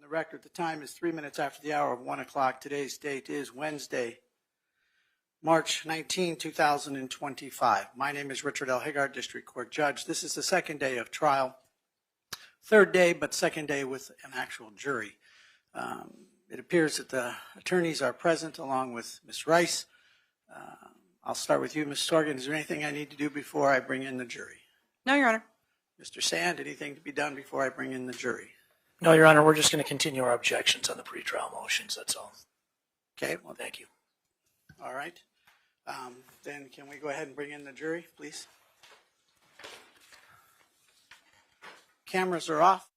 record, the time is 3 minutes after the hour of 1 o'clock. Today's date is Wednesday, March 19, 2025. My name is Richard L. Higgard, District Court Judge. This is the second day of trial. Third day, but second day with an actual jury. It appears that the attorneys are present along with Ms. Rice. I'll start with you, Ms. Sorgan. Is there anything I need to do before I bring in the jury? No, Your Honor. Mr. Sand, anything to be done before I bring in the jury? No, Your Honor, we're just going to continue our objections on the pretrial motions, that's all. Okay, well, Thank you. all right. Then can we go ahead and bring in the jury, please? Cameras are off.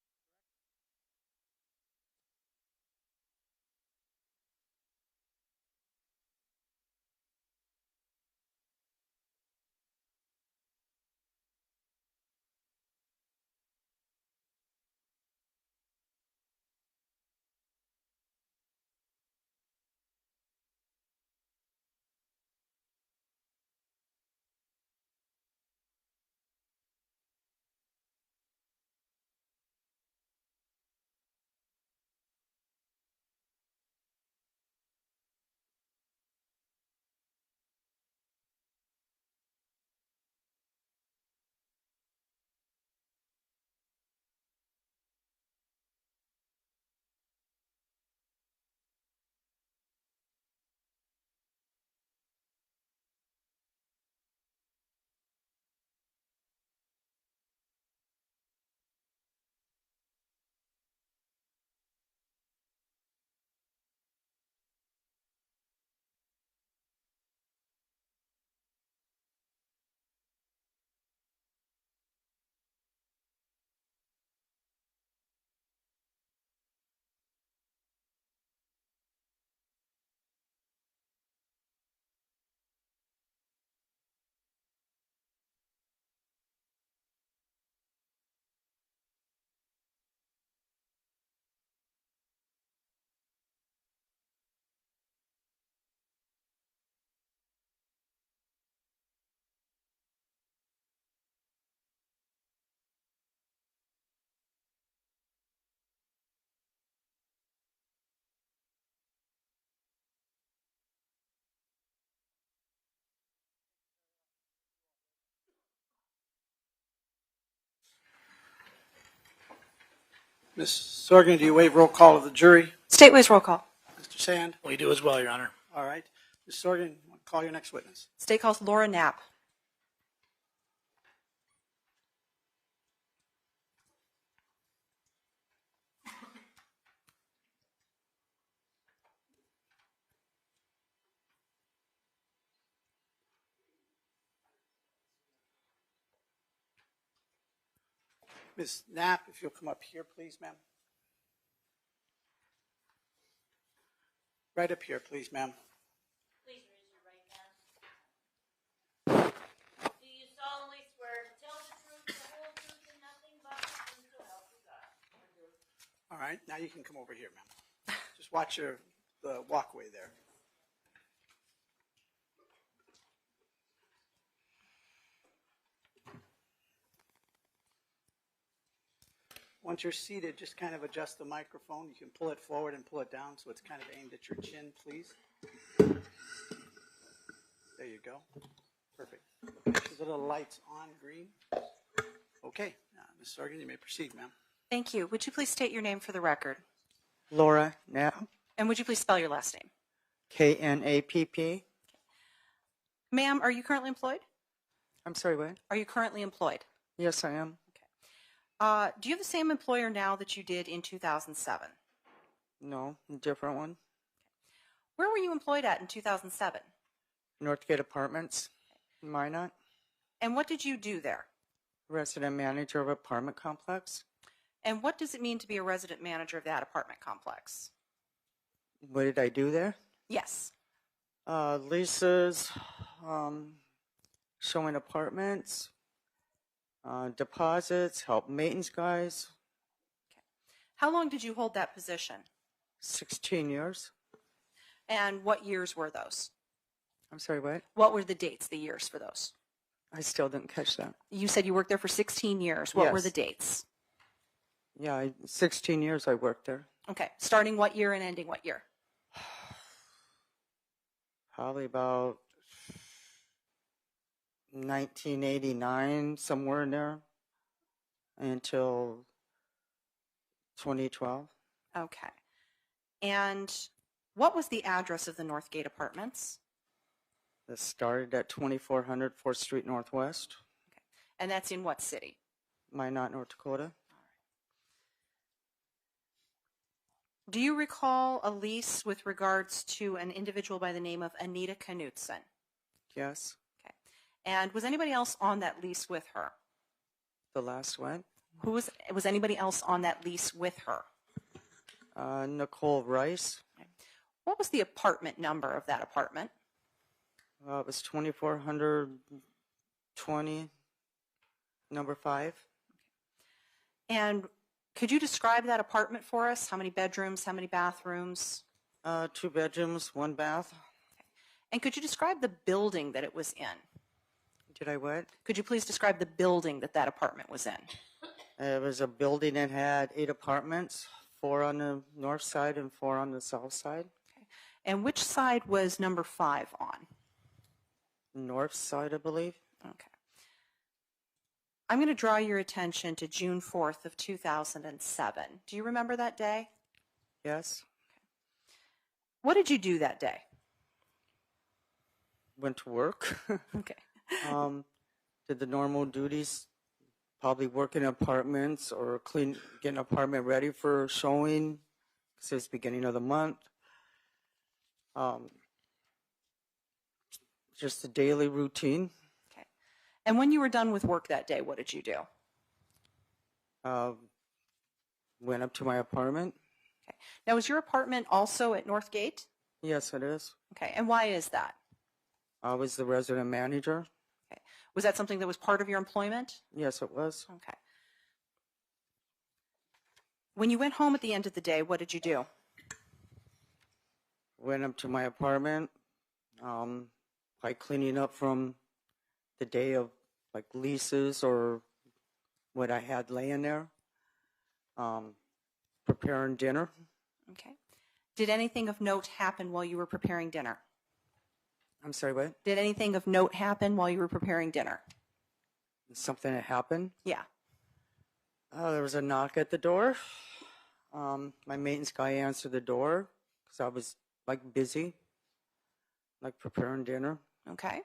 Ms. Sorgan, do you waive roll call of the jury? State waives roll call. Mr. Sand? We do as well, Your Honor. All right. Ms. Sorgan, call your next witness. State calls Laura Knapp. Ms. Knapp, if you'll come up here, please, ma'am. Right up here, please, ma'am. Please raise your right hand. Do you solemnly swear to tell the truth, the whole truth, and nothing but the truth, so help you God? All right. Now you can come over here, ma'am. Just watch the walkway there. Once you're seated, just kind of adjust the microphone. You can pull it forward and pull it down so it's kind of aimed at your chin, please. There you go. Perfect. Is the little lights on green? Okay. Ms. Sorgan, you may proceed, ma'am. Thank you. Would you please state your name for the record? Laura Knapp, And would you please spell your last name? Knapp. Ma'am, are you currently employed? I'm sorry, what? Are you currently employed? Yes, I am. Do you have the same employer now that you did in 2007? No, a different one. Where were you employed at in 2007? Northgate Apartments, Minot, And what did you do there? resident manager of apartment complex. And what does it mean to be a resident manager of that apartment complex? What did I do there? Yes. Leases, showing apartments, deposits, help maintenance guys. How long did you hold that position? 16 years. And what years were those? I'm sorry, what? What were the dates, the years for those? I still didn't catch that. You said you worked there for 16 years. What were Yes. the dates? Yeah, 16 years I worked there. Okay. Starting what year and ending what year? Probably about 1989, somewhere in there, until 2012. Okay. And what was the address of the Northgate Apartments? It started at 2400 4th Street Northwest, And that's in what city? Minot, North Dakota. Do you recall a lease with regards to an individual by the name of Anita Knutson? Yes. Okay. And was anybody else on that lease with her? The last one. Was anybody else on that lease with her? Nichole Rice. What was the apartment number of that apartment? It was 2420, number 5. And could you describe that apartment for us? How many bedrooms, how many bathrooms? 2 bedrooms, 1 bath. And could you describe the building that it was in? Did I what? Could you please describe the building that that apartment was in? It was a building that had 8 apartments, 4 on the north side and 4 on the south side. Okay. And which side was number 5 on? North side, I believe. Okay. I'm going to draw your attention to June 4th of 2007. Do you remember that day? Yes. What did you do that day? Went to work. Okay. Did the normal duties, probably work in apartments or get an apartment ready for showing, because it's beginning of the month. Just the daily routine. Okay. And when you were done with work that day, what did you do? Went up to my apartment. Okay. Now, is your apartment also at Northgate? Yes, it is. Okay. And why is that? I was the resident manager. Okay. Was that something that was part of your employment? Yes, it was. Okay. When you went home at the end of the day, what did you do? Went up to my apartment, by cleaning up from the day of like leases or what I had laying there, preparing dinner. Okay. Did anything of note happen while you were preparing dinner? I'm sorry, what? Did anything of note happen while you were preparing dinner? Something that happened. Yeah. There was a knock at the door. My maintenance guy answered the door because I was like busy, like preparing dinner. Okay.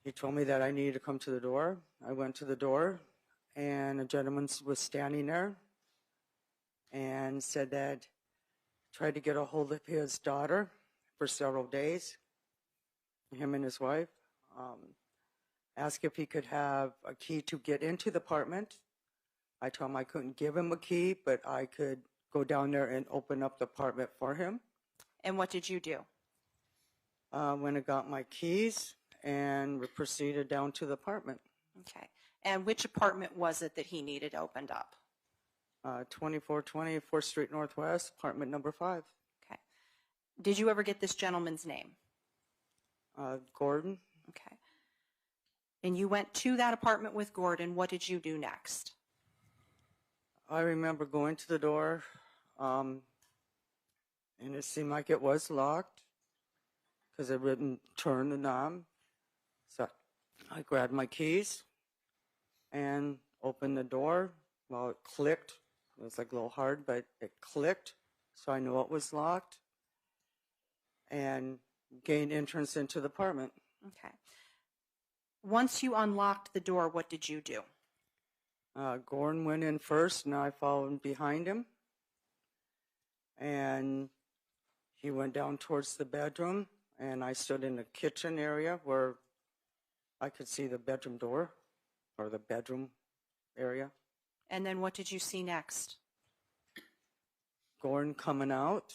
He told me that I needed to come to the door. I went to the door, and a gentleman was standing there and said that tried to get a hold of his daughter for several days, him and his wife. Asked if he could have a key to get into the apartment. I told him I couldn't give him a key, but I could go down there and open up the apartment for him. And what did you do? When I got my keys, and we proceeded down to the apartment. Okay. And which apartment was it that he needed opened up? 2420 4th Street Northwest, apartment number 5. Okay. Did you ever get this gentleman's name? Gordon. Okay. And you went to that apartment with Gordon. What did you do next? I remember going to the door, and it seemed like it was locked because it wouldn't turn the knob. So I grabbed my keys and opened the door. Well, it clicked. It was like a little hard, but it clicked, so I knew it was locked, and gained entrance into the apartment. Okay. Once you unlocked the door, what did you do? Gordon went in first, and I followed behind him. And he went down towards the bedroom, and I stood in the kitchen area where I could see the bedroom door, or the bedroom area. And then what did you see next? Gordon coming out,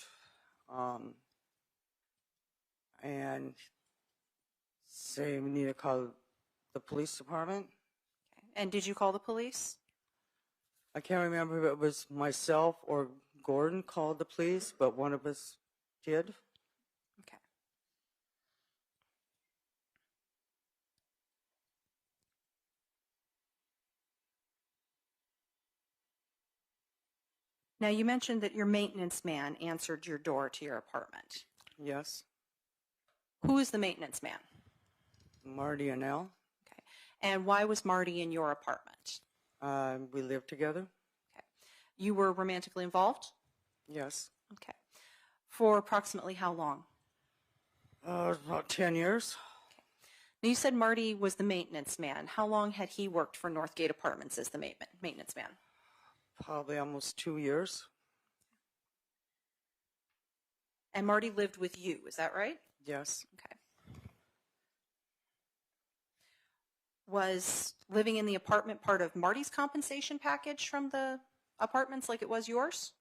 and saying we need to call the police department. Okay. And did you call the police? I can't remember if it was myself or Gordon called the police, but one of us did. Okay. Now, you mentioned that your maintenance man answered your door to your apartment. Yes. Who is the maintenance man? Marty and Al. Okay. And why was Marty in your apartment? We lived together. Okay. You were romantically involved? Yes. Okay. For approximately how long? About 10 years. Now, you said Marty was the maintenance man. How long had he worked for Northgate Apartments as the maintenance man? Probably almost 2 years. And Marty lived with you, is that right? Yes. Okay. Was living in the apartment part of Marty's compensation package from the apartments like it was yours?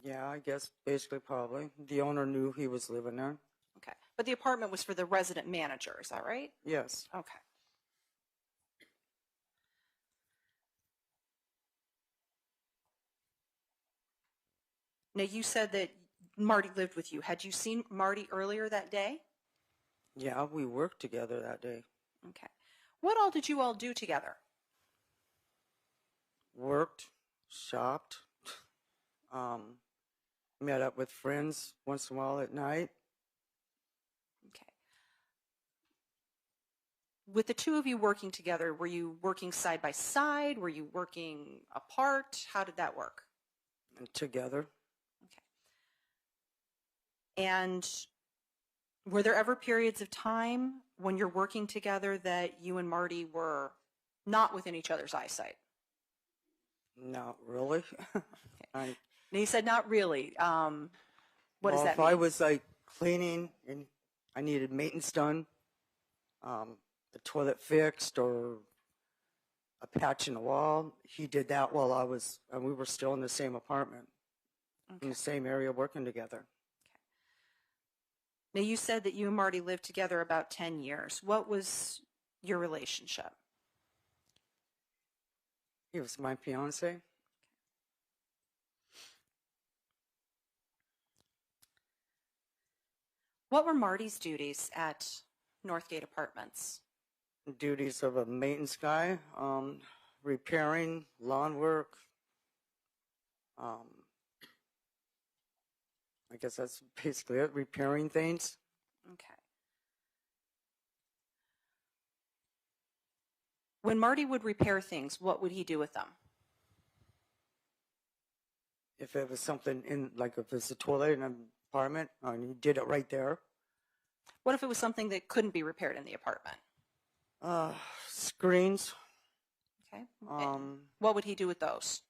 Yeah, I guess basically probably. The owner knew he was living there. Okay. But the apartment was for the resident manager, is that right? Yes. Okay. Now, you said that Marty lived with you. Had you seen Marty earlier that day? Yeah, we worked together that day. Okay. What all did you all do together? Worked, shopped, met up with friends once in a while at night. Okay. With the two of you working together, were you working side by side? Were you working apart? How did that work? And together. Okay. And were there ever periods of time when you're working together that you and Marty were not within each other's eyesight? Not really. Now, you said not really. What does that if mean? I was like cleaning and I needed maintenance done, the toilet fixed or a patch in the wall, he did that while we were still in the same apartment, in the same area working together. Now, you said that you and Marty lived together about 10 years. What was your relationship? He was my fiance. What were Marty's duties at Northgate Apartments? Duties of a maintenance guy, repairing, lawn work. I guess that's basically it, repairing things. Okay. When Marty would repair things, what would he do with them? If it was something like if it's a toilet in an apartment, and he did it right there. What if it was something that couldn't be repaired in the apartment? Screens. Okay. And what would he do with those?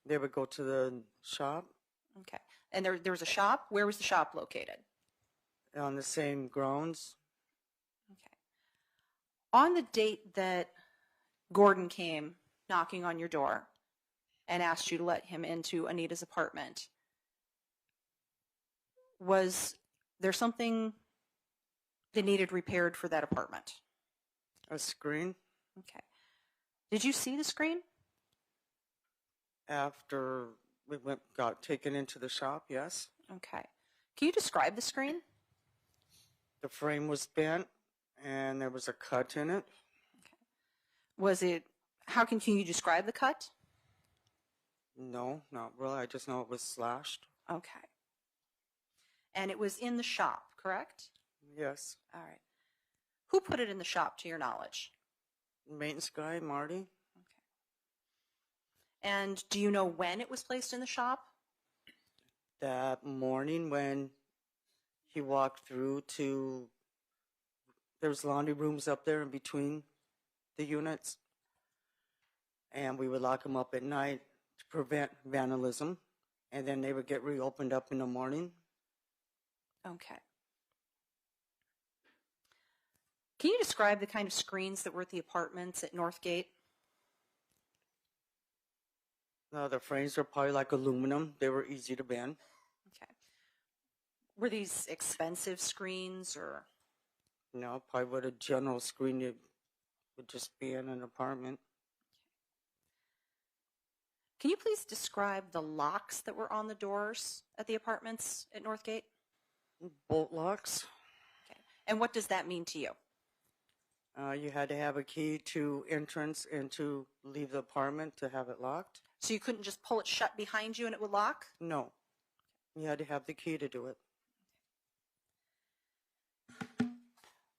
They would go to the shop. Okay. And there was a shop? Where was the shop located? On the same grounds. Okay. On the date that Gordon came knocking on your door and asked you to let him into Anita's apartment, was there something that needed repaired for that apartment? A screen. Okay. Did you see the screen? After we got taken into the shop, yes. Okay. Can you describe the screen? The frame was bent and there was a cut in it. Was it, can you describe the cut? No, not really. I just know it was slashed. Okay. And it was in the shop, correct? Yes. All right. Who put it in the shop, to your knowledge? Maintenance guy, Marty. Okay. And do you know when it was placed in the shop? That morning when he walked through to, there's laundry rooms up there in between the units. And we would lock them up at night to prevent vandalism. And then they would get reopened up in the morning. Okay. Can you describe the kind of screens that were at the apartments at Northgate? No, the frames were probably like aluminum. They were easy to bend. Okay. Were these expensive screens or? No, probably what a general screen would just be in an apartment. Can you please describe the locks that were on the doors at the apartments at Northgate? Bolt locks. Okay. And what does that mean to you? You had to have a key to entrance and to leave the apartment to have it locked? So you couldn't just pull it shut behind you and it would lock? No. You had to have the key to do it.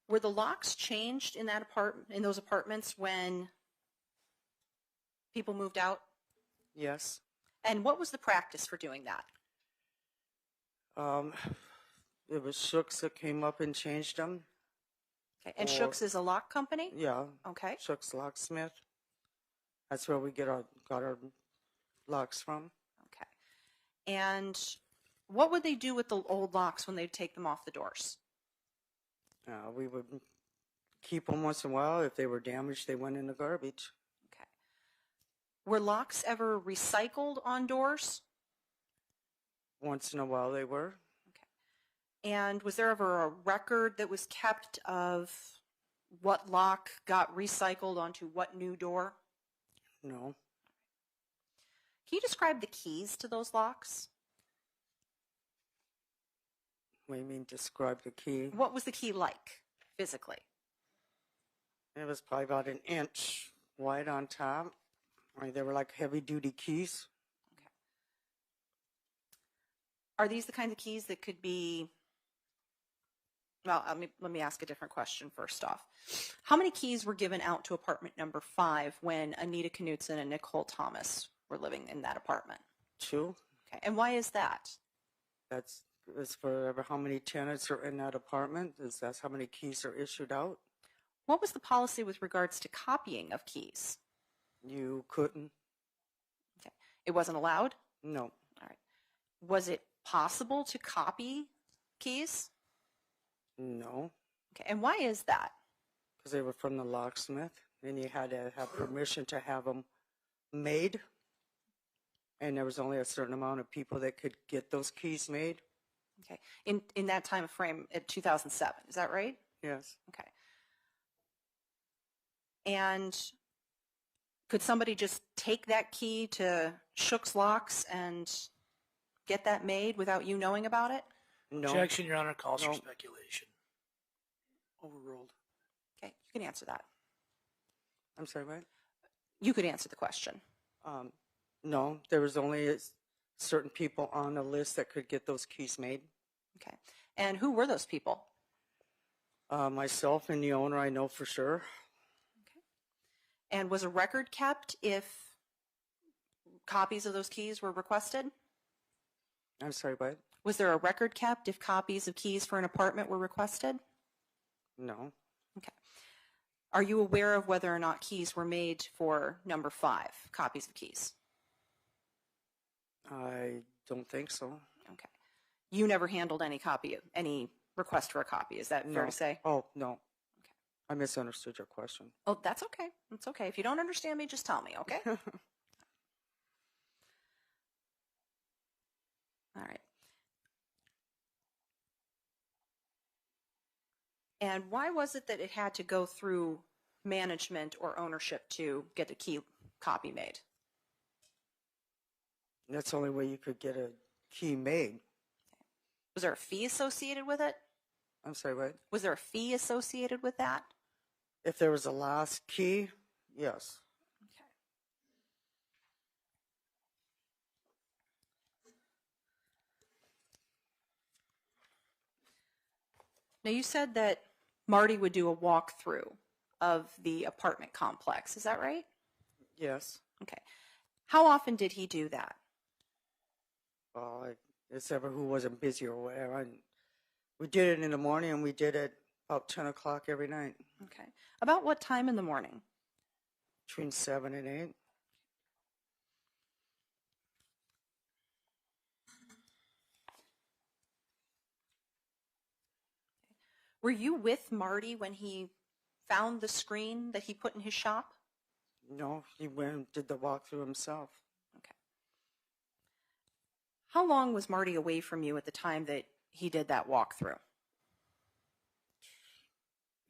Were the locks changed in those apartments when people moved out? Yes. And what was the practice for doing that? It was Shooks that came up and changed them. Okay. And Or- Shooks is a lock company? Yeah. Okay. Shooks Locksmith. That's where we got our locks from. Okay. And what would they do with the old locks when they'd take them off the doors? We would keep them once in a while. If they were damaged, they went in the garbage. Okay. Were locks ever recycled on doors? Once in a while they were. Okay. And was there ever a record that was kept of what lock got recycled onto what new door? No. Can you describe the keys to those locks? What do you mean describe the key? What was the key like physically? It was probably about an inch wide on top. They were like heavy duty keys. Okay. Are these the kinds of keys that could be, well, let me ask a different question first off. How many keys were given out to apartment number 5 when Anita Knutson and Nichole Thomas were living in that apartment? 2. Okay. And why is that? That's for how many tenants are in that apartment. That's how many keys are issued out. What was the policy with regards to copying of keys? You couldn't. Okay. It wasn't allowed? No. All right. Was it possible to copy keys? No. Okay. And why is that? Because they were from the locksmith, and you had to have permission to have them made. And there was only a certain amount of people that could get those keys made. Okay. In that time frame at 2007, is that right? Yes. Okay. And could somebody just take that key to Shook's Locks and get that made without you knowing about it? No. Objection, Your Honor, calls for No. speculation. Overruled. Okay, you can answer that. I'm sorry, what? You could answer the question. No, there was only certain people on the list that could get those keys made. Okay. And who were those people? Myself and the owner, I know for sure. Okay. And was a record kept if copies of those keys were requested? I'm sorry, what? Was there a record kept if copies of keys for an apartment were requested? No. Okay. Are you aware of whether or not keys were made for number 5, copies of keys? I don't think so. Okay. You never handled any request for a copy. Is that fair No. to say? Oh, no. Okay. I misunderstood your question. Oh, that's okay. It's okay. If you don't understand me, just tell me, okay? All right. And why was it that it had to go through management or ownership to get a key copy made? That's the only way you could get a key made. Was there a fee associated with it? I'm sorry, what? Was there a fee associated with that? If there was a last key, yes. Okay. Now you said that Marty would do a walkthrough of the apartment complex. Is that right? Yes. Okay. How often did he do that? Well, it's ever who wasn't busy or whatever. We did it in the morning, and we did it about 10 o'clock every night, Okay. About what time in the morning? between 7 and 8. Were you with Marty when he found the screen that he put in his shop? No, he went and did the walkthrough himself. Okay. How long was Marty away from you at the time that he did that walkthrough?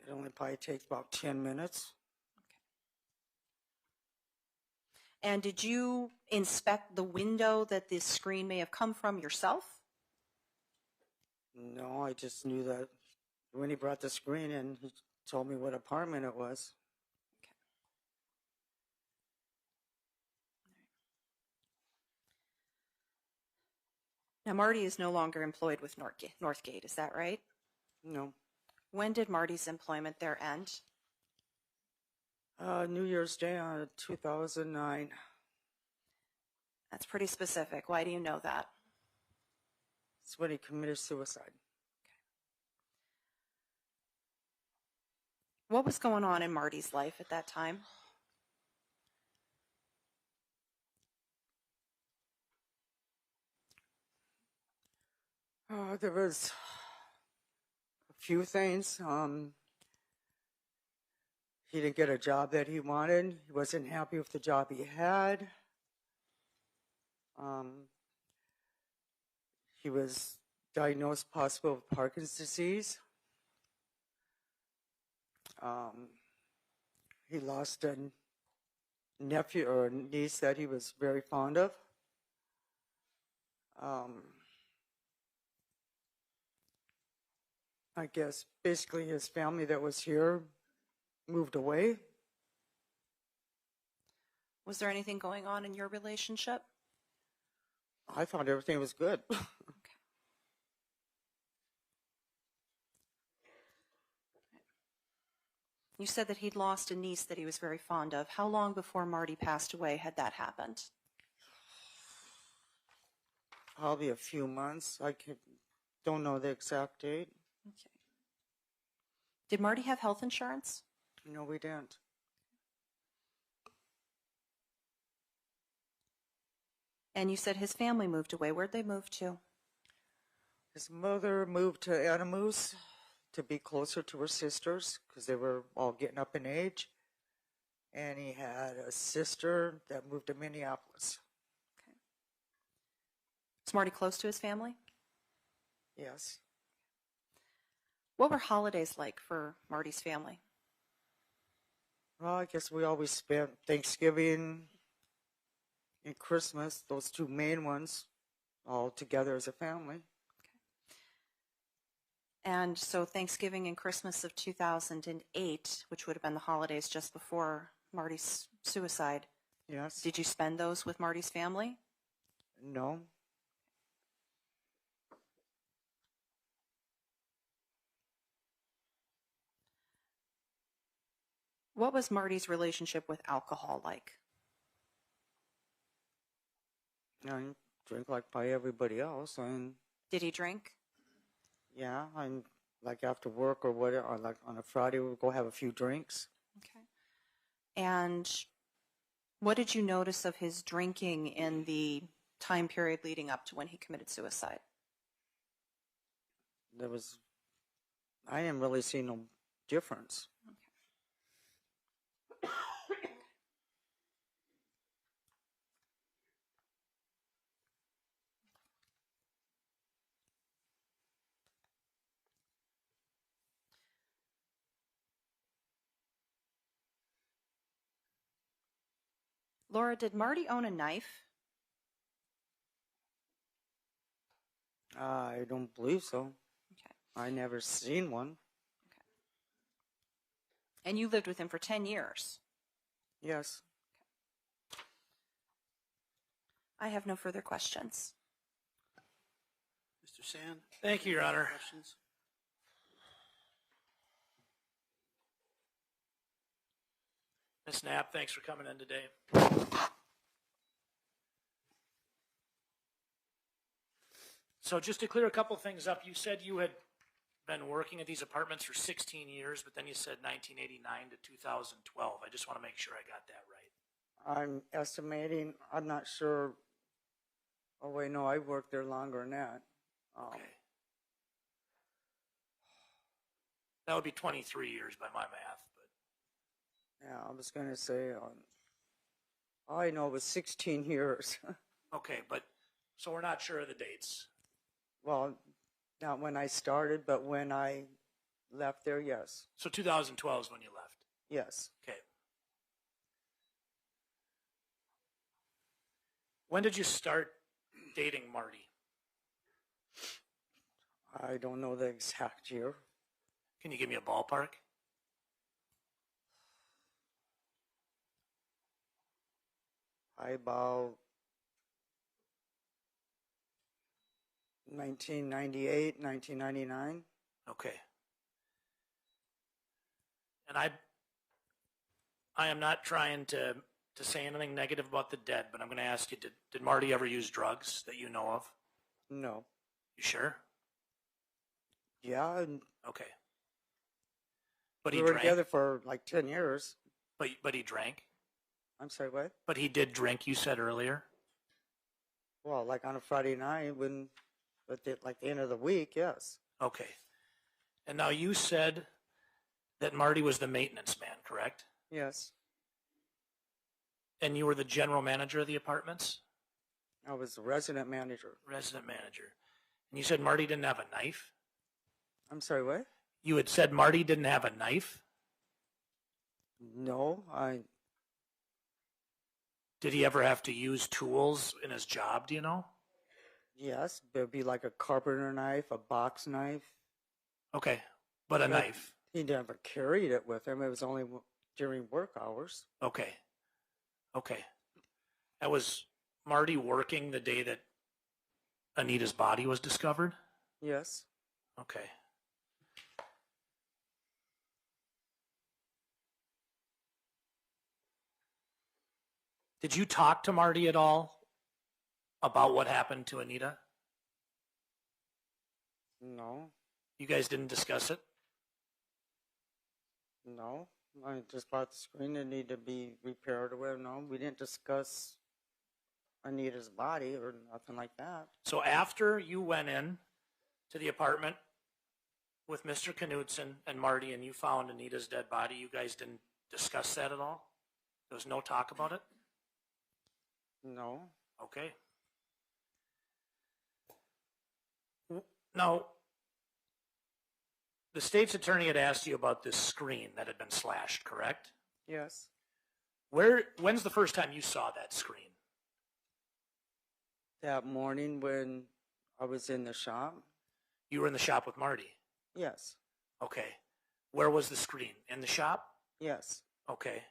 It only probably takes about 10 minutes. And did you inspect the window that this screen may have come from yourself? No, I just knew that when he brought the screen in, he told me what apartment it was. Now, Marty is no longer employed with Northgate, is that right? No. When did Marty's employment there end? New Year's Day on 2009. That's pretty specific. Why do you know that? It's when he committed suicide. What was going on in Marty's life at that time? There was a few things. He didn't get a job that he wanted. He wasn't happy with the job he had. He was diagnosed possible with Parkinson's disease. He lost a nephew or niece that he was very fond of. I guess basically his family that was here moved away. Was there anything going on in your relationship? I thought everything was good. You said that he'd lost a niece that he was very fond of. How long before Marty passed away had that happened? Probably a few months. Don't know the exact date. Okay. Did Marty have health insurance? No, we didn't. And you said his family moved away. Where'd they move to? His mother moved to Animus to be closer to her sisters because they were all getting up in age. And he had a sister that moved to Minneapolis. Okay. Was Marty close to his family? Yes. What were holidays like for Marty's family? Well, I guess we always spent Thanksgiving and Christmas, those two main ones, all together as a family. And so Thanksgiving and Christmas of 2008, which would have been the holidays just before Marty's suicide, Yes. did you spend those with Marty's family? No. What was Marty's relationship with alcohol like? I drink like by everybody else. And Did he drink? yeah, I'm like after work or whatever, or like on a Friday, we'll go have a few drinks. Okay. And what did you notice of his drinking in the time period leading up to when he committed suicide? I didn't really see no difference. Laura, did Marty own a knife? I don't believe so. Okay. I never seen one. Okay. And you lived with him for 10 years? Yes. I have no further questions. Mr. Sand? Thank you, Your Honor. Questions? Ms. Knapp, thanks for coming in today. So just to clear a couple things up, you said you had been working at these apartments for 16 years, but then you said 1989 to 2012. I just want to make sure I got that right. I'm estimating, I'm not sure. Oh, wait, no, I worked there longer than that. Okay. That would be 23 years by my math, but Yeah, I was going to say, all I know was 16 years. okay, but so we're not sure of the dates. Well, not when I started, but when I left there, yes. So 2012 is when you left. Yes. Okay. When did you start dating Marty? I don't know the exact year. Can you give me a ballpark? about 1998, 1999. Okay. And I am not trying to say anything negative about the dead, but I'm going to ask you, did Marty ever use drugs that you know of? No. You sure? Yeah, and Okay. But we he were drank? together for like 10 years. But he drank? I'm sorry, what? But he did drink, you said earlier? Well, like on a Friday night when, like the end of the week, yes. Okay. And now you said that Marty was the maintenance man, correct? Yes. And you were the general manager of the apartments? I was the resident manager. Resident manager. And you said Marty didn't have a knife? I'm sorry, what? You had said Marty didn't have a knife? No, Did he ever have to use tools in his job, do you know? yes, there'd be like a carpenter knife, a box knife. Okay. But a But knife. he never carried it with him. It was only during work hours. Okay. Okay. That was Marty working the day that Anita's body was discovered? Yes. Okay. Did you talk to Marty at all about what happened to Anita? No, You guys didn't discuss it? no. I just bought the screen that needed to be repaired or whatever. No, we didn't discuss Anita's body or nothing like that. So after you went in to the apartment with Mr. Knutson and Marty and you found Anita's dead body, you guys didn't discuss that at all? There was no talk about it? No. Okay. Now, the state's attorney had asked you about this screen that had been slashed, correct? Yes. When's the first time you saw that screen? That morning when I was in the shop. You were in the shop with Marty? Yes. Okay. Where was the screen? In the shop? Yes. Okay.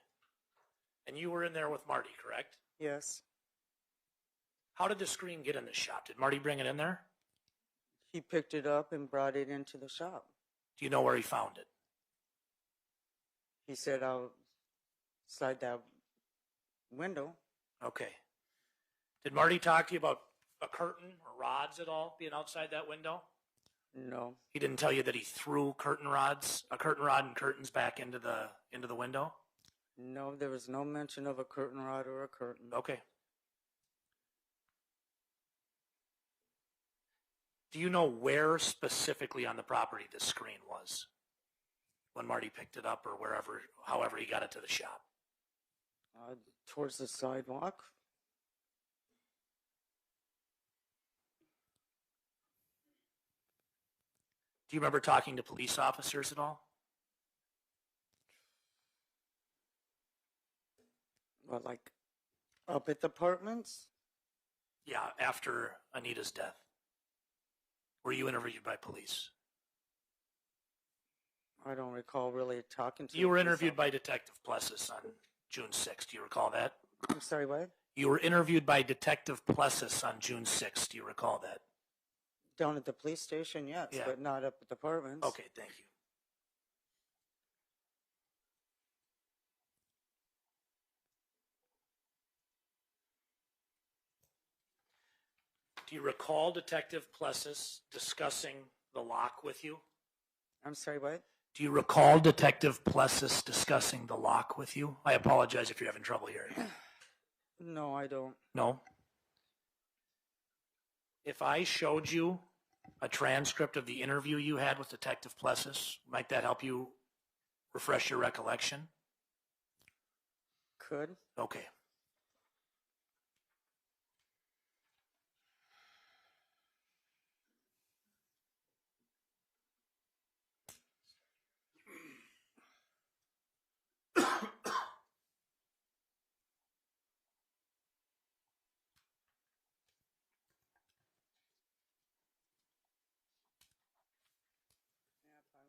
And you were in there with Marty, correct? Yes. How did the screen get in the shop? Did Marty bring it in there? He picked it up and brought it into the shop. Do you know where he found it? He said outside that window. Okay. Did Marty talk to you about a curtain or rods at all being outside that window? No. He didn't tell you that he threw a curtain rod and curtains back into the window? No, there was no mention of a curtain rod or a curtain. Okay. Do you know where specifically on the property the screen was when Marty picked it up or wherever, however he got it to the shop? Towards the sidewalk. Do you remember talking to police officers at all? Well, like up at the apartments? Yeah, after Anita's death. Were you interviewed by police? I don't recall really talking to You were the police interviewed by Detective Plessis on June 6th. Do you recall that? I'm sorry, what? You were interviewed by Detective Plessis on June 6th. Do you recall that? Down at the police station, yes, Yeah. but not up at the apartments. Okay, thank you. Do you recall Detective Plessis discussing the lock with you? I'm sorry, what? Do you recall Detective Plessis discussing the lock with you? I apologize if you're having trouble here. No, I don't. No? If I showed you a transcript of the interview you had with Detective Plessis, might that help you refresh your recollection? Could? Okay.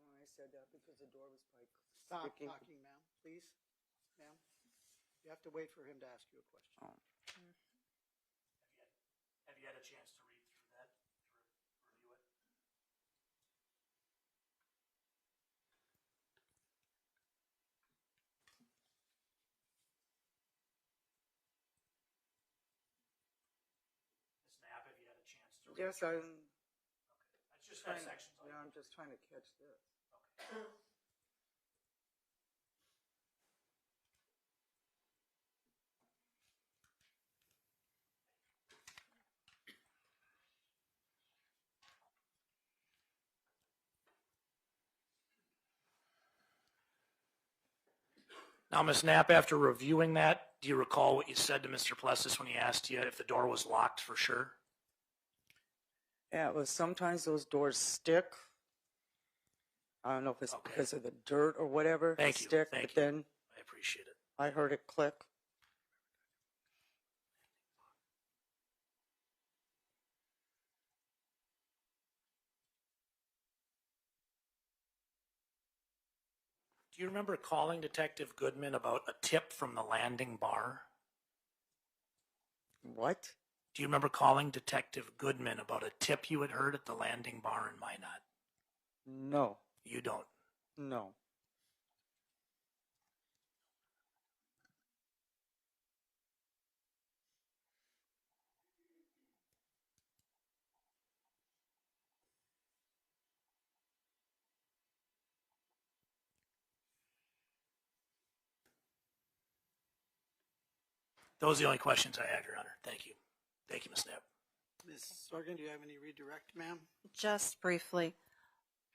When I said that because the door was quite Stop sticky. talking, ma'am, please. Ma'am, you have to wait for him to ask you a question. Oh. you had a chance to read through that, to review it? Ms. Knapp, have you had a chance to read? Yes, I'm It's just got trying, sections on it. I'm just trying to catch this. Okay. Now, Ms. Knapp, after reviewing that, do you recall what you said to Mr. Plessis when he asked you if the door was locked for sure? Yeah, it was sometimes those doors stick. I don't know if it's Okay. because of the dirt or whatever. Thank you. Stick, Thank but you. then I appreciate it. I heard it click. Do you remember calling Detective Goodman about a tip from the landing bar? What? Do you remember calling Detective Goodman about a tip you had heard at the landing bar in Minot? No, You don't. no. Those are the only questions I have, Your Honor. Thank you. Thank you, Ms. Knapp. Ms. Sorgan, do you have any redirect, ma'am? Just briefly.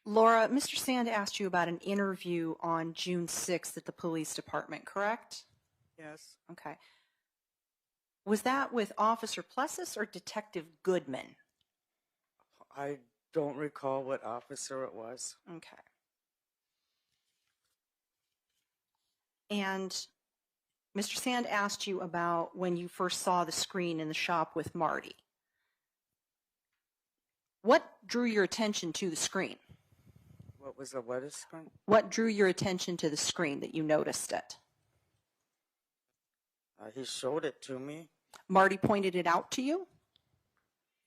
Laura, Mr. Sand asked you about an interview on June 6th at the police department, correct? Yes. Okay. Was that with Officer Plessis or Detective Goodman? I don't recall what officer it was. Okay. And Mr. Sand asked you about when you first saw the screen in the shop with Marty. What drew your attention to the screen? What was the wettest screen? What drew your attention to the screen that you noticed it? He showed it to me Marty pointed it out to you?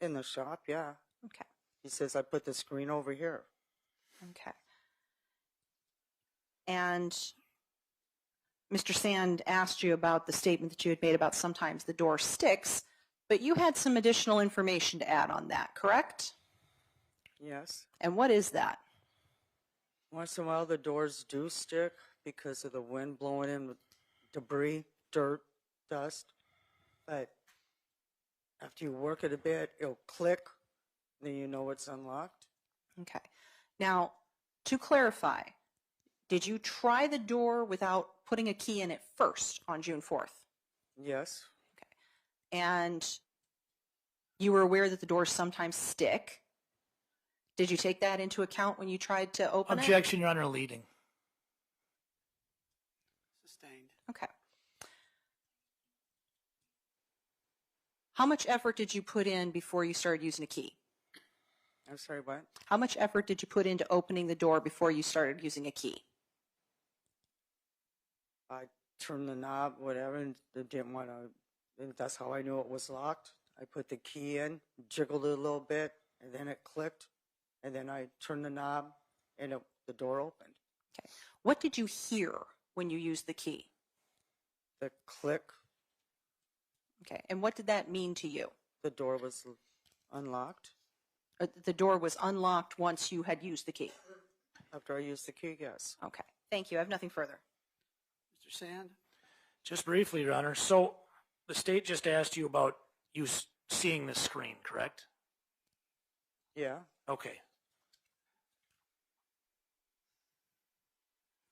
in the shop, yeah. Okay. He says, I put the screen over here. Okay. And Mr. Sand asked you about the statement that you had made about sometimes the door sticks, but you had some additional information to add on that, correct? Yes. And what is that? Once in a while, the doors do stick because of the wind blowing in with debris, dirt, dust. But after you work it a bit, it'll click, then you know it's unlocked. Okay. Now, to clarify, did you try the door without putting a key in it first on June 4th? Yes. And you were aware that the doors sometimes stick. Did you take that into account when you tried to open it? Objection, Your Honor, leading. Sustained. Okay. How much effort did you put in before you started using a key? I'm sorry, what? How much effort did you put into opening the door before you started using a key? I turned the knob, whatever, and they didn't want to. That's how I knew it was locked. I put the key in, jiggled it a little bit, and then it clicked. And then I turned the knob, and the door opened. Okay. What did you hear when you used the key? The click, Okay. And what did that mean to you? the door was unlocked. The door was unlocked once you had used the key. After I used the key, yes. Okay. Thank you. I have nothing further. Mr. Sand? Just briefly, Your Honor. So the state just asked you about you seeing the screen, correct? Yeah. Okay.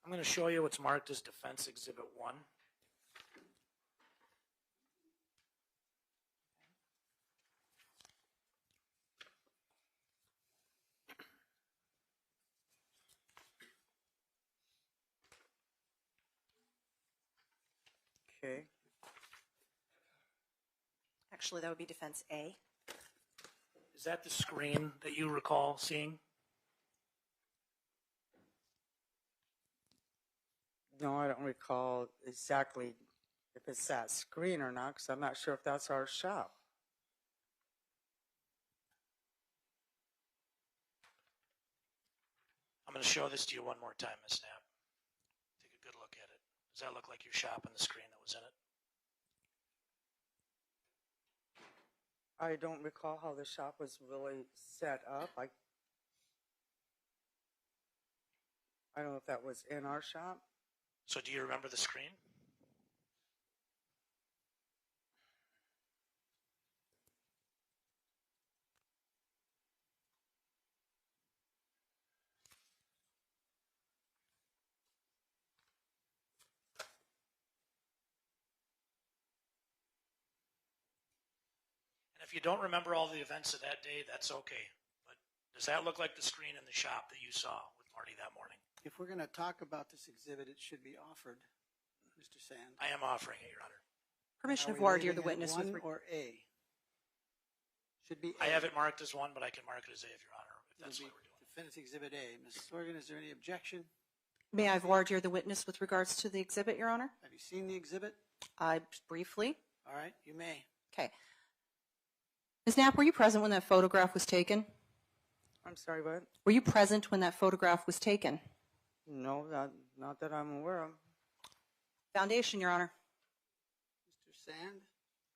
I'm going to show you what's marked as Defense Exhibit 1. Okay. Actually, that would be defense A. Is that the screen that you recall seeing? No, I don't recall exactly if it's that screen or not, because I'm not sure if that's our shop. I'm going to show this to you one more time, Ms. Knapp. Take a good look at it. Does that look like your shop and the screen that was in it? I don't recall how the shop was really set up. I don't know if that was in our shop. So do you remember the screen? And if you don't remember all the events of that day, that's okay. But does that look like the screen in the shop that you saw with Marty that morning? If we're going to talk about this exhibit, it should be offered, Mr. Sand. I am offering it, Your Honor. Permission Are of we voir dire the leaving it witness one with. or A? Should be A. I have it marked as one, but I can mark it as A, if Your Honor, if that's It'll what be we're doing. Defendant's Exhibit A. Ms. Sorgan, is there any objection? May I voir dire the witness with regards to the exhibit, Your Honor? Have you seen the exhibit? Briefly. All right, you may. Okay. Ms. Knapp, were you present when that photograph was taken? I'm sorry, what? Were you present when that photograph was taken? No, not that I'm aware of. Foundation, Your Honor. Mr. Sand?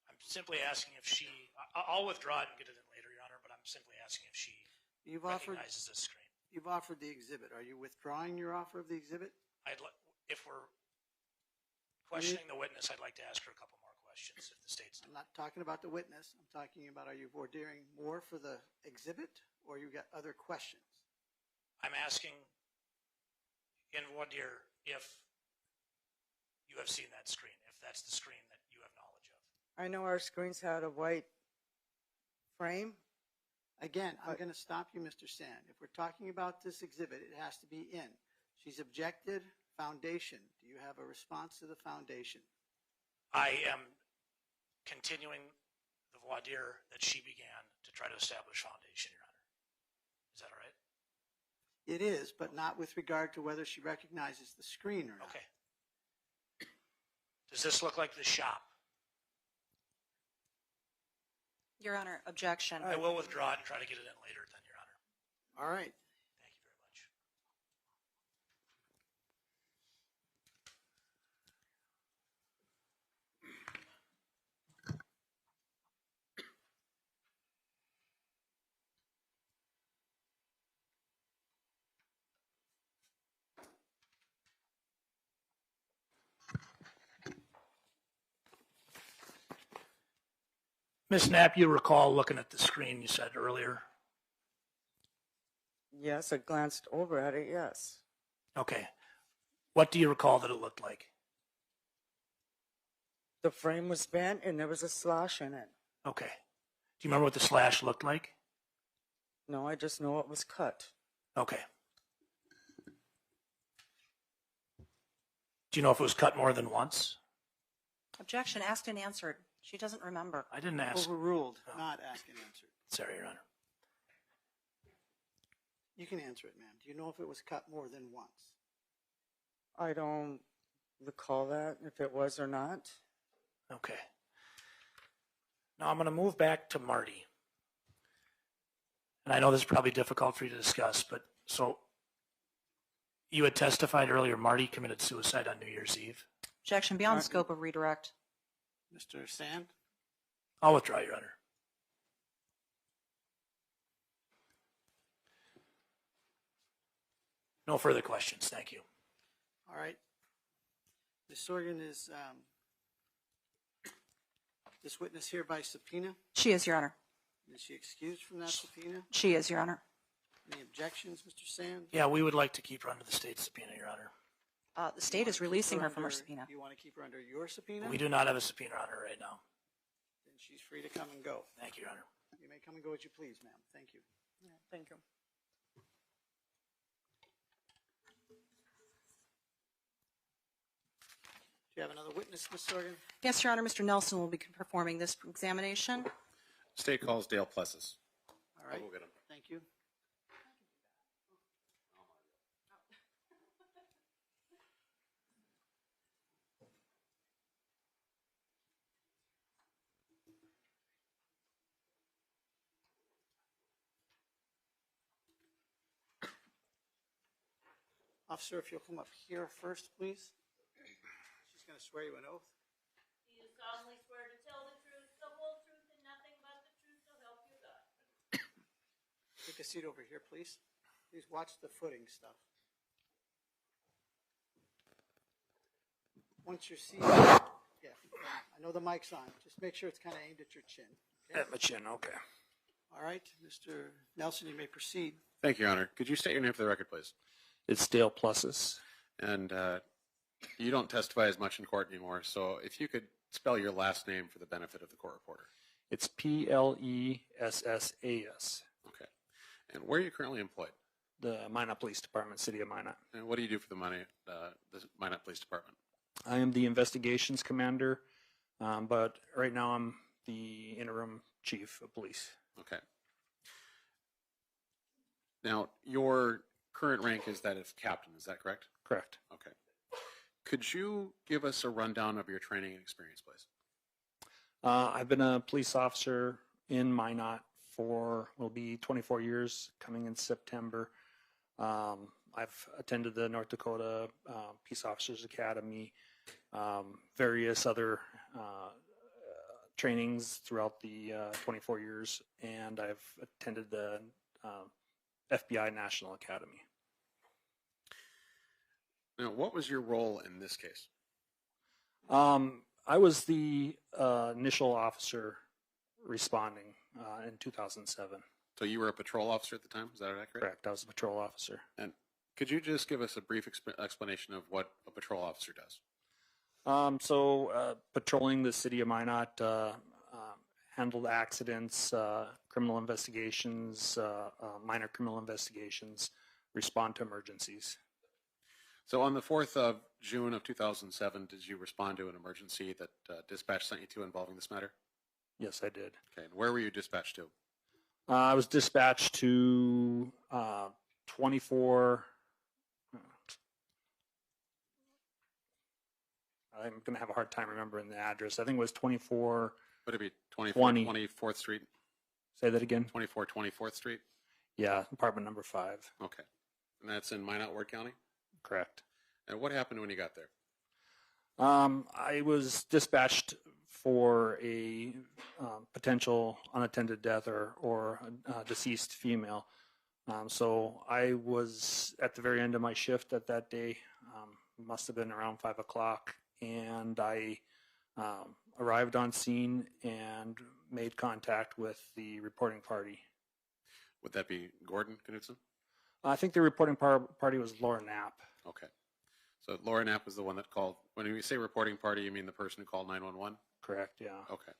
I'm simply asking if she, I'll withdraw it and get it in later, Your Honor, but I'm simply asking if she You've offered recognizes this screen. the exhibit. Are you withdrawing your offer of the exhibit? If we're questioning the witness, I'd like to ask her a couple more questions if the state's. I'm not talking about the witness. I'm talking about, are you voir diring more for the exhibit, or you got other questions? I'm asking in voir dire if you have seen that screen, if that's the screen that you have knowledge of. I know our screens had a white frame. Again, I'm going to stop you, Mr. Sand. If we're talking about this exhibit, it has to be in. She's objected. Foundation. Do you have a response to the foundation? I am continuing the voir dire that she began to try to establish foundation, Your Honor. Is that all right? It is, but not with regard to whether she recognizes the screen or not. Okay. Does this look like the shop? Your Honor, objection. I will withdraw it and try to get it in later then, Your Honor. All right. Thank you very much. Ms. Knapp, you recall looking at the screen you said earlier. Yes, I glanced over at it, yes. Okay. What do you recall that it looked like? The frame was bent and there was a slash in it. Okay. Do you remember what the slash looked like? No, I just know it was cut. Okay. Do you know if it was cut more than once? Objection, asked and answered. She doesn't remember. I didn't ask. Overruled, Oh. not asked and answered. Sorry, Your Honor. You can answer it, ma'am. Do you know if it was cut more than once? I don't recall that, if it was or not. Okay. Now I'm going to move back to Marty. And I know this is probably difficult for you to discuss, but so you had testified earlier Marty committed suicide on New Year's Eve. Objection, beyond scope of redirect. Mr. Sand? I'll withdraw, Your Honor. No further questions. Thank you. All right. Ms. Sorgan, is this witness here by subpoena? She is, Your Honor. Is she excused from that subpoena? She is, Your Honor. Any objections, Mr. Sand? Yeah, we would like to keep her under the state subpoena, Your Honor. The state is releasing her from her subpoena. You want to keep her under your subpoena? We do not have a subpoena on her right now. Then she's free to come and go. Thank you, Your Honor. You may come and go as you please, ma'am. Thank you. Thank you. Do you have another witness, Ms. Sorgan? Yes, Your Honor. Mr. Nelson will be performing this examination. State calls Dale Plessis. All right. I'll go get him. Thank you. Officer, if you'll come up here first, please. She's going to swear you an oath. Do you solemnly swear to tell the truth, the whole truth, and nothing but the truth, so help you God? Take a seat over here, please. Please watch the footing stuff. Once you're seated, yeah, I know the mic's on. Just make sure it's kind of aimed at your chin. Okay? At my chin, okay. All right, Mr. Nelson, you may proceed. Thank you, Your Honor. Could you state your name for the record, please? It's Dale Pluses. And you don't testify as much in court anymore, so if you could spell your last name for the benefit of the court reporter. It's Plessas. Okay. And where are you currently employed? The Minot Police Department, City of Minot. And what do you do for the Minot Police Department? I am the investigations commander, but right now I'm the interim chief of police. Okay. Now, your current rank is that of captain, is that correct? Correct. Okay. Could you give us a rundown of your training and experience, please? I've been a police officer in Minot for, will be 24 years coming in September. I've attended the North Dakota Peace Officers Academy, various other trainings throughout the 24 years, and I've attended the FBI National Academy. Now, what was your role in this case? I was the initial officer responding in 2007. So you were a patrol officer at the time, is that accurate? Correct, I was a patrol officer. And could you just give us a brief explanation of what a patrol officer does? Patrolling the city of Minot, handled accidents, criminal investigations, minor criminal investigations, respond to emergencies. So on the 4th of June of 2007, did you respond to an emergency that dispatch sent you to involving this matter? Yes, I did. Okay, and where were you dispatched to? I was dispatched to 24. I'm going to have a hard time remembering the address. I think it was 24. Would it be 20. 24th Street? Say that again. 24th Street? Yeah, apartment number 5. Okay. And that's in Minot, Ward County? Correct. And what happened when you got there? I was dispatched for a potential unattended death or a deceased female. So I was at the very end of my shift at that day, must have been around 5 o'clock, and I arrived on scene and made contact with the reporting party. Would that be Gordon Knutson? I think the reporting party was Laura Knapp. Okay. So Laura Knapp was the one that called. When we say reporting party, you mean the person who called 911? Correct, yeah. Okay.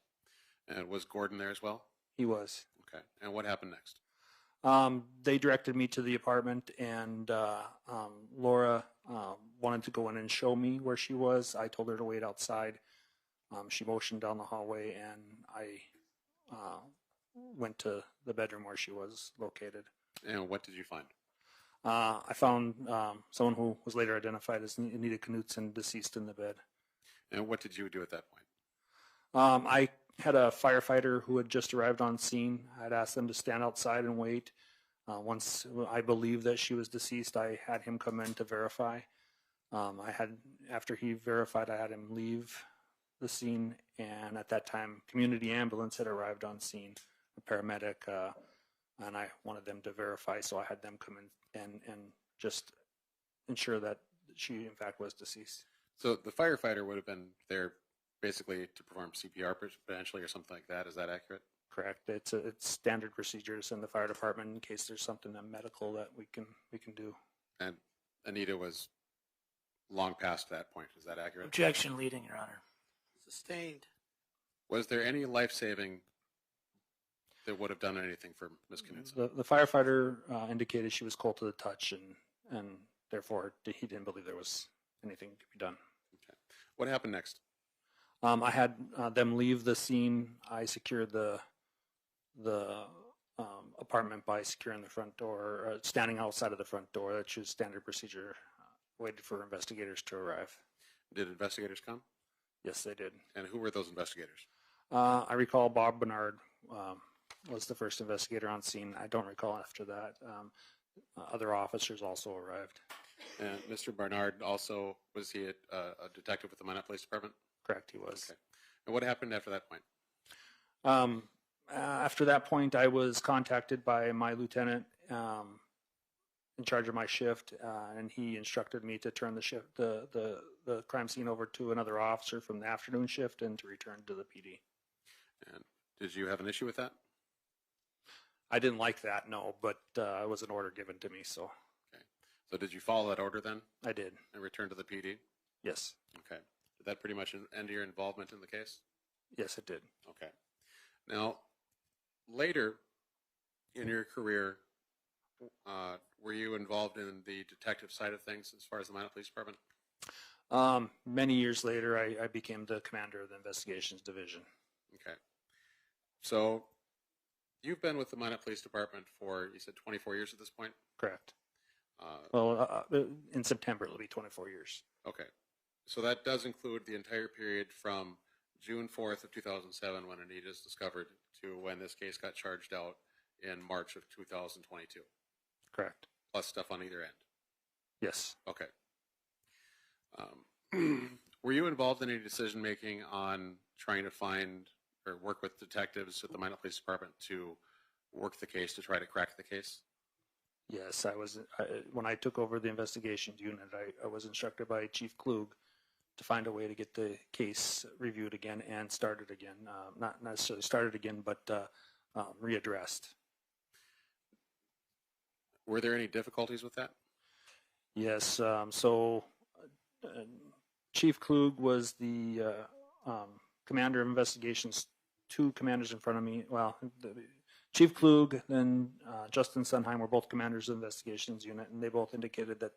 And was Gordon there as well? He was. Okay. And what happened next? They directed me to the apartment, and Laura wanted to go in and show me where she was. I told her to wait outside. She motioned down the hallway, and I went to the bedroom where she was located. And what did you find? I found someone who was later identified as Anita Knutson, deceased in the bed. And what did you do at that point? I had a firefighter who had just arrived on scene. I'd asked them to stand outside and wait. Once I believed that she was deceased, I had him come in to verify. After he verified, I had him leave the scene, and at that time, community ambulance had arrived on scene, a paramedic, and I wanted them to verify, so I had them come in and just ensure that she, in fact, was deceased. So the firefighter would have been there basically to perform CPR potentially or something like that. Is that accurate? Correct. It's standard procedures in the fire department in case there's something medical that we can do. And Anita was long past that point. Is that accurate? Objection leading, Your Honor. Sustained. Was there any life-saving that would have done anything for Ms. Knutson? The firefighter indicated she was cold to the touch, and therefore he didn't believe there was anything to be done. Okay. What happened next? I had them leave the scene. I secured the apartment by securing the front door, standing outside of the front door. That's just standard procedure. Waited for investigators to arrive. Did investigators come? Yes, they did. And who were those investigators? I recall Bob Bernard was the first investigator on scene. I don't recall after that. Other officers also arrived. And Mr. Barnard also, was he a detective with the Minot Police Department? Correct, he was. Okay. And what happened after that point? After that point, I was contacted by my lieutenant in charge of my shift, and he instructed me to turn the crime scene over to another officer from the afternoon shift and to return to the PD. And did you have an issue with that? I didn't like that, no, but it was an order given to me, so Okay. So did you follow that order then I did. and return to the PD? Yes, Okay. Did that pretty much end your involvement in the case? yes, it did. Okay. Now, later in your career, were you involved in the detective side of things as far as the Minot Police Department? Many years later, I became the commander of the investigations division. Okay. So you've been with the Minot Police Department for, you said 24 years at this point? Correct. Uh, Well, in September, it'll be 24 years. okay. So that does include the entire period from June 4th of 2007 when Anita is discovered to when this case got charged out in March of 2022, Correct. plus stuff on either end. Yes. Okay. Were you involved in any decision making on trying to find or work with detectives at the Minot Police Department to work the case to try to crack the case? Yes, I was. When I took over the investigations unit, I was instructed by Chief Klug to find a way to get the case reviewed again and started again. Not necessarily started again, but readdressed. Were there any difficulties with that? Yes. Chief Klug was the commander of investigations. Two commanders in front of me. Well, Chief Klug and Justin Sunheim were both commanders of the investigations unit, and they both indicated that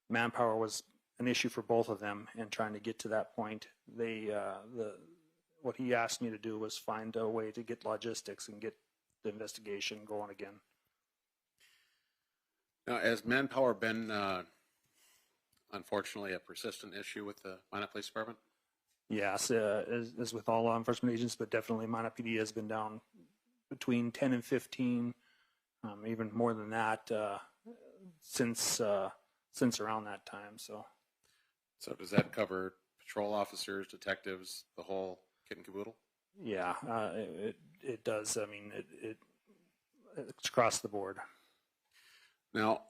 manpower was an issue for both of them. And trying to get to that point, what he asked me to do was find a way to get logistics and get the investigation going again. Now, has manpower been, unfortunately, a persistent issue with the Minot Police Department? Yes, as with all law enforcement agents, but definitely Minot PD has been down between 10 and 15, even more than that, since around that time. So does that cover patrol officers, detectives, the whole kit and caboodle? yeah, it does. I mean, it's across the board. Now,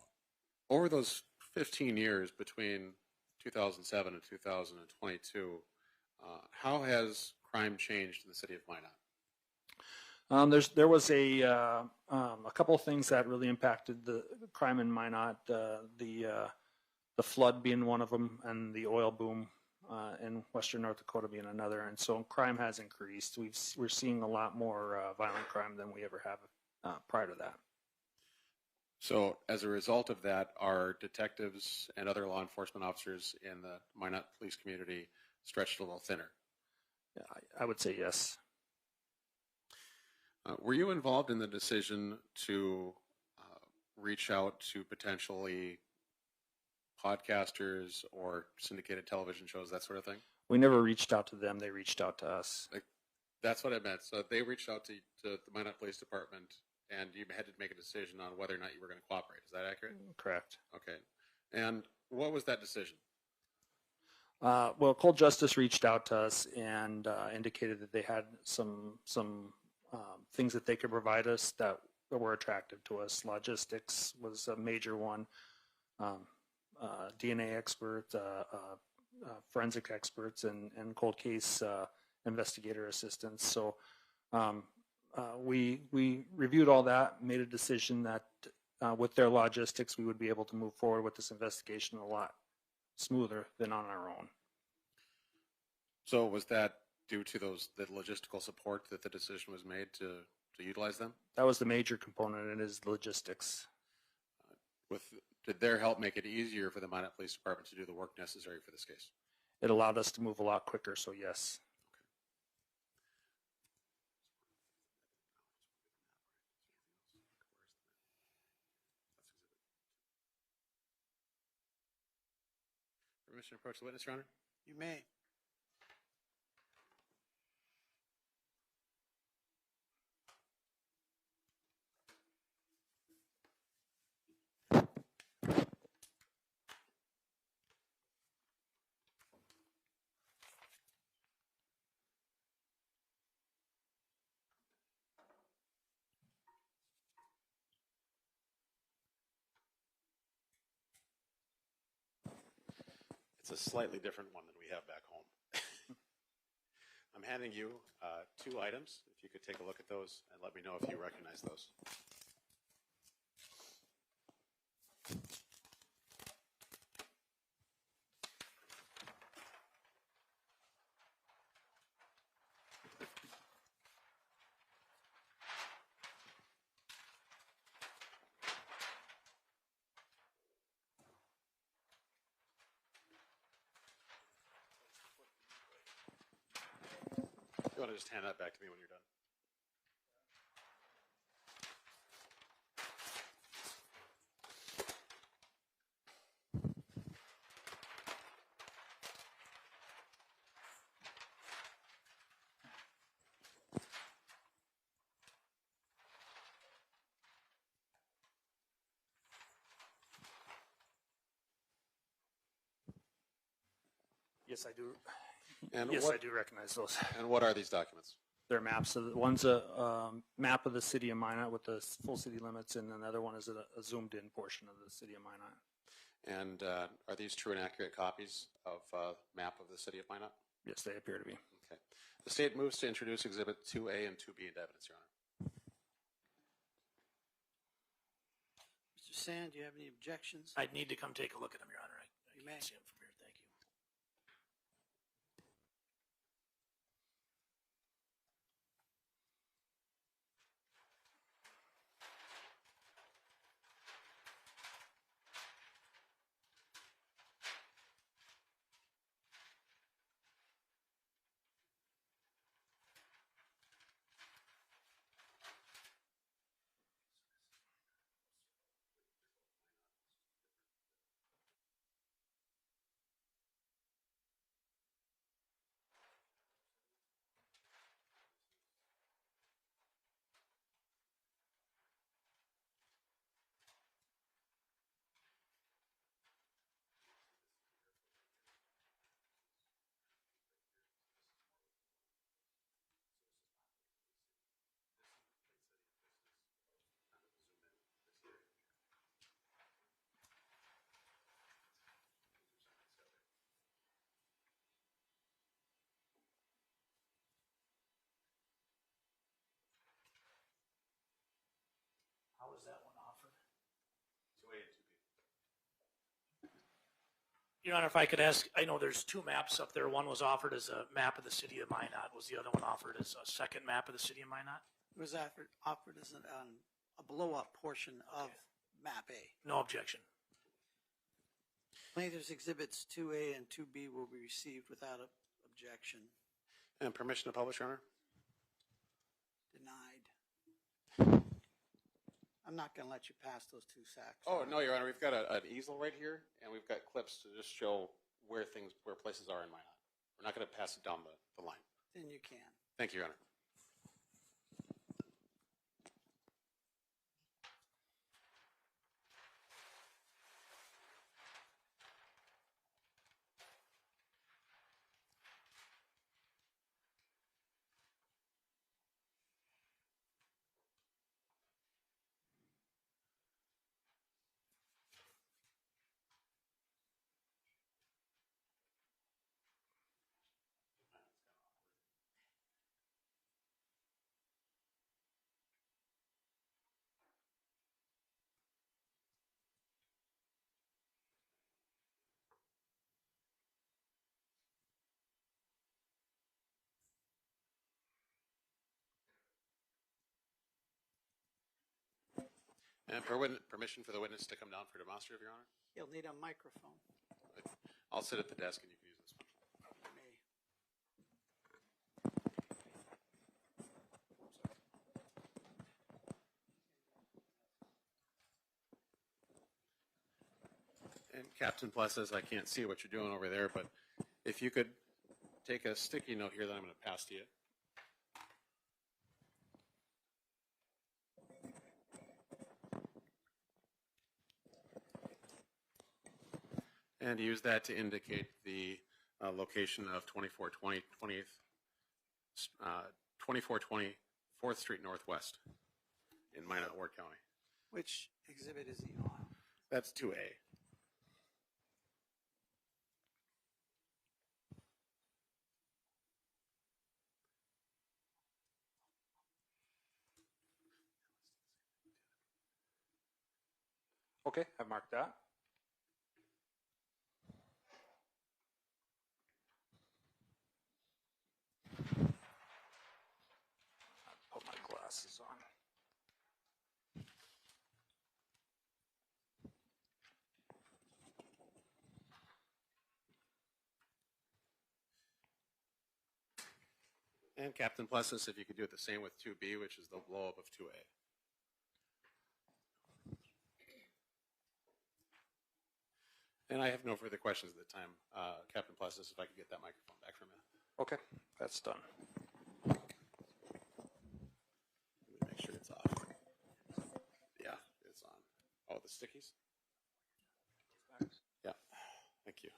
over those 15 years between 2007 and 2022, how has crime changed in the city of Minot? There was a couple of things that really impacted the crime in Minot. The flood being one of them, and the oil boom in western North Dakota being another. And so crime has increased. We're seeing a lot more violent crime than we ever have prior to that. So as a result of that, are detectives and other law enforcement officers in the Minot police community stretched a little thinner? Yeah, I would say yes. Were you involved in the decision to reach out to potentially podcasters or syndicated television shows, that sort of thing? We never reached out to them. They reached out to us. That's what I meant. So they reached out to the Minot Police Department, and you had to make a decision on whether or not you were going to cooperate. Is that accurate? Correct. Okay. And what was that decision? Well, Cold Justice reached out to us and indicated that they had some things that they could provide us that were attractive to us. Logistics was a major one. DNA experts, forensic experts, and cold case investigator assistants. So we reviewed all that, made a decision that with their logistics, we would be able to move forward with this investigation a lot smoother than on our own. So was that due to the logistical support that the decision was made to utilize them? That was the major component, and is logistics. Did their help make it easier for the Minot Police Department to do the work necessary for this case? It allowed us to move a lot quicker, so yes. Permission to approach the witness, Your Honor? You may. It's a slightly different one than we have back home. I'm handing you 2 items. If you could take a look at those and let me know if you recognize those. You want to just hand that back to me when you're done? Yes, I do. And Yes, what, I do recognize those. And what are these documents? They're maps. One's a map of the city of Minot with the full city limits, and another one is a zoomed-in portion of the city of Minot. And are these true and accurate copies of map of the city of Minot? Yes, they appear to be. Okay. The state moves to introduce Exhibit 2A and 2B into evidence, Your Honor. Mr. Sand, do you have any objections? I'd need to come take a look at them, Your Honor. I You can't may. see them from here. Thank you. How was that one offered? 2A and 2B. Your Honor, if I could ask, I know there's 2 maps up there. One was offered as a map of the city of Minot. Was the other one offered as a second map of the city of Minot? It was offered as a blow-up portion of Map A. No objection. Plaintiff's Exhibits 2A and 2B will be received without objection. And permission to publish, Your Honor? Denied. I'm not going to let you pass those 2 sacks. Oh, no, Your Honor. We've got an easel right here, and we've got clips to just show where places are in Minot. We're not going to pass it down the line. Then you can. Thank you, Your Honor. And permission for the witness to come down for demonstrative, Your Honor? You'll need a microphone. I'll sit at the desk and you can use this one. You may. And Captain Plus says, I can't see what you're doing over there, but if you could take a sticky note here that I'm going to pass to you. And use that to indicate the location of 2420 4th Street Northwest in Minot, Ward County. Which exhibit is he on? That's 2A. Okay, I've marked that. Put my glasses on. And Captain Plessis, if you could do it the same with 2B, which is the blow up of 2A. And I have no further questions at the time. Captain Plessis, if I could get that microphone back for a minute. Okay, that's done. Let me make sure it's off. Yeah, it's on. Oh, the stickies? Yeah, thank you.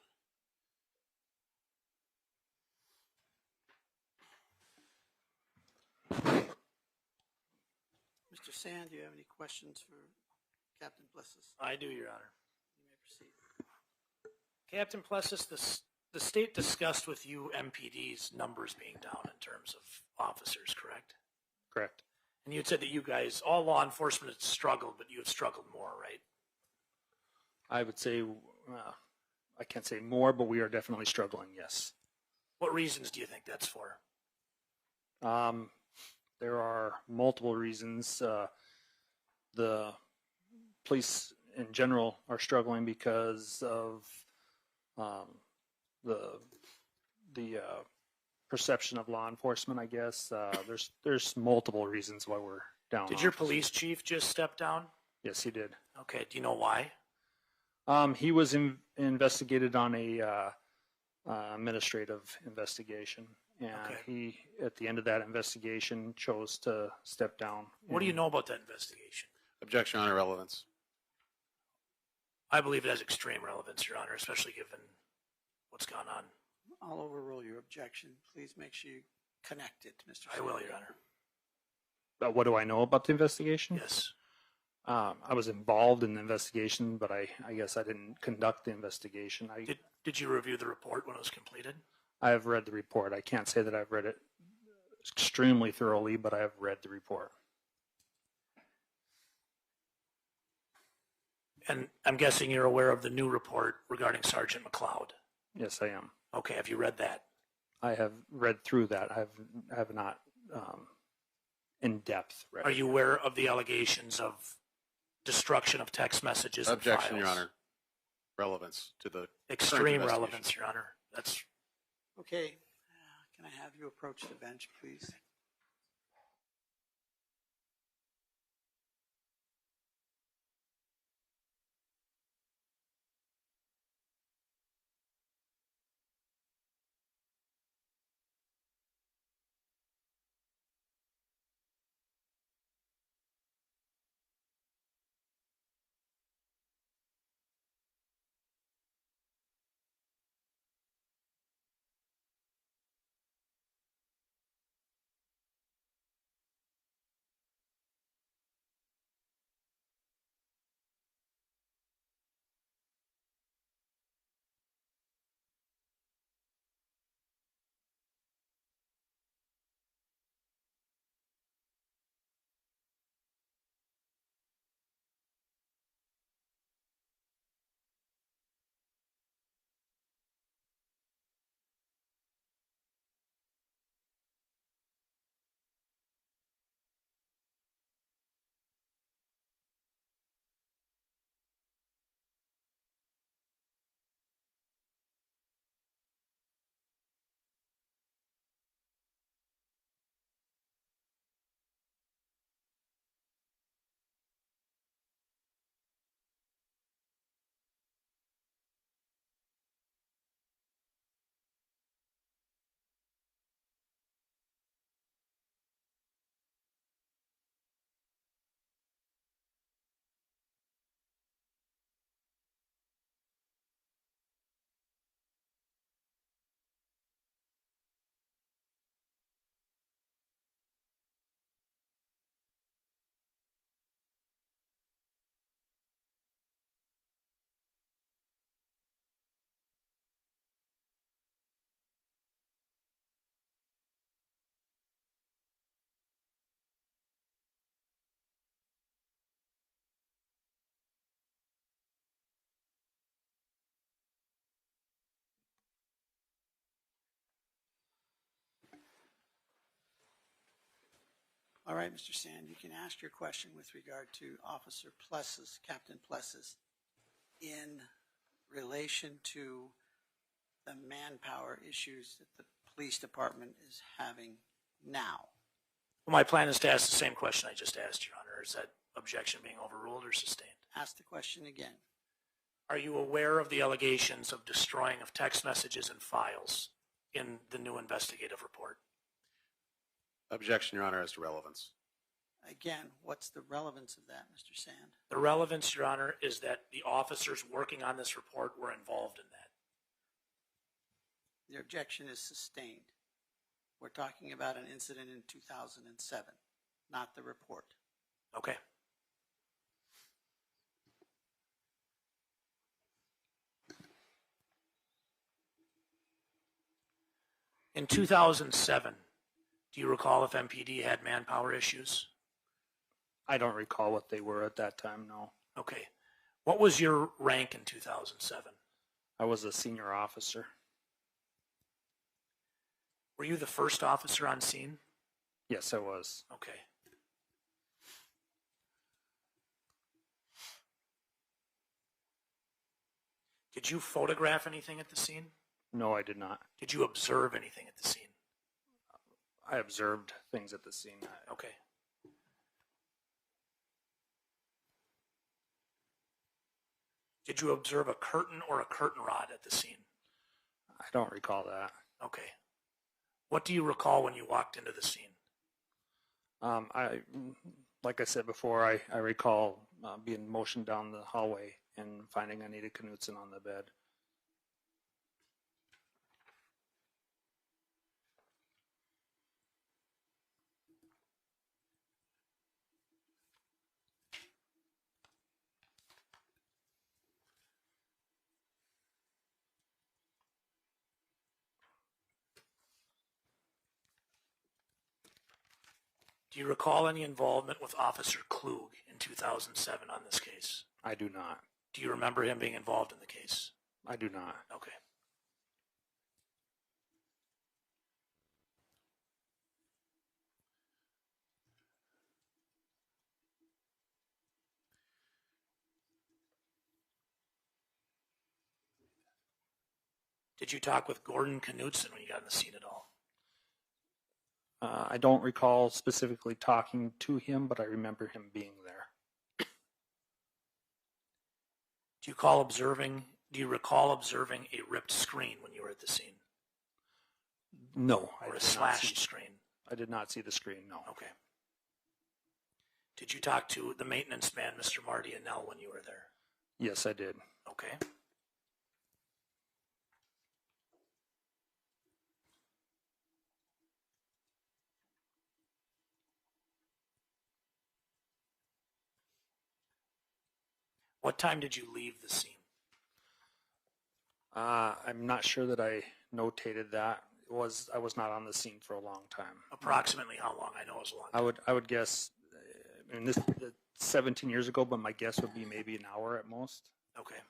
Mr. Sand, do you have any questions for Captain Plessis? I do, Your Honor. You may proceed. Captain Plessis, the state discussed with you MPD's numbers being down in terms of officers, correct? Correct. And you had said that you guys, all law enforcement has struggled, but you have struggled more, right? I would say, I can't say more, but we are definitely struggling, yes. What reasons do you think that's for? There are multiple reasons. The police in general are struggling because of the perception of law enforcement, I guess. There's multiple reasons why we're down. Did your officers. police chief just step down? Yes, he did. Okay, do you know why? He was investigated on a administrative investigation, and Okay. he, at the end of that investigation, chose to step down. What do you know about that investigation? Objection, Honor, relevance. I believe it has extreme relevance, Your Honor, especially given what's gone on. I'll overrule your objection. Please make sure you connect it, Mr. I Sand. will, Your Honor. What do I know about the investigation? Yes. I was involved in the investigation, but I guess I didn't conduct the investigation. Did you review the report when it was completed? I have read the report. I can't say that I've read it extremely thoroughly, but I have read the report. And I'm guessing you're aware of the new report regarding Sergeant McLeod. Yes, I am. Okay, have you read that? I have read through that. I have not in depth read Are it. you aware of the allegations of destruction of text messages and Objection, files? Your Honor. Relevance to the current Extreme investigation. relevance, Your Honor. That's Okay, can I have you approach the bench, please? All right, Mr. Sand, you can ask your question with regard to Officer Pless's, Captain Pless's, in relation to the manpower issues that the police department is having now. Well, my plan is to ask the same question I just asked, Your Honor. Is that objection being overruled or sustained? Ask the question again. Are you aware of the allegations of destroying of text messages and files in the new investigative report? Objection, Your Honor, as to relevance. Again, what's the relevance of that, Mr. Sand? The relevance, Your Honor, is that the officers working on this report were involved in that. The objection is sustained. We're talking about an incident in 2007, not the report. Okay. In 2007, do you recall if MPD had manpower issues? I don't recall what they were at that time, no. Okay. What was your rank in 2007? I was a senior officer. Were you the first officer on scene? Yes, I was. Okay. Did you photograph anything at the scene? No, I did not. Did you observe anything at the scene? I observed things at the scene. Okay. Did you observe a curtain or a curtain rod at the scene? I don't recall that. Okay. What do you recall when you walked into the scene? Like I said before, I recall being motioned down the hallway and finding Anita Knutson on the bed. Do you recall any involvement with Officer Klug in 2007 on this case? I do not. Do you remember him being involved in the case? I do not. Okay. Did you talk with Gordon Knutson when you got on the scene at all? I don't recall specifically talking to him, but I remember him being there. Do you recall observing a ripped screen when you were at the scene? No. Or a slashed screen? I did not see the screen, no. Okay. Did you talk to the maintenance man, Mr. Marty Annell, when you were there? Yes, I did. Okay. What time did you leave the scene? I'm not sure that I notated that. I was not on the scene for a long time. Approximately how long? I know it was a long time. I would guess, and this is 17 years ago, but my guess would be maybe an hour at most. Okay.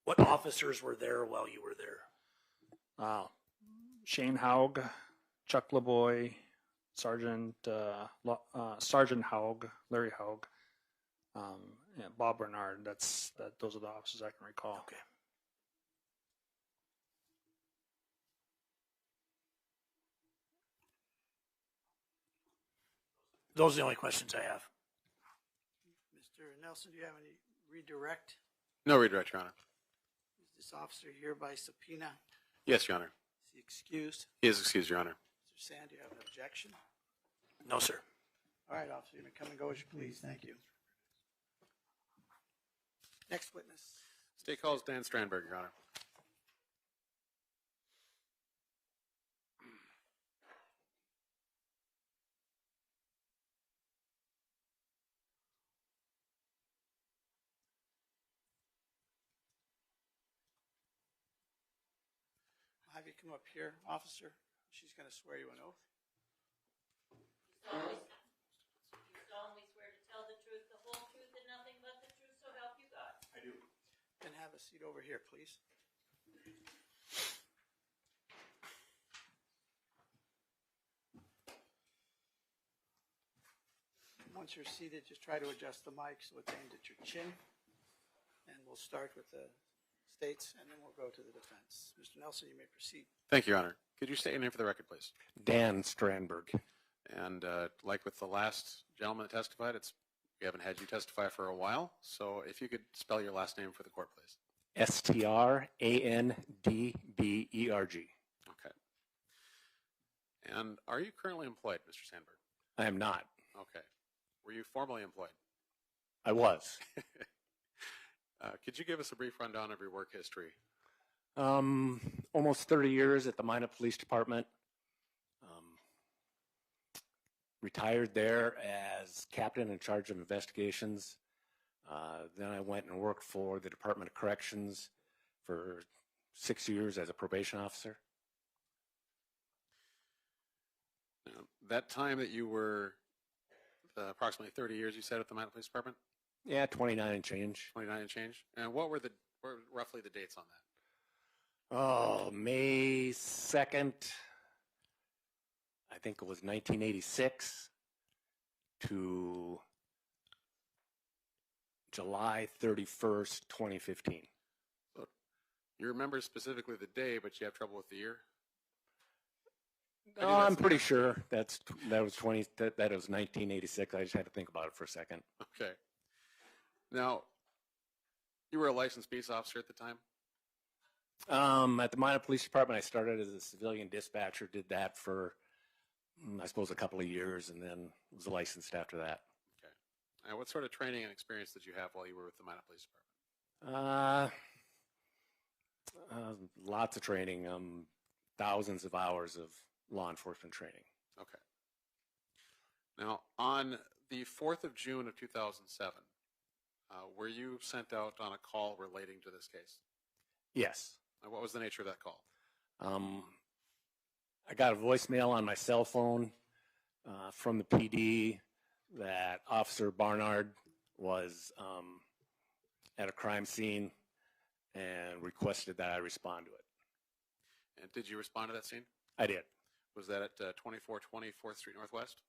What officers were there while you were there? Shane Haug, Chuck LeBoy, Sergeant Haug, Larry Haug, and Bob Bernard. Those are the officers I can recall. Okay. Those are the only questions I have. Mr. Nelson, do you have any redirect? No redirect, Your Honor. Is this officer here by subpoena? Yes, Your Honor. Is he excused? He is excused, Your Honor. Mr. Sand, do you have an objection? No, sir. All right, officer, you may come and go as you please. Thank you. Next witness. State calls Dan Strandberg, Your Honor. I'll have you come up here, officer. She's going to swear you an oath. You solemnly swear to tell the truth, the whole truth, and nothing but the truth, so help you God. I do. Then have a seat over here, please. Once you're seated, just try to adjust the mic so it's aimed at your chin. And we'll start with the states, and then we'll go to the defense. Mr. Nelson, you may proceed. Thank you, Your Honor. Could you state your name for the record, please? Dan Strandberg. And like with the last gentleman that testified, we haven't had you testify for a while. So if you could spell your last name for the court, please. Strandberg. Okay. And are you currently employed, Mr. Sandberg? I am not. Okay. Were you formerly employed? I was. Could you give us a brief rundown of your work history? Almost 30 years at the Minot Police Department. Retired there as captain in charge of investigations. Then I went and worked for the Department of Corrections for 6 years as a probation officer. Now, that time that you were approximately 30 years, you said, at the Minot Police Department? Yeah, 29 and change. 29 and change. And what were roughly the dates on that? Oh, May 2nd, I think it was 1986 to July 31st, 2015. So you remember specifically the day, but you have trouble with the year? No, I'm pretty sure that was 1986. I just had to think about it for a second. Okay. Now, you were a licensed peace officer at the time? At the Minot Police Department, I started as a civilian dispatcher, did that for, I suppose, a couple of years, and then was licensed after that. Okay. Now, what sort of training and experience did you have while you were with the Minot Police Department? Lots of training, thousands of hours of law enforcement training. Okay. Now, on the 4th of June of 2007, were you sent out on a call relating to this case? Yes. And what was the nature of that call? I got a voicemail on my cell phone from the PD that Officer Barnard was at a crime scene and requested that I respond to it. And did you respond to that scene? I did. Was that at 2420 4th Street Northwest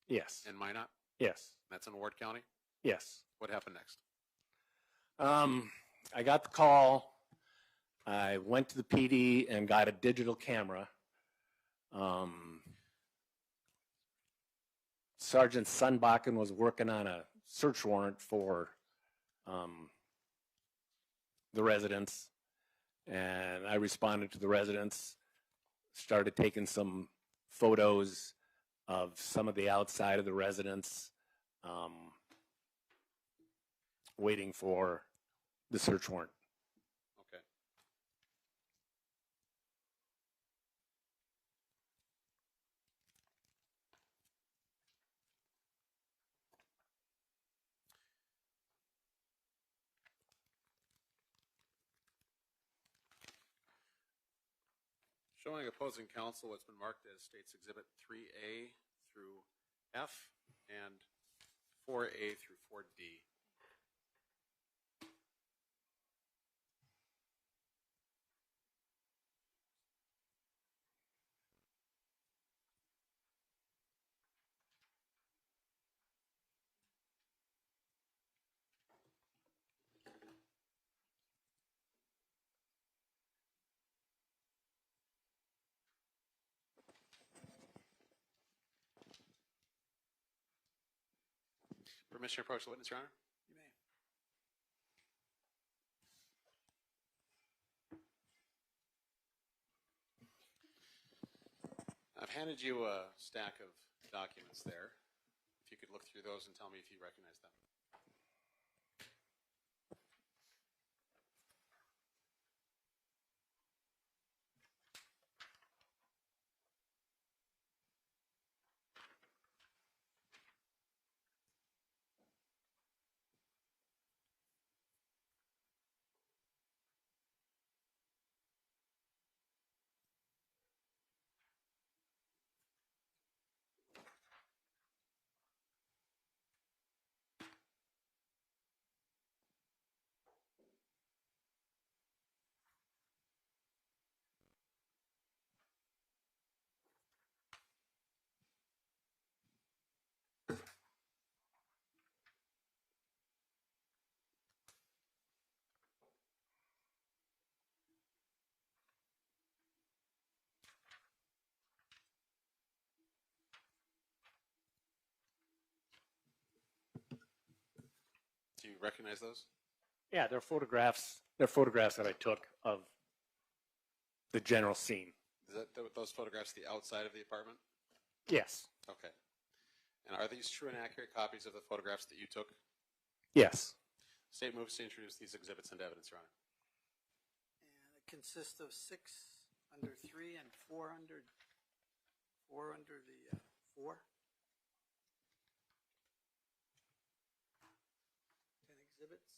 Yes. in Minot? Yes. That's in Ward County? Yes. What happened next? I got the call. I went to the PD and got a digital camera. Sergeant Sunbakken was working on a search warrant for the residents, and I responded to the residents, started taking some photos of some of the outside of the residents, waiting for the search warrant. Okay. Showing opposing counsel what's been marked as States Exhibit 3A through F and 4A through 4D. Permission to approach the witness, Your Honor? You may. I've handed you a stack of documents there. If you could look through those and tell me if you recognize them. recognize those? Yeah, they're photographs. They're photographs that I took of the general scene. Is that those photographs the outside of the apartment? Yes. Okay. And are these true and accurate copies of the photographs that you took? Yes. State moves to introduce these exhibits into evidence, Your Honor. And it consists of 6 under 3 and 4 under the 4. 10 exhibits.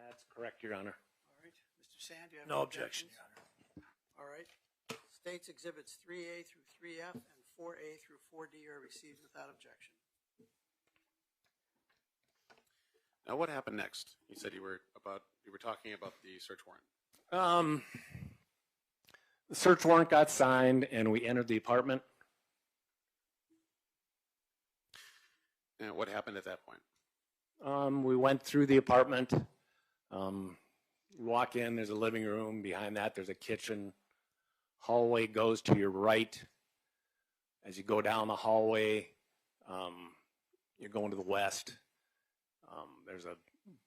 That's correct, Your Honor. All right. Mr. Sand, do you have No any objection, objections? Your Honor. All right. States exhibits 3A through 3F and 4A through 4D are received without objection. Now, what happened next? You said you were talking about the search warrant. The search warrant got signed, and we entered the apartment. And what happened at that point? We went through the apartment. You walk in, there's a living room. Behind that, there's a kitchen. Hallway goes to your right. As you go down the hallway, you're going to the west. There's a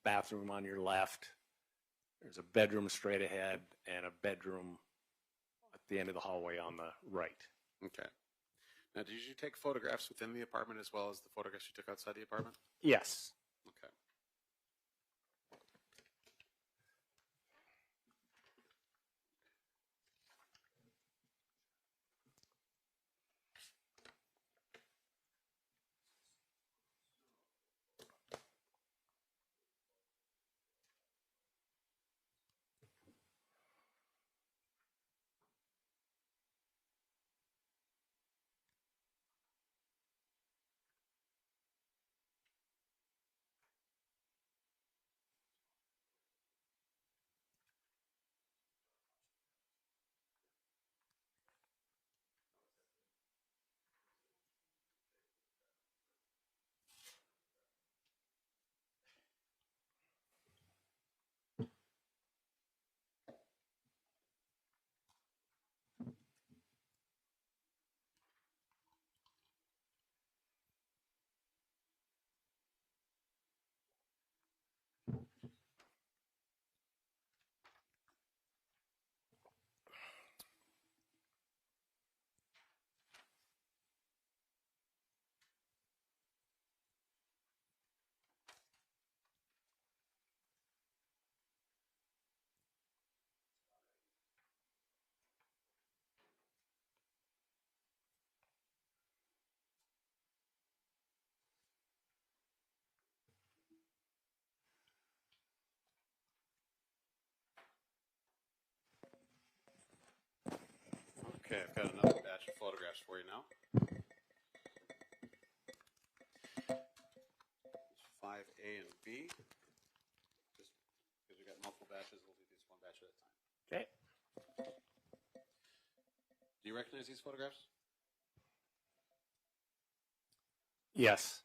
bathroom on your left. There's a bedroom straight ahead and a bedroom at the end of the hallway on the right. Okay. Now, did you take photographs within the apartment as well as the photographs you took outside the apartment? Yes. Okay. Okay, I've got another batch of photographs for you now. 5A and B. Just because we got multiple batches, we'll do these one batch at a time. Okay. Do you recognize these photographs? Yes.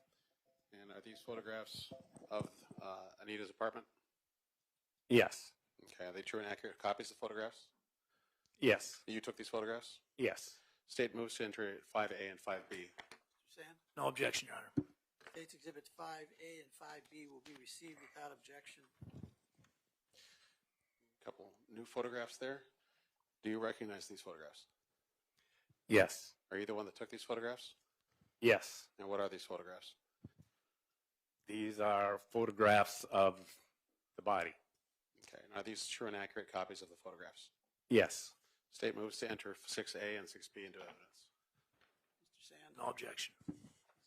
And are these photographs of Anita's apartment? Yes. Okay, are they true and accurate copies of photographs? Yes. You took these photographs? Yes. State moves to enter 5A and 5B. Mr. Sand? No objection, Your Honor. States exhibits 5A and 5B will be received without objection. A couple new photographs there. Do you recognize these photographs? Yes. Are you the one that took these photographs? Yes. And what are these photographs? These are photographs of the body. Okay, and are these true and accurate copies of the photographs? Yes. State moves to enter 6A and 6B into evidence. Mr. Sand? No objection.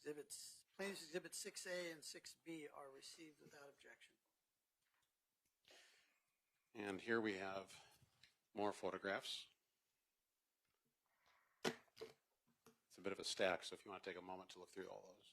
Plaintiff's exhibits 6A and 6B are received without objection. And here we have more photographs. It's a bit of a stack, so if you want to take a moment to look through all those.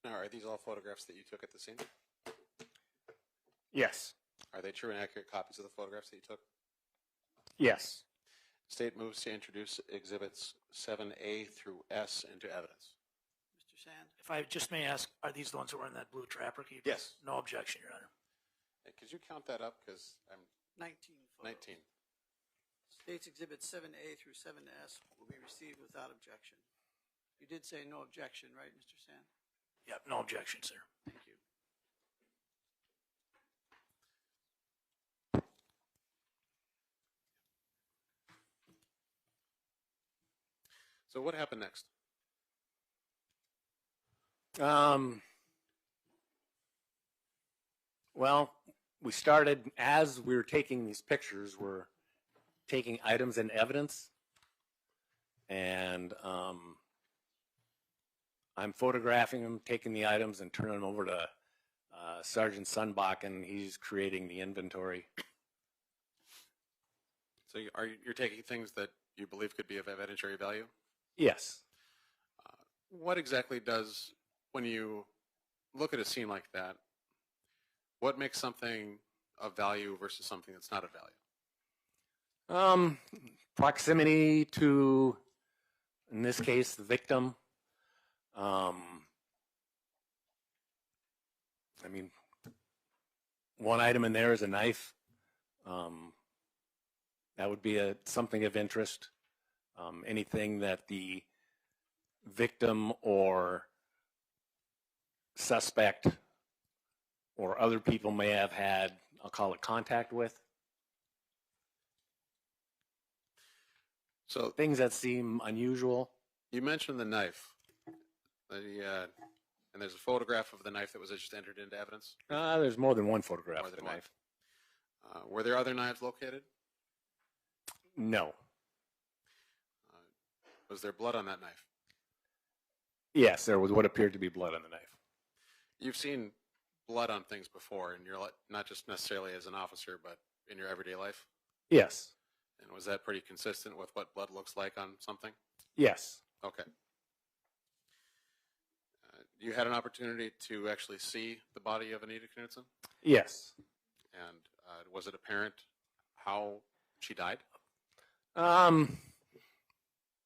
Now, are these all photographs that you took at the scene? Yes. Are they true and accurate copies of the photographs that you took? Yes. State moves to introduce exhibits 7A through S into evidence. Mr. Sand? If I just may ask, are these the ones that were in that blue trapper keeper? Yes. No objection, Your Honor. Hey, could you count that up? Because I'm 19 photos. 19. States Exhibits 7A through 7S will be received without objection. You did say no objection, right, Mr. Sand? Yep, no objection, sir. Thank you. So what happened next? Well, we started, as we were taking these pictures, we're taking items and evidence, and I'm photographing them, taking the items, and turning them over to Sergeant Sunbach, and he's creating the inventory. So you're taking things that you believe could be of evidentiary value? Yes. What exactly does, when you look at a scene like that, what makes something of value versus something that's not of value? Proximity to, in this case, the victim. I mean, one item in there is a knife. That would be something of interest. Anything that the victim or suspect or other people may have had, I'll call it contact with. So Things that seem unusual. you mentioned the knife. And there's a photograph of the knife that was just entered into evidence. There's more than one photograph More of the than one. knife. Were there other knives located? No. Was there blood on that knife? Yes, there was what appeared to be blood on the knife. You've seen blood on things before, and you're not just necessarily as an officer, but in your everyday life. Yes. And was that pretty consistent with what blood looks like on something? Yes. Okay. You had an opportunity to actually see the body of Anita Knutson, Yes. and was it apparent how she died?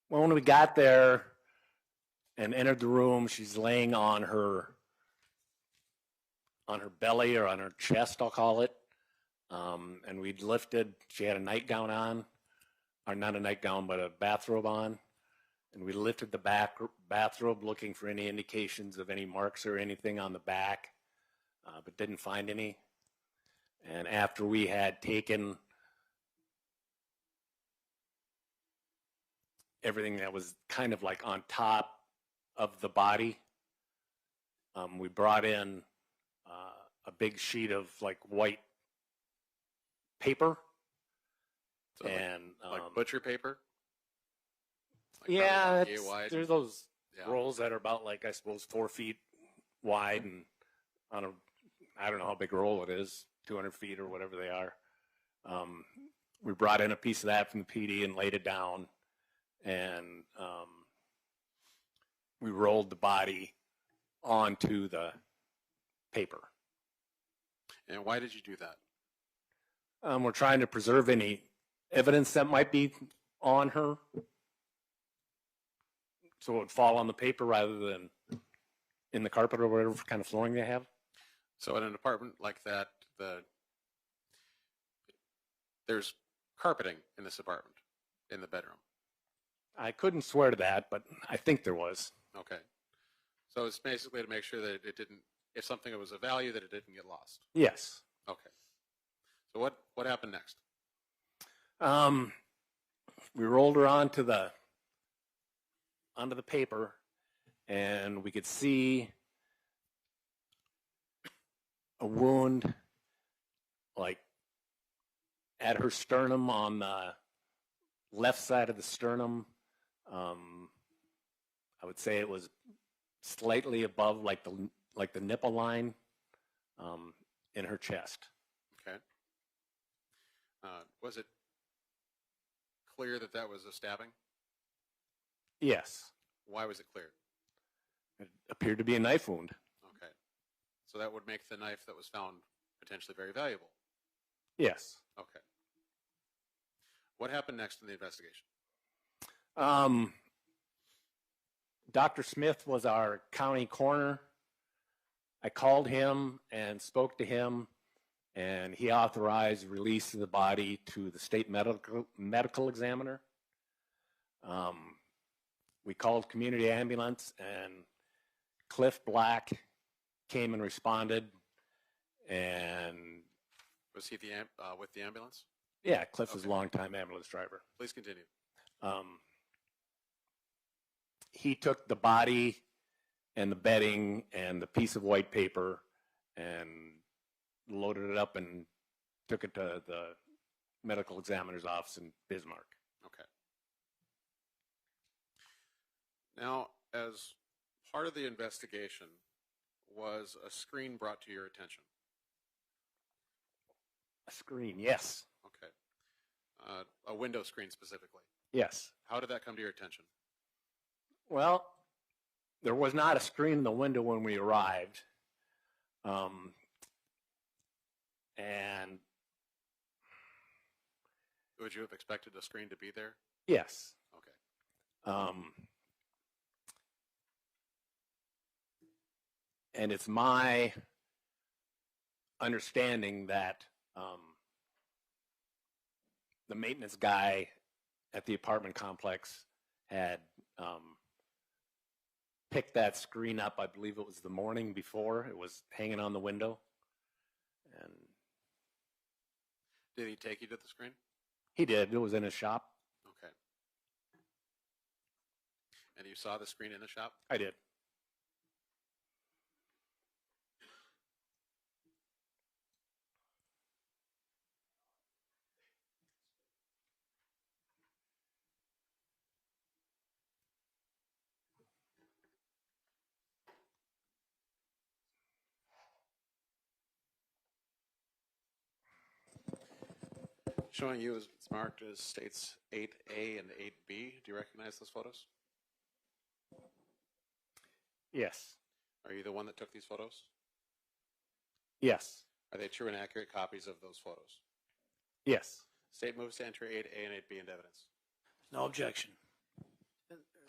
Well, when we got there and entered the room, she's laying on her belly or on her chest, I'll call it. And we'd lifted, she had a nightgown on, or not a nightgown, but a bathrobe on. And we lifted the bathrobe looking for any indications of any marks or anything on the back, but didn't find any. And after we had taken everything that was kind of like on top of the body, we brought in a big sheet of like white paper. So and like butcher paper? Like yeah, probably about yay wide? there's those Yeah. rolls that are about like, I suppose, 4 feet wide, and I don't know how big a roll it is, 200 feet or whatever they are. We brought in a piece of that from the PD and laid it down, and we rolled the body onto the paper. And why did you do that? We're trying to preserve any evidence that might be on her, so it would fall on the paper rather than in the carpet or whatever kind of flooring they have. So in an apartment like that, there's carpeting in this apartment, in the bedroom. I couldn't swear to that, but I think there was. Okay. So it's basically to make sure that it didn't, if something was of value, that it didn't get lost. Yes. Okay. So what happened next? We rolled her onto the paper, and we could see a wound like at her sternum, on the left side of the sternum. I would say it was slightly above like the nipple line in her chest. Okay. Was it clear that that was a stabbing? Yes. Why was it clear? It appeared to be a knife wound. So that would make the knife that was found potentially very valuable. Yes. Okay. What happened next in the investigation? Dr. Smith was our county coroner. I called him and spoke to him, and he authorized release of the body to the state medical examiner. We called community ambulance, and Cliff Black came and responded. And Was he with the ambulance? yeah, Cliff is a Okay. longtime ambulance driver. Please continue. He took the body and the bedding and the piece of white paper and loaded it up and took it to the medical examiner's office in Bismarck. Okay. Now, as part of the investigation, was a screen brought to your attention? A screen, yes. Okay. A window screen specifically. Yes. How did that come to your attention? Well, there was not a screen in the window when we arrived. And Would you have expected a screen to be there? yes. Okay. And it's my understanding that the maintenance guy at the apartment complex had picked that screen up. I believe it was the morning before. It was hanging on the window. And Did he take you to the screen? he did. It was in his shop. Okay. And you saw the screen in the shop? I did. Showing you as it's marked as states 8A and 8B. Do you recognize those photos? Yes. Are you the one that took these photos? Yes. Are they true and accurate copies of those photos? Yes. State moves to enter 8A and 8B into evidence. No objection.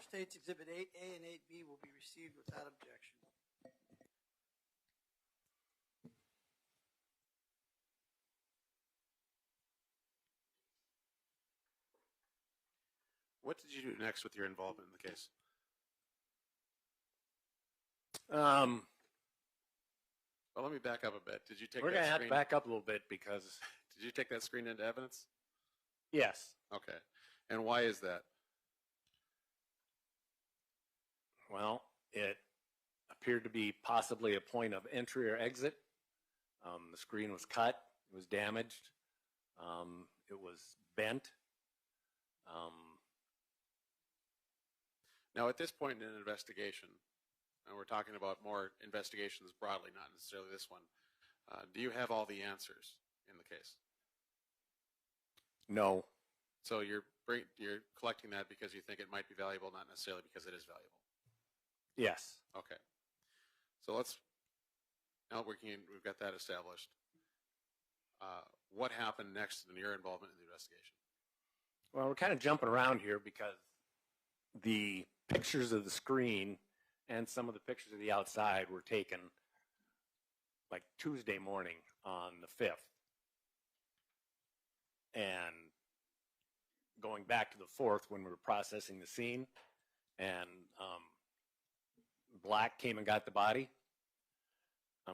States Exhibit 8A and 8B will be received without objection. What did you do next with your involvement in the case? Um, Well, let me back up a bit. Did you take we're that going to have screen? to back up a little bit because, Did you take that screen into evidence? yes. Okay. And why is that? Well, it appeared to be possibly a point of entry or exit. The screen was cut. It was damaged. It was bent. Now, at this point in an investigation, and we're talking about more investigations broadly, not necessarily this one, do you have all the answers in the case? No. So you're collecting that because you think it might be valuable, not necessarily because it is valuable. Yes. Okay. So now we've got that established. What happened next in your involvement in the investigation? Well, we're kind of jumping around here because the pictures of the screen and some of the pictures of the outside were taken like Tuesday morning on the 5th. And going back to the 4th when we were processing the scene, and Black came and got the body.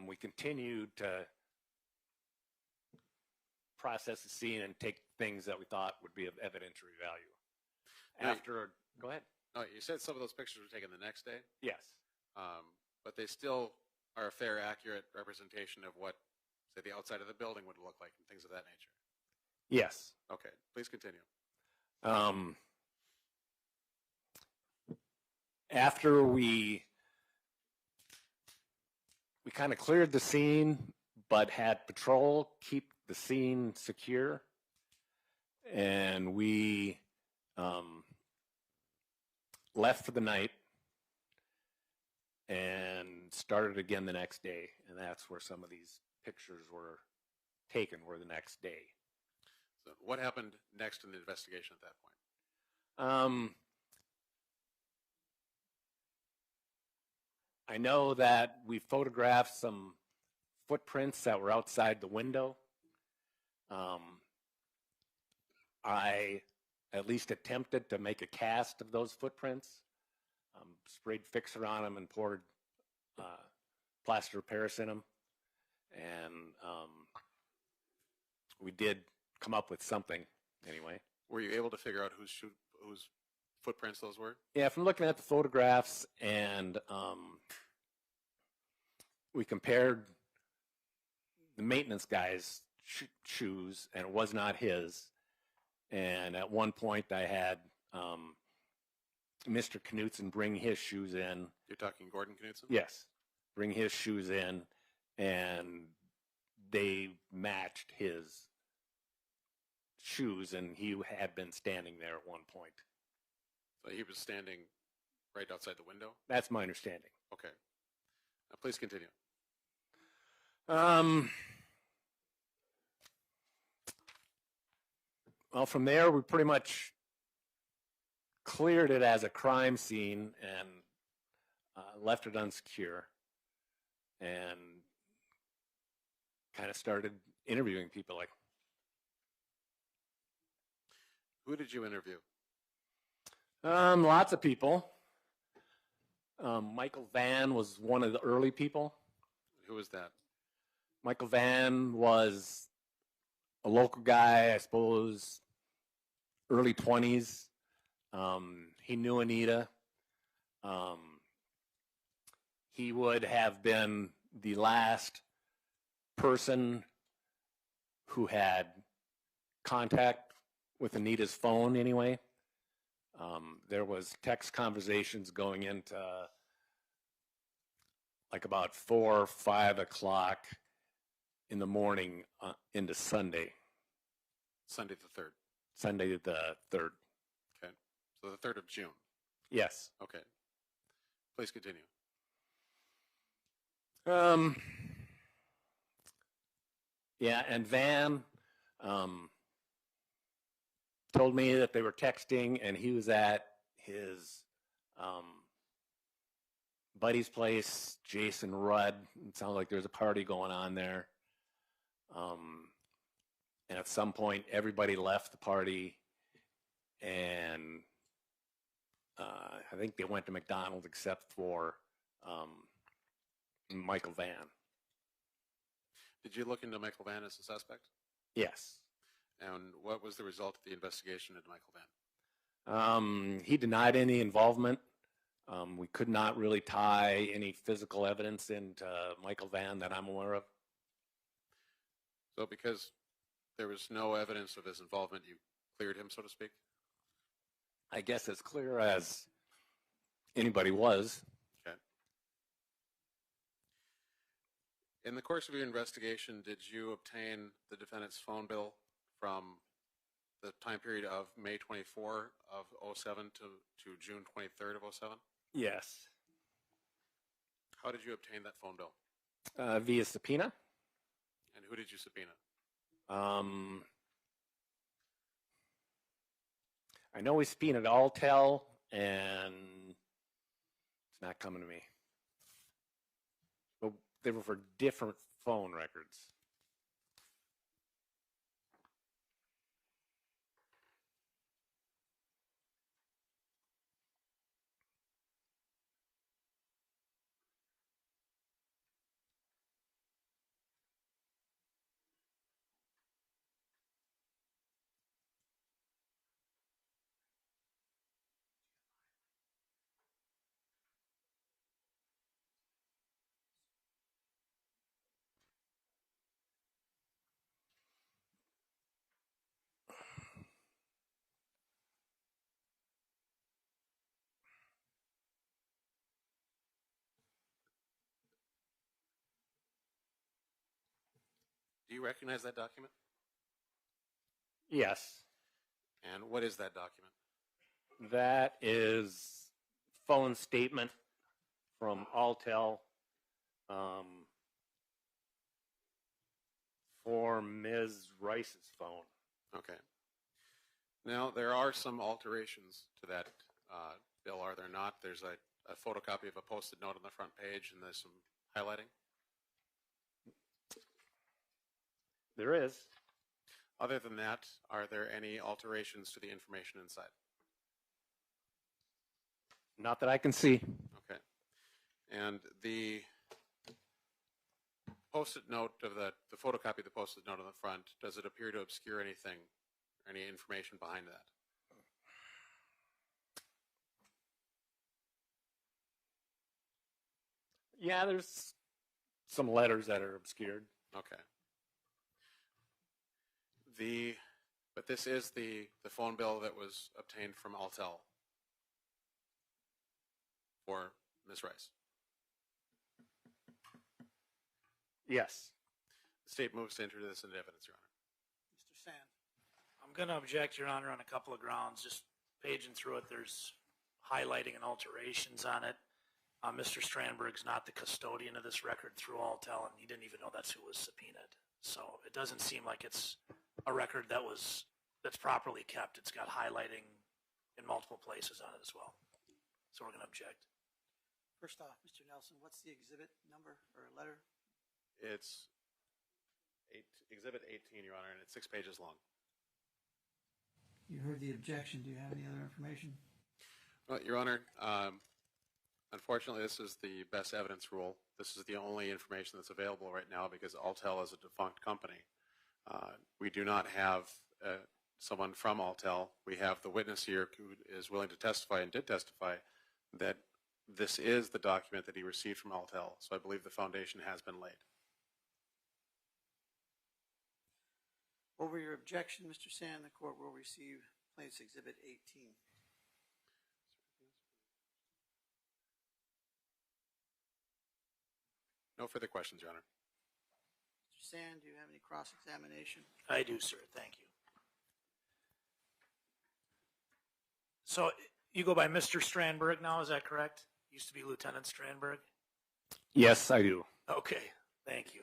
We continued to process the scene and take things that we thought would be of evidentiary value. Go ahead. No, you said some of those pictures were taken the next day, Yes. but they still are a fair, accurate representation of what, say, the outside of the building would look like and things of that nature. Yes. Okay, please continue. After we kind of cleared the scene, but had patrol keep the scene secure, and we left for the night, and started again the next day. And that's where some of these pictures were taken, were the next day. So what happened next in the investigation at that point? I know that we photographed some footprints that were outside the window. I at least attempted to make a cast of those footprints, sprayed fixer on them and poured plaster of Paris in them. And we did come up with something anyway. Were you able to figure out whose footprints those were? Yeah, from looking at the photographs, and we compared the maintenance guy's shoes, and it was not his. And at one point, I had Mr. Knutson bring his shoes in. You're talking Gordon Knutson? Yes, bring his shoes in, and they matched his shoes, and he had been standing there at one point. So he was standing right outside the window? That's my understanding. Okay. Now please continue. Well, from there, we pretty much cleared it as a crime scene and left it unsecure, and kind of started interviewing people. Like, who did you interview? Lots of people. Michael Van was one of the early people. Who was that? Michael Van was a local guy, I suppose, early 20s. He knew Anita. He would have been the last person who had contact with Anita's phone anyway. There was text conversations going into like about 4 or 5 o'clock in the morning into Sunday. Sunday the 3rd. Sunday the 3rd. Okay. So the 3rd of June. Yes. Okay. Please continue. Yeah, and Van told me that they were texting, and he was at his buddy's place, Jason Rudd. It sounded like there's a party going on there. And at some point, everybody left the party, and I think they went to McDonald's except for Michael Van. Did you look into Michael Van as a suspect? Yes. And what was the result of the investigation into Michael Van? He denied any involvement. We could not really tie any physical evidence into Michael Van that I'm aware of. So because there was no evidence of his involvement, you cleared him, so to speak? I guess as clear as anybody was. Okay. In the course of your investigation, did you obtain the defendant's phone bill from the time period of May 24 of 07 to June 23rd of 07? Yes. How did you obtain that phone bill? Via subpoena. And who did you subpoena? I know we subpoenaed Alltel, and it's not coming to me. But they were for different phone records. Do you recognize that document? Yes. And what is that document? That is phone statement from Alltel for Ms. Rice's phone. Okay. Now, there are some alterations to that bill, are there not? There's a photocopy of a posted note on the front page, and there's some highlighting. There is. Other than that, are there any alterations to the information inside? Not that I can see. Okay. And the post-it note of the photocopy of the post-it note on the front, does it appear to obscure anything, any information behind that? Yeah, there's some letters that are obscured. Okay. But this is the phone bill that was obtained from Alltel for Ms. Rice. Yes. The state moves to enter this into evidence, Your Honor. Mr. Sand. I'm going to object, Your Honor, on a couple of grounds. Just paging through it, there's highlighting and alterations on it. Mr. Strandberg's not the custodian of this record through Alltel, and he didn't even know that's who was subpoenaed. So it doesn't seem like it's a record that's properly kept. It's got highlighting in multiple places on it as well. So we're going to object. First off, Mr. Nelson, what's the exhibit number or letter? It's Exhibit 18, Your Honor, and it's 6 pages long. You heard the objection. Do you have any other information? Well, Your Honor, unfortunately, this is the best evidence rule. This is the only information that's available right now because Alltel is a defunct company. We do not have someone from Alltel. We have the witness here who is willing to testify and did testify that this is the document that he received from Alltel. So I believe the foundation has been laid. Over your objection, Mr. Sand, the court will receive Plaintiff's Exhibit 18. No further questions, Your Honor. Mr. Sand, do you have any cross-examination? I do, sir. Thank you. So you go by Mr. Strandberg now, is that correct? Used to be Lieutenant Strandberg? Yes, I do. Okay, thank you.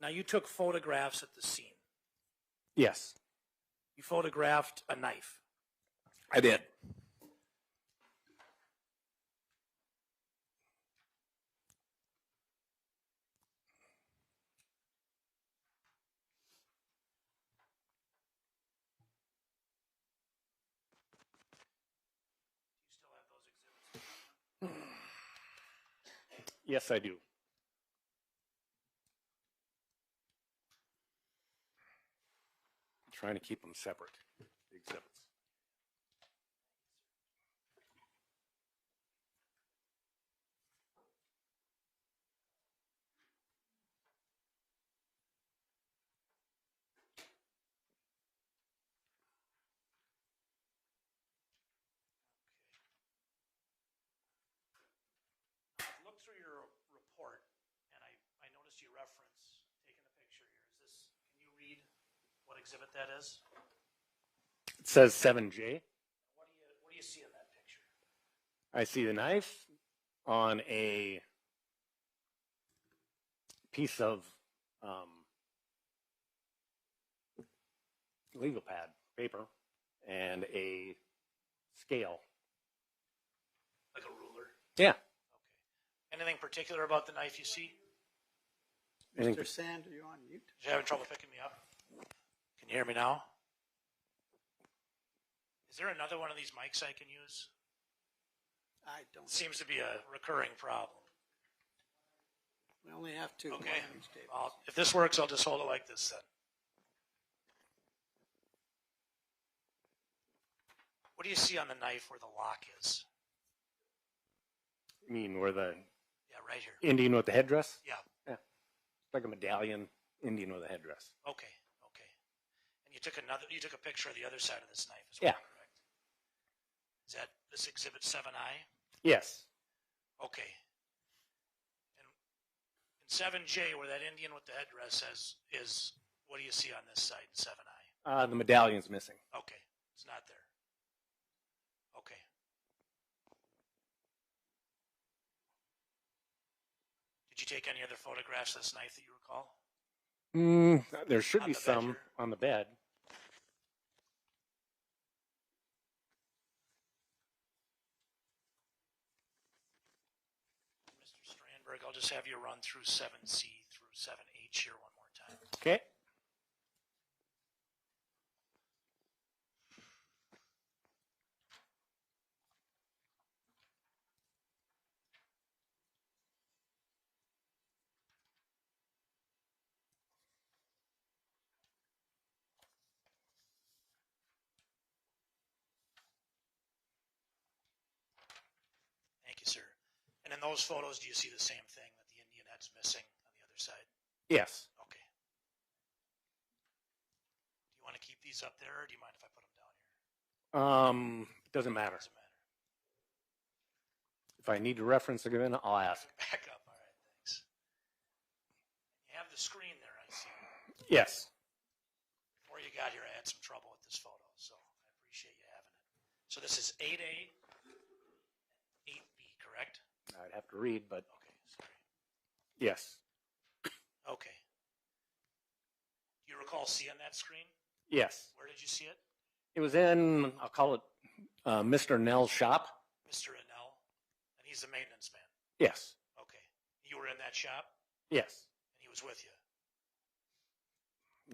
Now you took photographs at the scene. Yes, You photographed a knife. I did. Do you still have those exhibits? Yes, I do. I'm trying to keep them separate, the exhibits. Look through your report, and I noticed you reference taking a picture here. Can you read what exhibit that is? It says 7J. What do you see in that picture? I see the knife on a piece of legal pad, paper, and a scale. Like a ruler? Yeah. Okay. Anything particular about the knife you see? Mr. Sand, are you on mute? Is you having trouble picking me up? Can you hear me now? Is there another one of these mics I can use? I don't. Seems to be a recurring problem. We only have two. Okay. One on each table. Well, if this works, I'll just hold it like this then. What do you see on the knife where the lock is? You mean where the Yeah, right here. Indian with the headdress? Yeah. Yeah. It's like a medallion Indian with a headdress. Okay. Okay. And you took a picture of the other side of this knife as Yeah. well, correct? Is that this exhibit 7I? Yes. Okay. And in 7J, where that Indian with the headdress is, what do you see on this side in 7I? The medallion's missing. Okay. It's not there. Okay. take any other photographs this night that you recall? There should On be the bed some here? on the bed. Mr. Strandberg, I'll just have you run through 7C through 7H here one more time. Okay. Thank you, sir. And in those photos, do you see the same thing, that the Indian head's missing on the other side? Yes. Okay. Do you want to keep these up there, or do you mind if I put them down here? Doesn't matter. Doesn't matter. If I need to reference again, I'll ask. Back up. All right, thanks. You have the screen there, I see. Yes. Before you got here, I had some trouble with this photo, so I appreciate you having it. So this is 8A, 8B, correct? I'd have to read, but Okay, sorry. yes. Okay. Do you recall seeing that screen? Yes. Where did you see it? It was in, I'll call it Mr. Nell's shop. Mr. Anel, and he's the maintenance man. Yes. Okay. You were in that shop, Yes. and he was with you.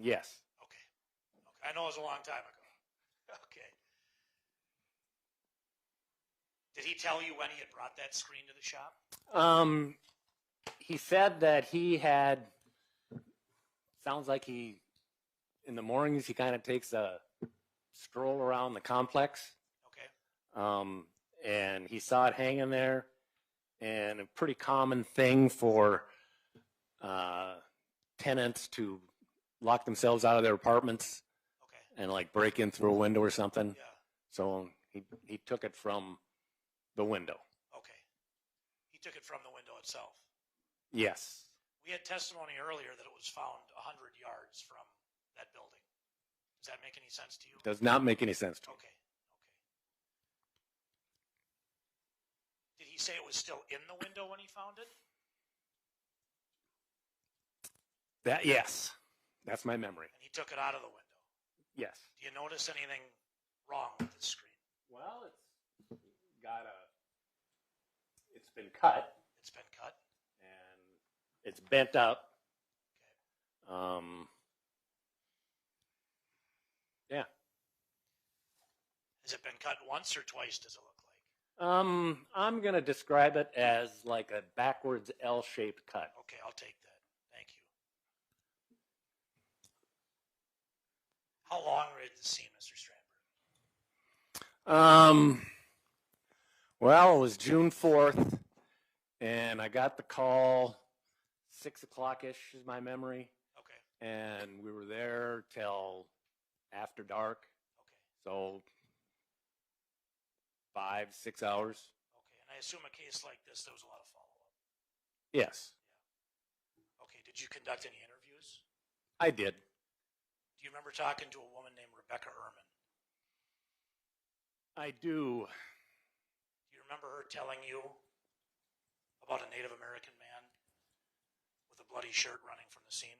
Yes. Okay. Okay. I know it was a long time ago. Okay. Did he tell you when he had brought that screen to the shop? He said that he had, sounds like he, in the mornings, he kind of takes a stroll around the complex. Okay. And he saw it hanging there, and a pretty common thing for tenants to lock themselves out of their apartments Okay. and like break in through a window or something. Yeah. So he took it from the window. Okay. He took it from the window itself. Yes. We had testimony earlier that it was found 100 yards from that building. Does that make any sense to you? Does not make any sense to me. Okay. Did he say it was still in the window when he found it? That, yes. That's my memory. And he took it out of the window. Yes. Do you notice anything wrong with this screen? Well, it's been cut It's been cut. and it's bent up. Okay. Yeah. Has it been cut once or twice, does it look like? I'm gonna describe it as like a backwards L-shaped cut. Okay, I'll take that. Thank you. How long were you at the scene, Mr. Strandberg? Well, it was June 4th, and I got the call 6 o'clock-ish is my memory, Okay. and we were there till after dark, Okay. so 5-6 hours. Okay. And I assume a case like this, there was a lot of follow-up. Yes, Okay. Did you conduct any interviews? I did. Do you remember talking to a woman named Rebecca Ehrman? I do. Do you remember her telling you about a Native American man with a bloody shirt running from the scene?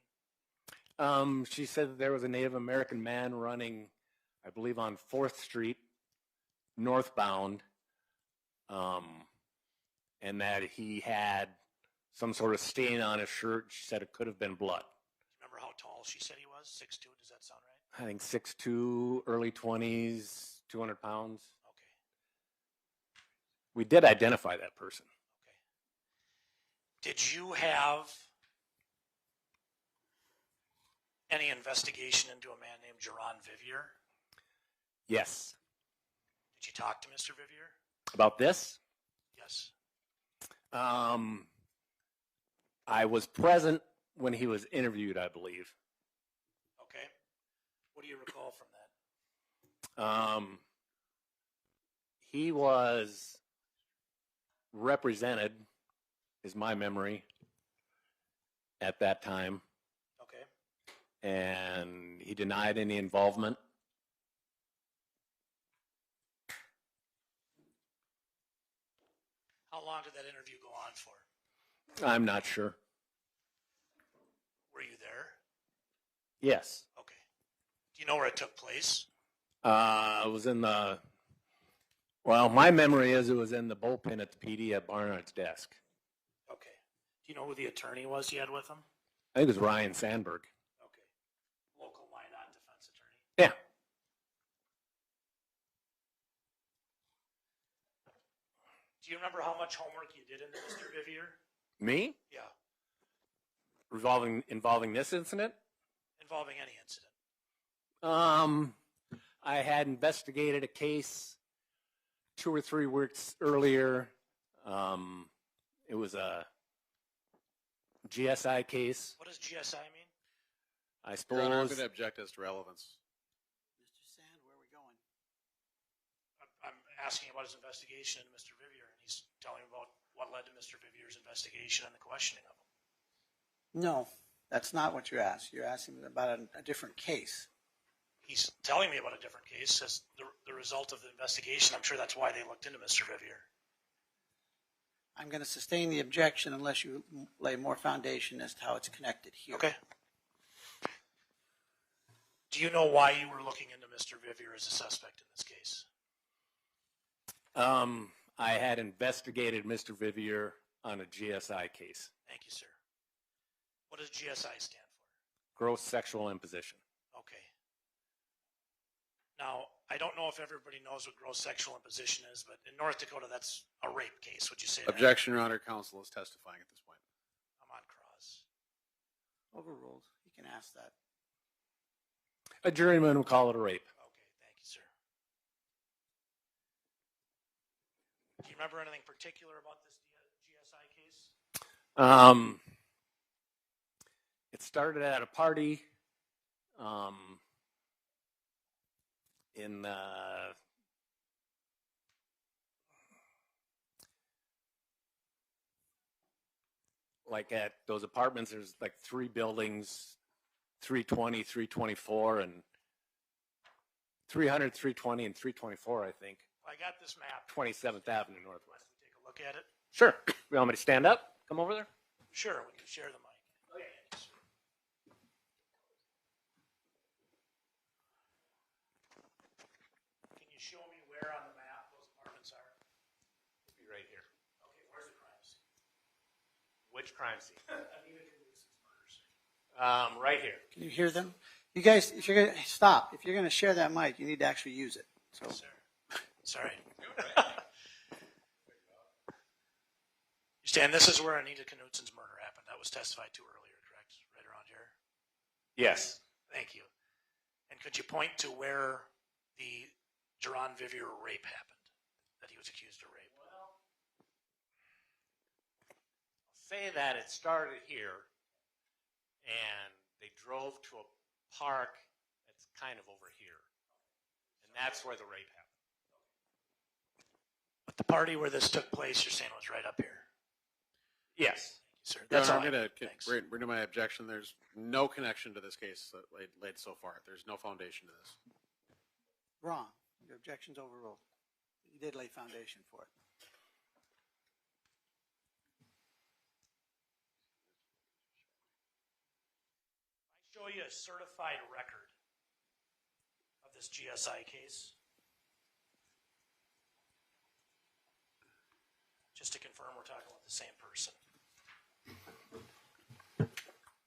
She said that there was a Native American man running, I believe, on 4th Street, northbound, and that he had some sort of stain on his shirt. She said it could have been blood. Do you remember how tall she said he was? 6'2", does that sound right? I think 6'2", early 20s, 200 pounds. Okay. We did identify that person. Okay. Did you have any investigation into a man named Jerron Vivier? Yes. Did you talk to Mr. Vivier? About this? Yes. I was present when he was interviewed, I believe. Okay. What do you recall from that? He was represented, is my memory, at that time, Okay. and he denied any involvement. How long did that interview go on for? I'm not sure. Yes. Okay. Do you know where it took place? It was in the, well, my memory is it was in the bullpen at the PD at Barnard's desk. Okay. Do you know who the attorney was you had with him? I think it was Ryan Sandberg. Okay. Local Minot defense attorney. Yeah. Do you remember how much homework you did into Mr. Vivier? Me? Yeah. Involving this incident? Involving any incident. I had investigated a case 2 or 3 weeks earlier. It was a GSI case, What does GSI mean? I Your Honor, I'm suppose. going to object as to relevance. Mr. Sand, where are we going? I'm asking about his investigation into Mr. Vivier, and he's telling me about what led to Mr. Vivier's investigation and the questioning of him. No, that's not what you asked. You're asking about a different case. He's telling me about a different case as the result of the investigation. I'm sure that's why they looked into Mr. Vivier. I'm going to sustain the objection unless you lay more foundation as to how it's connected here. Okay. Do you know why you were looking into Mr. Vivier as a suspect in this case? I had investigated Mr. Vivier on a GSI case, Thank you, sir. What does GSI stand for? gross sexual imposition. Okay. Now, I don't know if everybody knows what gross sexual imposition is, but in North Dakota, that's a rape case. Would you say that? Objection, Your Honor. Counsel is testifying at this point. I'm on cross. Overruled. You can ask that. A juryman would call it a rape. Okay, thank you, sir. Do you remember anything particular about this GSI case? It started at a party in like at those apartments. There's like 3 buildings, 320, 324, and 300, 320, and 324, I think. I got this map. 27th Avenue Northwest. We take a look at it. Sure. You want me to stand up? Come over there? Sure, we can share the mic. Okay. Can you show me where on the map those apartments are? It'll be right here. Okay, where's the crime scene? Which crime scene? Anita Knutson's murder scene. Right here. Can you hear them? You guys, if you're going to stop, if you're going to share that mic, you need to actually use it. So Sir. Sorry. Stan, this is where Anita Knutson's murder happened. That was testified to earlier, correct? Right around here? Yes. Thank you. And could you point to where the Jaron Vivier rape happened, that he was accused of rape? Well, I'll say that it started here, and they drove to a park that's kind of over here, and that's where the rape happened. But the party where this took place, you're saying, was right up here. Yes. Sir, Your that's Honor, all. I'm going to Thanks. renew my objection. There's no connection to this case that laid so far. There's no foundation to this. wrong. Your objection's overruled. You did lay foundation for it. Show you a certified record of this GSI case. Just to confirm we're talking about the same person.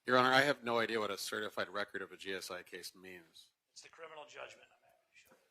Your Honor, I have no idea what a certified record of a GSI case means. It's the criminal judgment I'm happy to show you.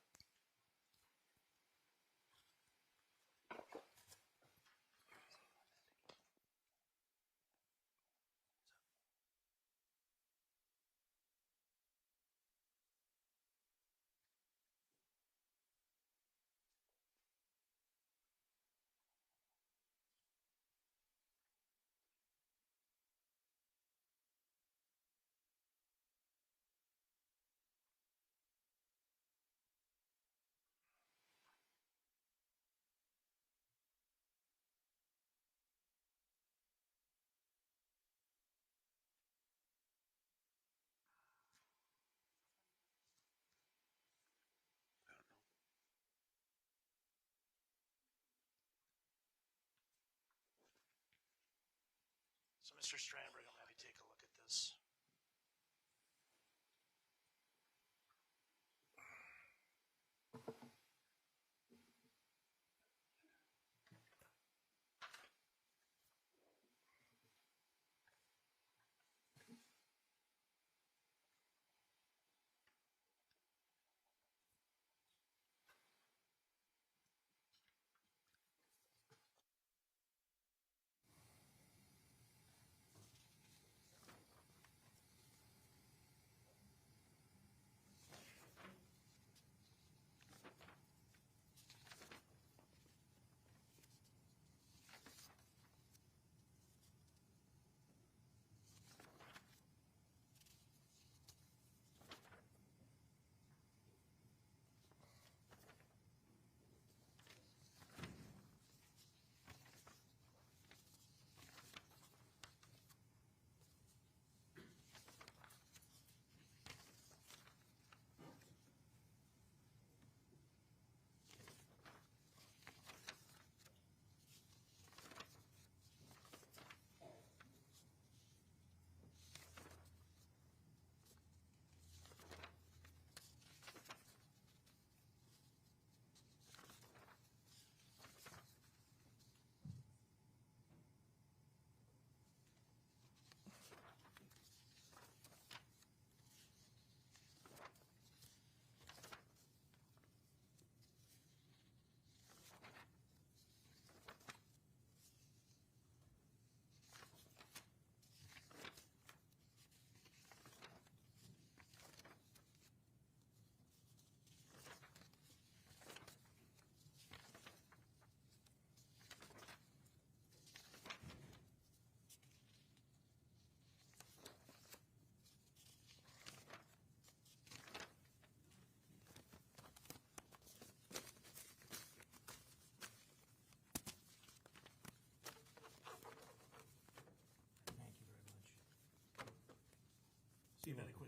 So, Mr. Strandberg, I'm happy to take a look at this.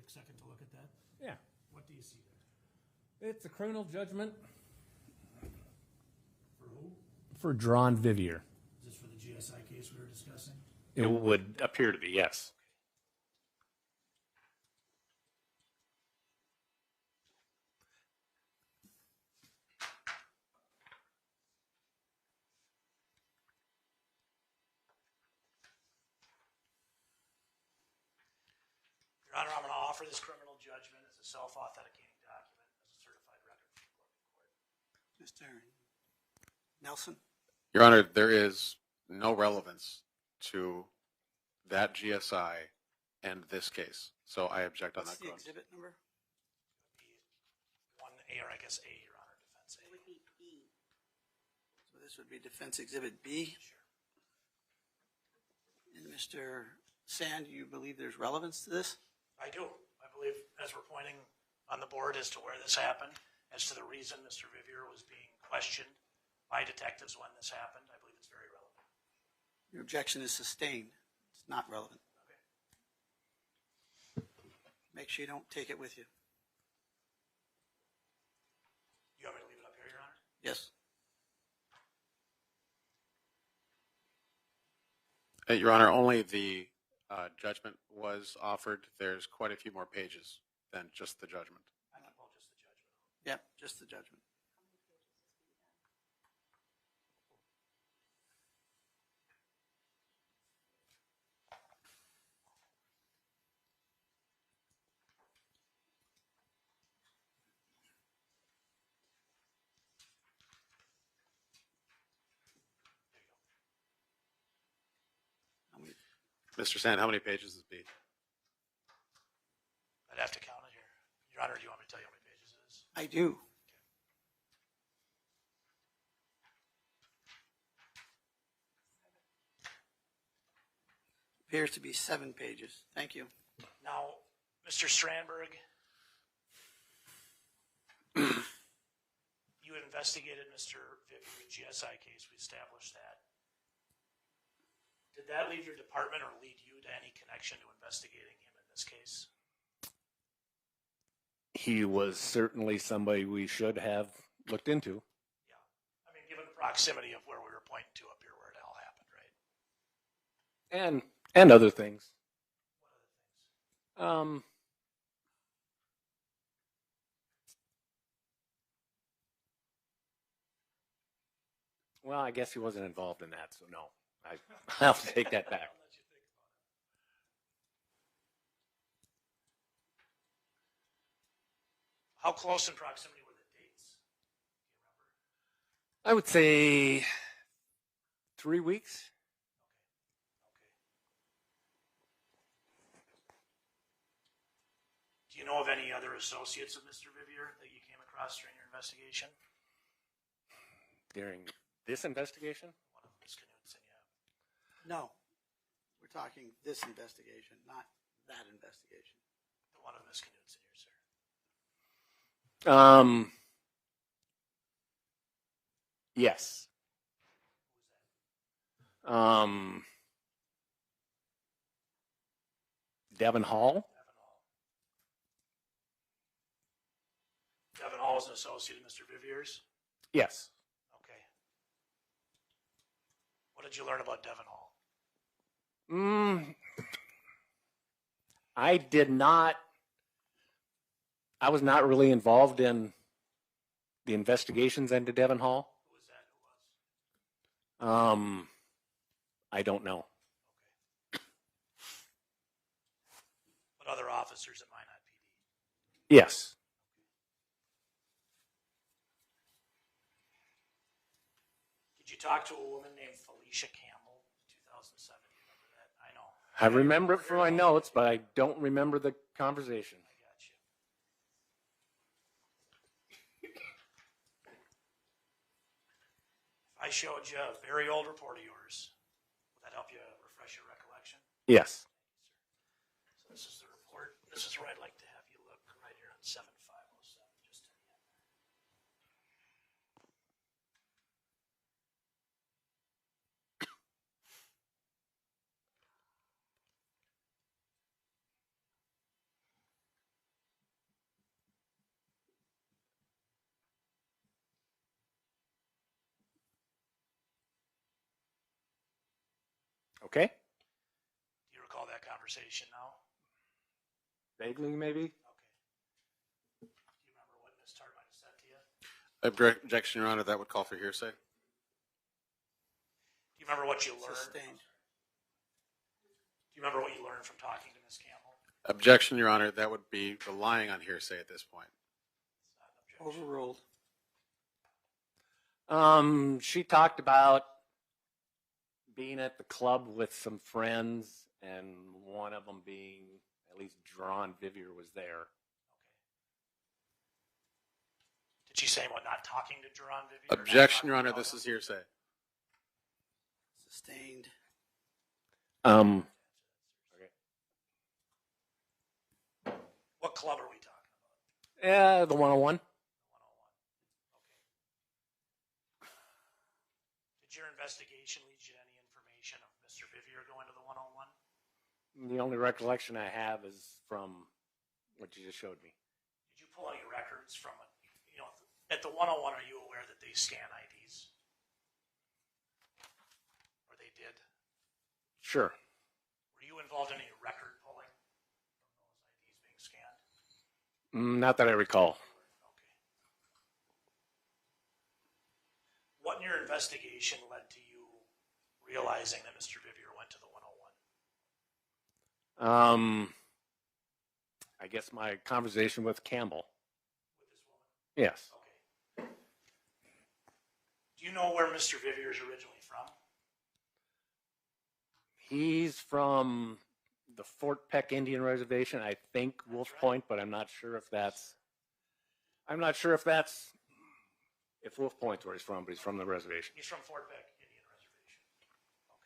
take a second to look at that? Yeah. What do you see there? It's a criminal judgment For who? for Drawn Vivier. Is this for the GSI case we were discussing? It would appear to be, yes. Your Honor, I'm going to offer this criminal judgment as a self-authenticating document as a certified record from the clerk of court. Mr. Nelson? Your Honor, there is no relevance to that GSI and this case, so I object on What's that the ground. exhibit number? One A, or I guess A, Your Honor, defense A. would be B. So this would be Defense Exhibit B. Sure. And Mr. Sand, you believe there's relevance to this? I do. I believe, as we're pointing on the board as to where this happened, as to the reason Mr. Vivier was being questioned by detectives when this happened, I believe it's very relevant. Your objection is sustained. It's not relevant. Okay. Make sure you don't take it with you. You want me to leave it up here, Your Honor? Yes. Your Honor, only the judgment was offered. There's quite a few more pages than just the judgment. I can pull just the judgment. Yep, just the judgment. How many- Mr. Sand, how many pages is B? I'd have to count it here. Your Honor, do you want me to tell you how many pages it is? I do. Appears to be 7 pages. Thank you. Now, Mr. Strandberg, you had investigated Mr. Vivier's GSI case. We established that. Did that leave your department or lead you to any connection to investigating him in this case? He was certainly somebody we should have looked into. Yeah. I mean, given the proximity of where we were pointing to up here where it all happened, right? And other things. What other things? Well, I guess he wasn't involved in that, so no. I'll have to take that back. I'll let you think about it. How close in proximity were the dates? Do you remember? I would say 3 weeks. Do you know of any other associates of Mr. Vivier that you came across during your investigation? During this investigation? One of them is Knutson, yeah. No. We're talking this investigation, not that investigation. The one of them is Knutson here, sir. Yes. Devin Hall? Devin Hall is an associate of Mr. Vivier's? Yes. Okay. What did you learn about Devin Hall? I did not. I was not really involved in the investigations into Devin Hall. Who was that? Who was? I don't know. But other officers at Minot PD? Yes. Did you talk to a woman named Felicia Campbell in 2007? Do you remember that? I know. I remember it from my notes, but I don't remember the conversation. I got you. If I showed you a very old report of yours, would that help you refresh your recollection? Yes. So this is the report. This is where I'd like to have you look right here on 7507, just to the end there. Okay. Do you recall that conversation now? Vaguely, maybe. Okay. Do you remember what Ms. Tart might have said to you? Objection, Your Honor. That would call for hearsay. Do you remember what you learned? Sustained. Do you remember what you learned from talking to Ms. Campbell? Objection, Your Honor. That would be relying on hearsay at this point. It's not an objection. Overruled. She talked about being at the club with some friends, and one of them being at least John Vivier was there. Did she say what, not talking to Jerron Vivier? Objection, Your Honor. This is hearsay. Sustained. Okay. What club are we talking about? Yeah, the 101. 101. Okay. Did your investigation lead you to any information of Mr. Vivier going to the 101? The only recollection I have is from what you just showed me. Did you pull any records from it? You know, at the 101, are you aware that they scan IDs? Or they did? Sure. Were you involved in any record pulling from those IDs being scanned? Not that I recall. Okay. What in your investigation led to you realizing that Mr. Vivier went to the 101? I guess my conversation with Campbell. With this woman? Yes. Okay. Do you know where Mr. Vivier is originally from? He's from the Fort Peck Indian Reservation, I think Wolf Point, but I'm not sure if that's if Wolf Point's where he's from, but he's from the reservation. He's from Fort Peck Indian Reservation. Okay.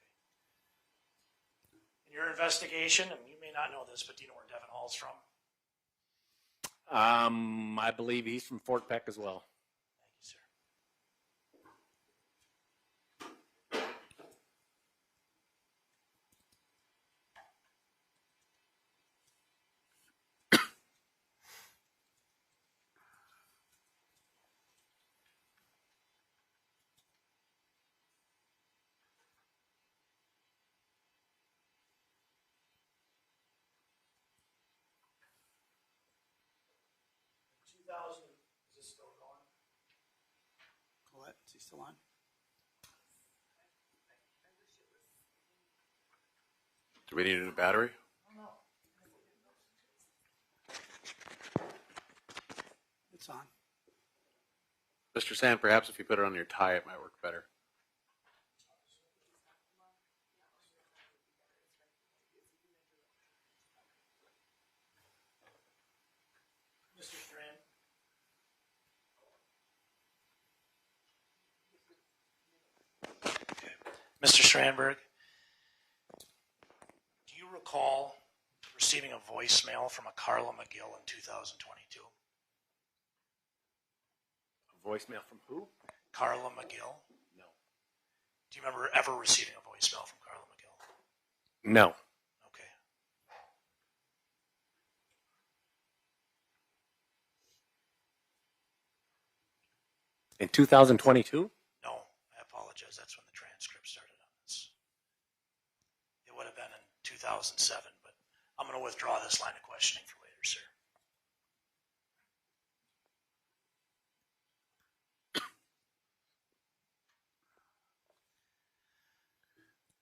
In your investigation, and you may not know this, but do you know where Devin Hall's from? I believe he's from Fort Peck as well. Thank you, sir. Is this still going? Colette, is he still on? Do we need a new battery? It's on. Mr. Sand, perhaps if you put it on your tie, it might work better. Mr. Strand? Mr. Strandberg, do you recall receiving a voicemail from a Carla McGill in 2022? A voicemail from who? Carla McGill? No. Do you remember ever receiving a voicemail from Carla McGill? No. Okay. In 2022? No, I apologize. That's when the transcript started on this. It would have been in 2007, but I'm going to withdraw this line of questioning for later, sir.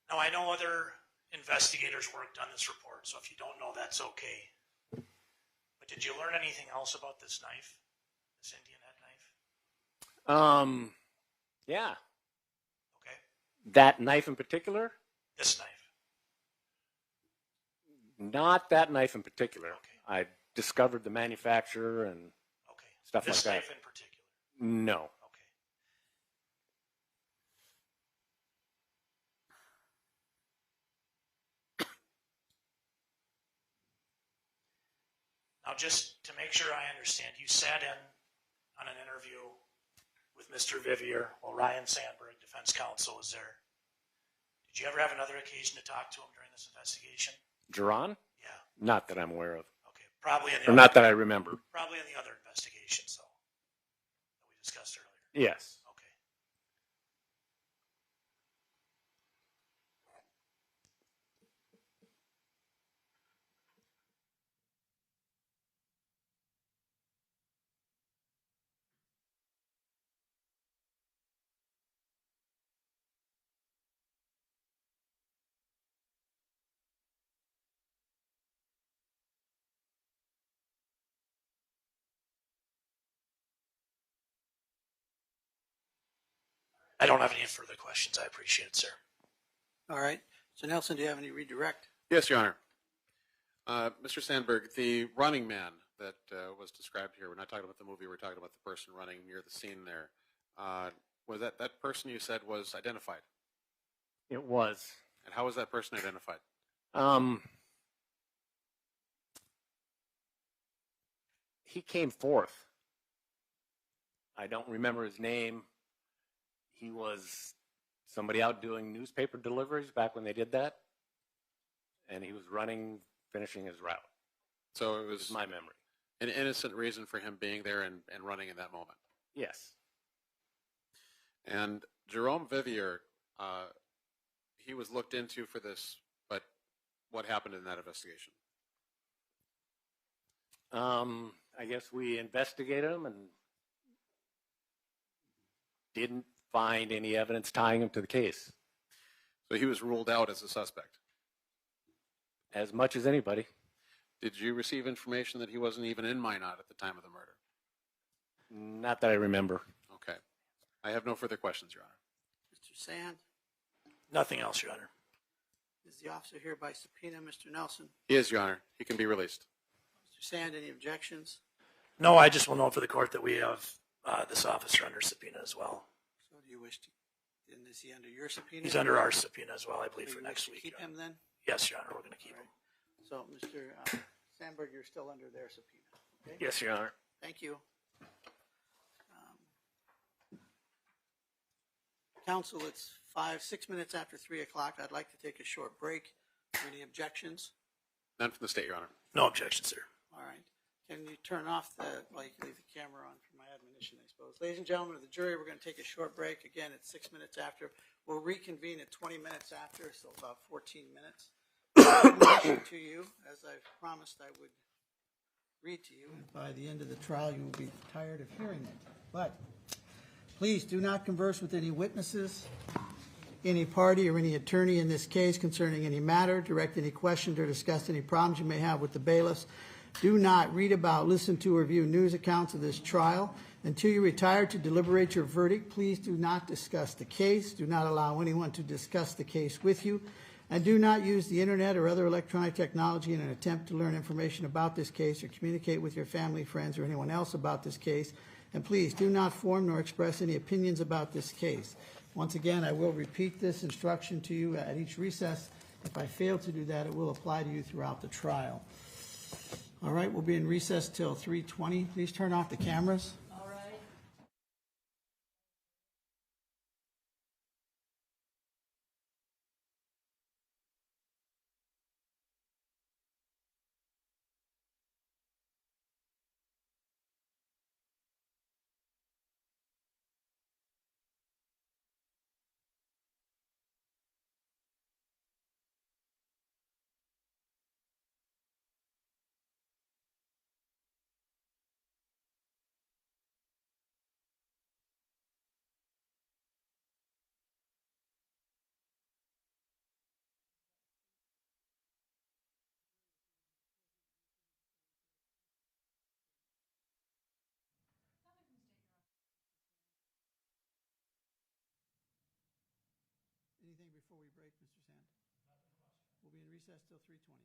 Now, I know other investigators worked on this report, so if you don't know, that's okay. But did you learn anything else about this knife, this Indian head knife? Yeah. Okay. That knife in particular? This knife. Not that knife in particular. Okay. I discovered the manufacturer and Okay. stuff This like knife that. in particular. No. Okay. Now, just to make sure I understand, you sat in on an interview with Mr. Vivier while Ryan Sandberg, defense counsel, was there. Did you ever have another occasion to talk to him during this investigation? Geron? Yeah. Not that I'm aware of. Okay. Probably in the Or other, not that I remember. probably in the other investigations, though, that we discussed earlier. Yes. Okay. I don't have any further questions. I appreciate it, sir. All right. So Nelson, do you have any redirect? Yes, Your Honor. Mr. Sandberg, the running man that was described here, we're not talking about the movie, we're talking about the person running near the scene there. Was that person you said was identified? It was. And how was that person identified? He came forth. I don't remember his name. He was somebody out doing newspaper deliveries back when they did that. And he was running, finishing his route. So it This was is my memory. an innocent reason for him being there and running in that moment. Yes. And Jerome Vivier, he was looked into for this, but what happened in that investigation? I guess we investigated him and didn't find any evidence tying him to the case. So he was ruled out as a suspect. As much as anybody. Did you receive information that he wasn't even in Minot at the time of the murder? Not that I remember. Okay. I have no further questions, Your Honor. Mr. Sand, Nothing else, Your Honor. is the officer here by subpoena? Mr. Nelson? He is, Your Honor. He can be released. Mr. Sand, any objections? No, I just will note for the court that we have this officer under subpoena as well. So do you wish to, and is he under your subpoena? He's under our subpoena as well, I believe, Do for you next wish to week. keep him then? Yes, Your Honor, we're going to keep him. So, Mr. Sandberg, you're still under their subpoena. Okay? Yes, Your Honor. Thank you. Counsel, it's 6 minutes after 3 o'clock. I'd like to take a short break. Any objections? None from the state, Your Honor. No objection, sir. All right. Can you turn off well, you can leave the camera on for my admonition, I suppose. Ladies and gentlemen of the jury, we're going to take a short break. Again, it's 6 minutes after. We'll reconvene at 20 minutes after, so about 14 minutes. Admonition to you, as I've promised I would read to you. And by the end of the trial, you will be tired of hearing it. But please do not converse with any witnesses, any party, or any attorney in this case concerning any matter, direct any questions, or discuss any problems you may have with the bailiffs. Do not read about, listen to, or view news accounts of this trial. Until you retire to deliberate your verdict, please do not discuss the case. Do not allow anyone to discuss the case with you. And do not use the internet or other electronic technology in an attempt to learn information about this case or communicate with your family, friends, or anyone else about this case. And please do not form nor express any opinions about this case. Once again, I will repeat this instruction to you at each recess. If I fail to do that, it will apply to you throughout the trial. All right, we'll be in recess till 3:20. Please turn off the cameras. Anything before we break, Mr. Sand? We'll be in recess till 3:20.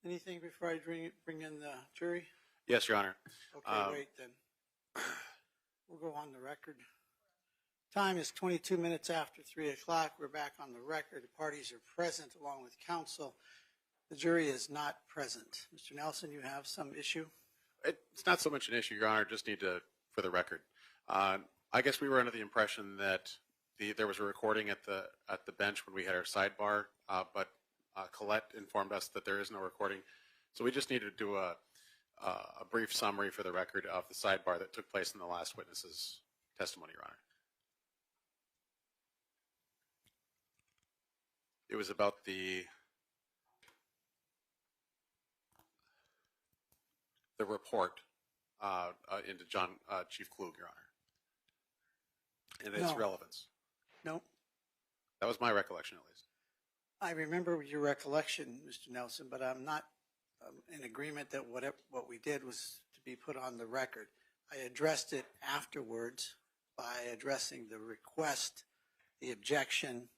Anything before I bring in the jury? Yes, Your Honor. Okay, wait then. We'll go on the record. Time is 22 minutes after 3 o'clock. We're back on the record. The parties are present along with counsel. The jury is not present. Mr. Nelson, you have some issue? It's not so much an issue, Your Honor. Just need to, for the record. I guess we were under the impression that there was a recording at the bench when we had our sidebar, but Colette informed us that there is no recording. So we just need to do a brief summary for the record of the sidebar that took place in the last witness's testimony, Your Honor. It was about the report into Chief Klug, Your Honor, and its relevance. No. That was my recollection, at least. I remember your recollection, Mr. Nelson, but I'm not in agreement that what we did was to be put on the record. I addressed it afterwards by addressing the request, the objection,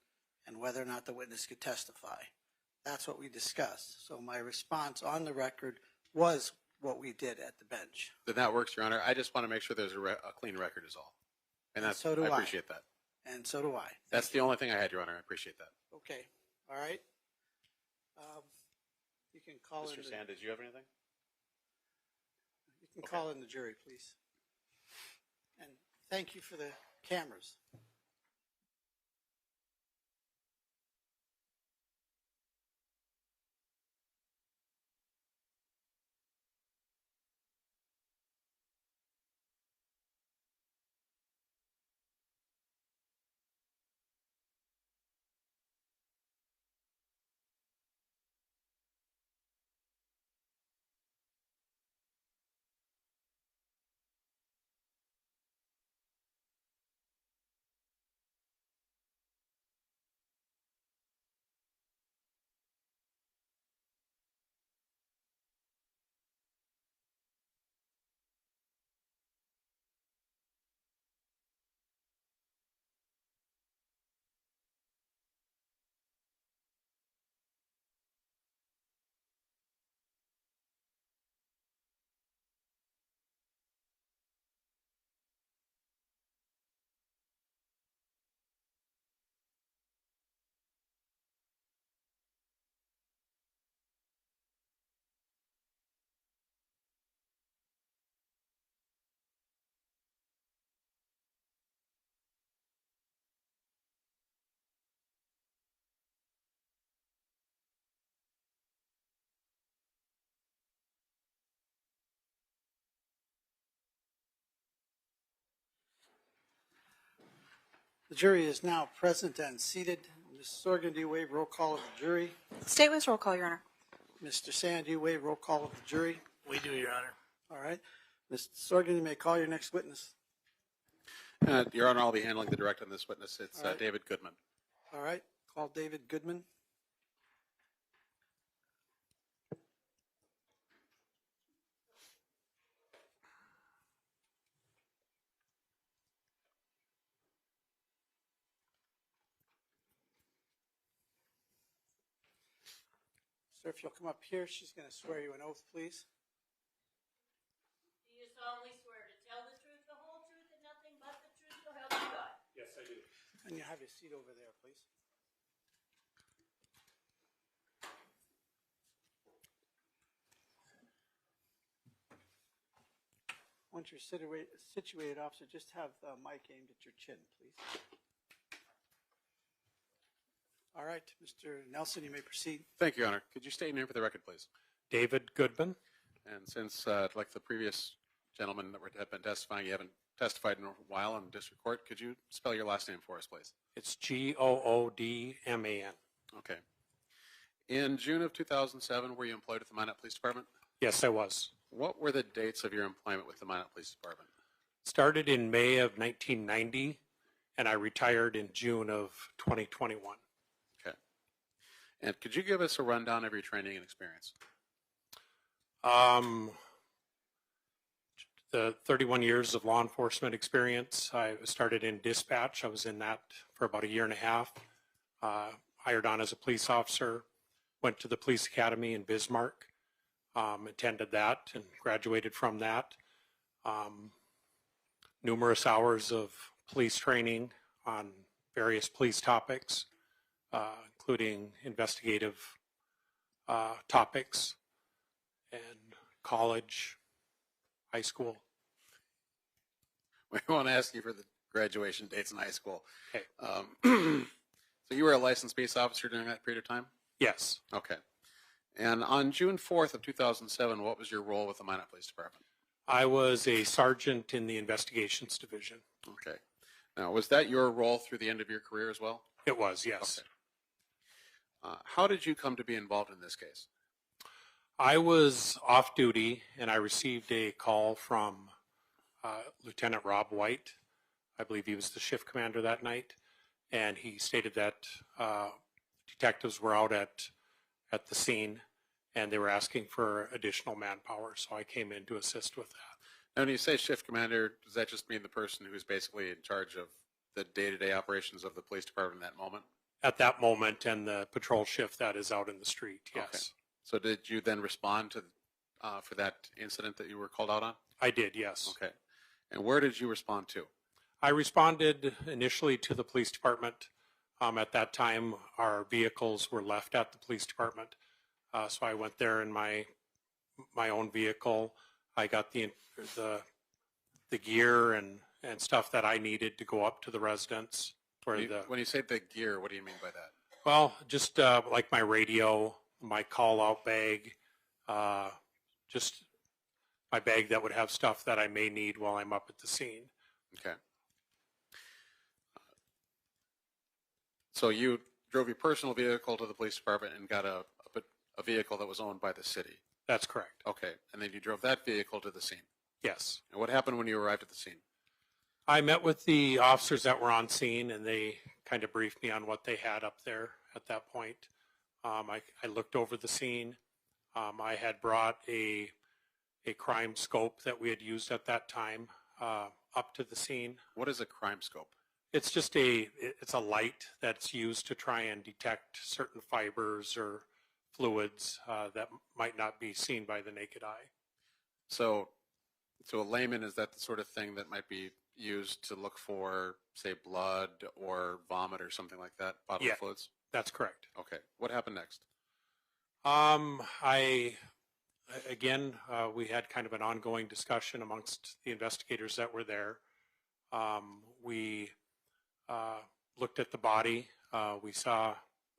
and whether or not the witness could testify. That's what we discussed. So my response on the record was what we did at the bench. Then that works, Your Honor. I just want to make sure there's a clean record is all. And that's, so do I. Appreciate that. And so do I. That's the only thing I had, Your Honor. I appreciate that. Okay. All right. You can call in. Mr. Sand, did you have anything? You can call in the jury, please. And thank you for the cameras. The jury is now present and seated. Ms. Sorgan, do you waive roll call of the jury? State witness roll call, Your Honor. Mr. Sand, do you waive roll call of the jury? We do, Your Honor. All right. Ms. Sorgan, you may call your next witness. Your Honor, I'll be handling the direct on this witness. It's All right. David Goodman. All right. Call David Goodman. Sir, if you'll come up here, she's going to swear you an oath, please. Do you solemnly swear to tell the truth, the whole truth, and nothing but the truth, so help you God? Yes, I do. And you have your seat over there, please. Once you're situated, officer, just have the mic aimed at your chin, please. All right, Mr. Nelson, you may proceed. Thank you, Your Honor. Could you state your name for the record, please? David Goodman. And since, like the previous gentleman that have been testifying, you haven't testified in a while in district court, could you spell your last name for us, please? It's Goodman. Okay. In June of 2007, were you employed at the Minot Police Department? Yes, I was. What were the dates of your employment with the Minot Police Department? Started in May of 1990, and I retired in June of 2021. Okay. And could you give us a rundown of your training and experience? The 31 years of law enforcement experience. I started in dispatch. I was in that for about a year and a half. Hired on as a police officer. Went to the police academy in Bismarck. attended that and graduated from that. Numerous hours of police training on various police topics, including investigative topics, and college, high school. We won't ask you for the graduation dates in high school. Okay. So you were a licensed peace officer during that period of time? Yes. Okay. And on June 4th of 2007, what was your role with the Minot Police Department? I was a sergeant in the investigations division. Okay. Now, was that your role through the end of your career as well? It was, yes. Okay. How did you come to be involved in this case? I was off duty and I received a call from Lieutenant Rob White. I believe he was the shift commander that night. And he stated that detectives were out at the scene and they were asking for additional manpower. So I came in to assist with that. Now, when you say shift commander, does that just mean the person who's basically in charge of the day-to-day operations of the police department at that moment? At that moment, and the patrol shift that is out in the street, yes. Okay. So did you then respond to for that incident that you were called out on? I did, yes. Okay. And where did you respond to? I responded initially to the police department. At that time, our vehicles were left at the police department. So I went there in my own vehicle. I got the gear and stuff that I needed to go up to the residence. When you say the gear, what do you mean by that? Well, just like my radio, my call-out bag, just my bag that would have stuff that I may need while I'm up at the scene. Okay. So you drove your personal vehicle to the police department and got a vehicle that was owned by the city? That's correct. Okay. And then you drove that vehicle to the scene? Yes. And what happened when you arrived at the scene? I met with the officers that were on scene, and they kind of briefed me on what they had up there at that point. I looked over the scene. I had brought a crime scope that we had used at that time up to the scene. What is a crime scope? It's just it's a light that's used to try and detect certain fibers or fluids that might not be seen by the naked eye. So a layman, is that the sort of thing that might be used to look for, say, blood or vomit or something like that, bodily fluids? That's correct. Okay. What happened next? We had kind of an ongoing discussion amongst the investigators that were there. We looked at the body. We saw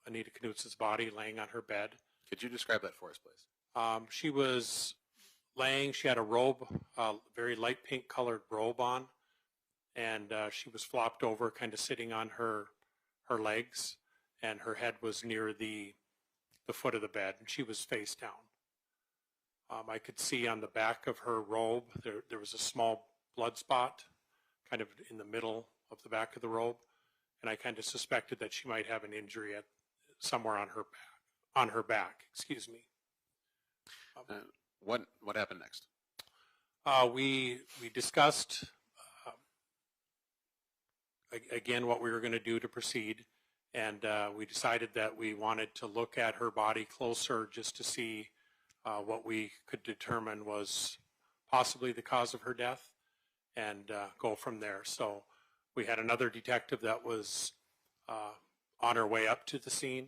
Anita Knutson's body laying on her bed. Could you describe that for us, please? She was laying, she had a robe, very light pink colored robe on, and she was flopped over, kind of sitting on her legs, and her head was near the foot of the bed, and she was face down. I could see on the back of her robe, there was a small blood spot, kind of in the middle of the back of the robe, and I kind of suspected that she might have an injury somewhere on her back. Excuse me. What happened next? We discussed again what we were going to do to proceed, and we decided that we wanted to look at her body closer just to see what we could determine was possibly the cause of her death, and go from there. So we had another detective that was on her way up to the scene,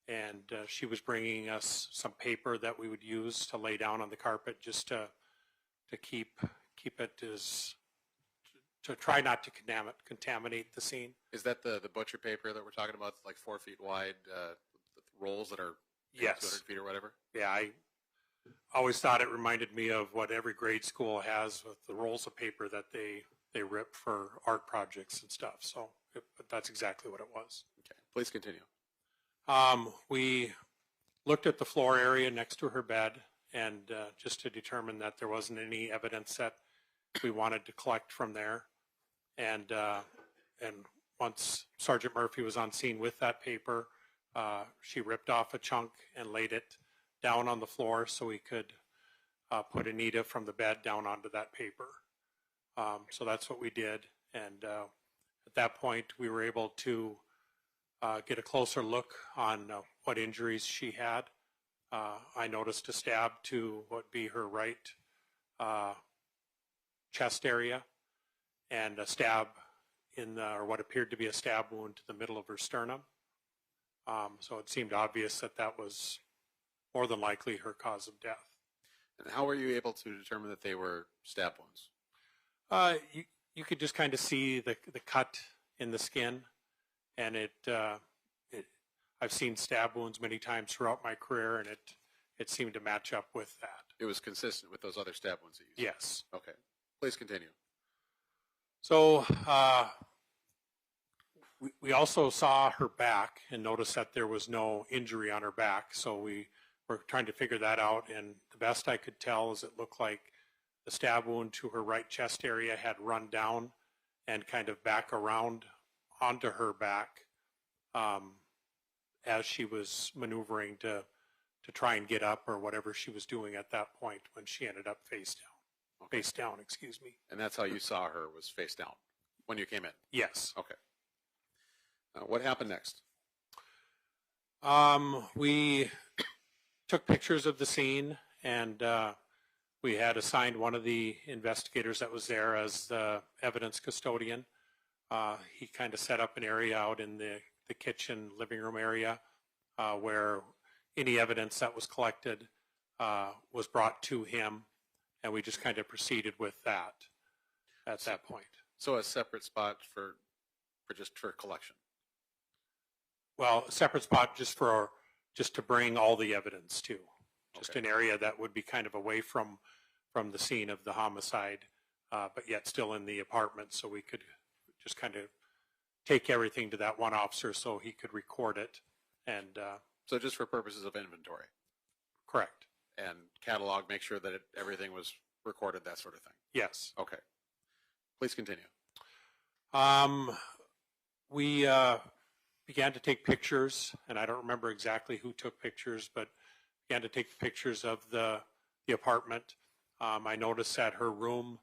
and she was bringing us some paper that we would use to lay down on the carpet just to keep it to try not to contaminate the scene. Is that the butcher paper that we're talking about, like 4 feet wide, rolls that are 200 feet or whatever? Yeah, I always thought it reminded me of what every grade school has with the rolls of paper that they rip for art projects and stuff. So that's exactly what it was. Okay, please continue. We looked at the floor area next to her bed, and just to determine that there wasn't any evidence that we wanted to collect from there. And once Sergeant Murphy was on scene with that paper, she ripped off a chunk and laid it down on the floor so we could put Anita from the bed down onto that paper. So that's what we did. And at that point, we were able to get a closer look on what injuries she had. I noticed a stab to what would be her right chest area, and a stab in or what appeared to be a stab wound to the middle of her sternum. So it seemed obvious that that was more than likely her cause of death. And how were you able to determine that they were stab wounds? You could just kind of see the cut in the skin, and I've seen stab wounds many times throughout my career, and it seemed to match up with that. It was consistent with those other stab wounds that you saw? Yes. Okay. Please continue. So we also saw her back and noticed that there was no injury on her back. So we were trying to figure that out. And the best I could tell is it looked like the stab wound to her right chest area had run down and kind of back around onto her back as she was maneuvering to try and get up or whatever she was doing at that point when she ended up face down. Okay. Face down, excuse me. And that's how you saw her, was face down when you came in? Yes. Okay. What happened next? We took pictures of the scene, and we had assigned one of the investigators that was there as the evidence custodian. He kind of set up an area out in the kitchen, living room area where any evidence that was collected was brought to him, and we just kind of proceeded with that at that point. So a separate spot for collection? Well, a separate spot just to bring all the evidence to. Just Okay. an area that would be kind of away from the scene of the homicide, but yet still in the apartment, so we could just kind of take everything to that one officer so he could record it. And So just for purposes of inventory? correct. And catalog, make sure that everything was recorded, that sort of thing? Yes. Okay. Please continue. We began to take pictures, and I don't remember exactly who took pictures, but began to take pictures of the apartment. I noticed that her room,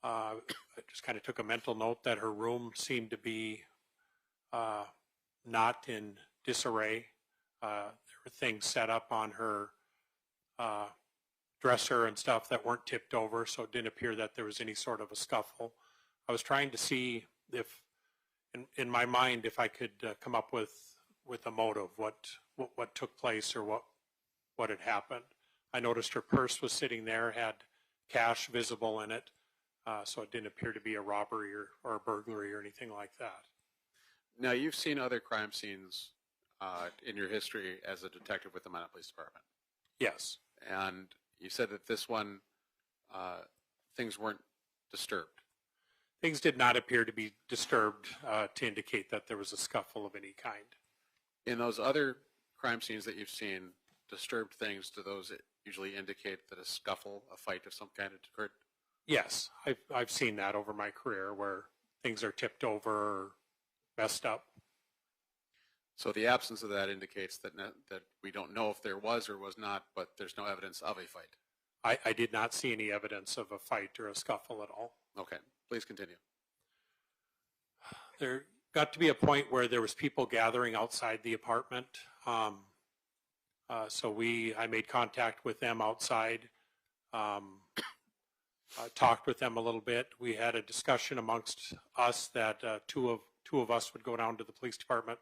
I just kind of took a mental note that her room seemed to be not in disarray. There were things set up on her dresser and stuff that weren't tipped over, so it didn't appear that there was any sort of a scuffle. I was trying to see if, in my mind, if I could come up with a motive, what took place or what had happened. I noticed her purse was sitting there, had cash visible in it, so it didn't appear to be a robbery or a burglary or anything like that. Now, you've seen other crime scenes in your history as a detective with the Minot Police Department. Yes. And you said that this one, things weren't disturbed. Things did not appear to be disturbed to indicate that there was a scuffle of any kind. In those other crime scenes that you've seen, disturbed things, do those usually indicate that a scuffle, a fight of some kind had occurred? Yes, I've seen that over my career where things are tipped over or messed up. So the absence of that indicates that we don't know if there was or was not, but there's no evidence of a fight. I did not see any evidence of a fight or a scuffle at all. Okay, please continue. There got to be a point where there was people gathering outside the apartment. So I made contact with them outside, talked with them a little bit. We had a discussion amongst us that two of us would go down to the police department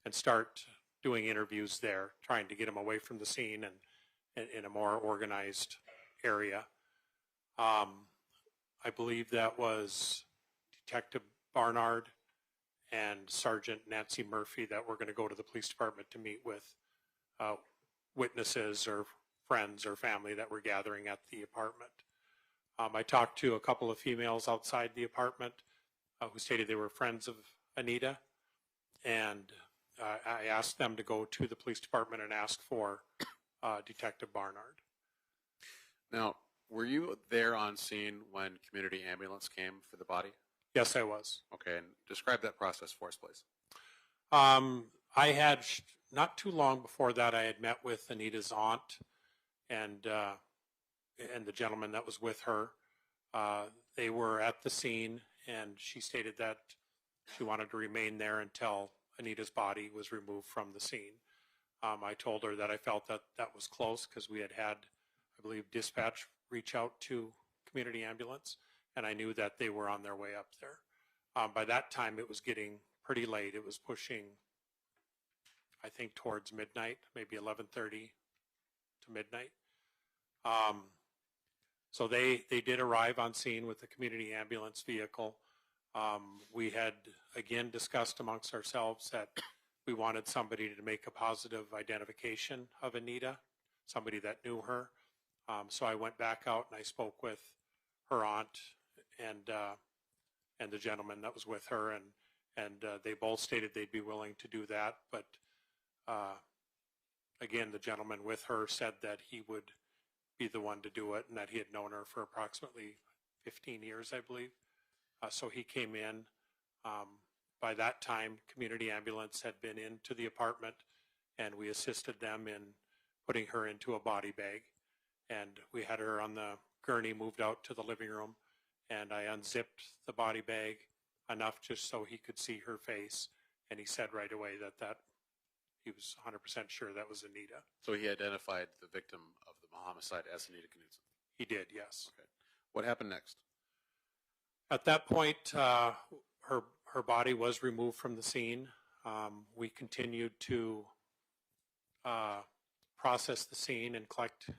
and start doing interviews there, trying to get them away from the scene and in a more organized area. I believe that was Detective Barnard and Sergeant Nancy Murphy that were going to go to the police department to meet with witnesses or friends or family that were gathering at the apartment. I talked to a couple of females outside the apartment who stated they were friends of Anita, and I asked them to go to the police department and ask for Detective Barnard. Now, were you there on scene when community ambulance came for the body? Yes, I was. Okay, and describe that process for us, please. I had, not too long before that, I had met with Anita's aunt and the gentleman that was with her. They were at the scene, and she stated that she wanted to remain there until Anita's body was removed from the scene. I told her that I felt that that was close because we had, I believe, dispatch reach out to community ambulance, and I knew that they were on their way up there. By that time, it was getting pretty late. It was pushing, I think, towards midnight, maybe 11:30 to midnight. So they did arrive on scene with the community ambulance vehicle. We had, again, discussed amongst ourselves that we wanted somebody to make a positive identification of Anita, somebody that knew her. So I went back out and I spoke with her aunt and the gentleman that was with her, and they both stated they'd be willing to do that. But again, the gentleman with her said that he would be the one to do it, and that he had known her for approximately 15 years, I believe. So he came in. By that time, community ambulance had been into the apartment, and we assisted them in putting her into a body bag. And we had her on the gurney moved out to the living room, and I unzipped the body bag enough just so he could see her face, and he said right away that he was 100% sure that was Anita. So he identified the victim of the homicide as Anita Knutson. He did, yes. Okay. What happened next? At that point, her body was removed from the scene. We continued to process the scene and collect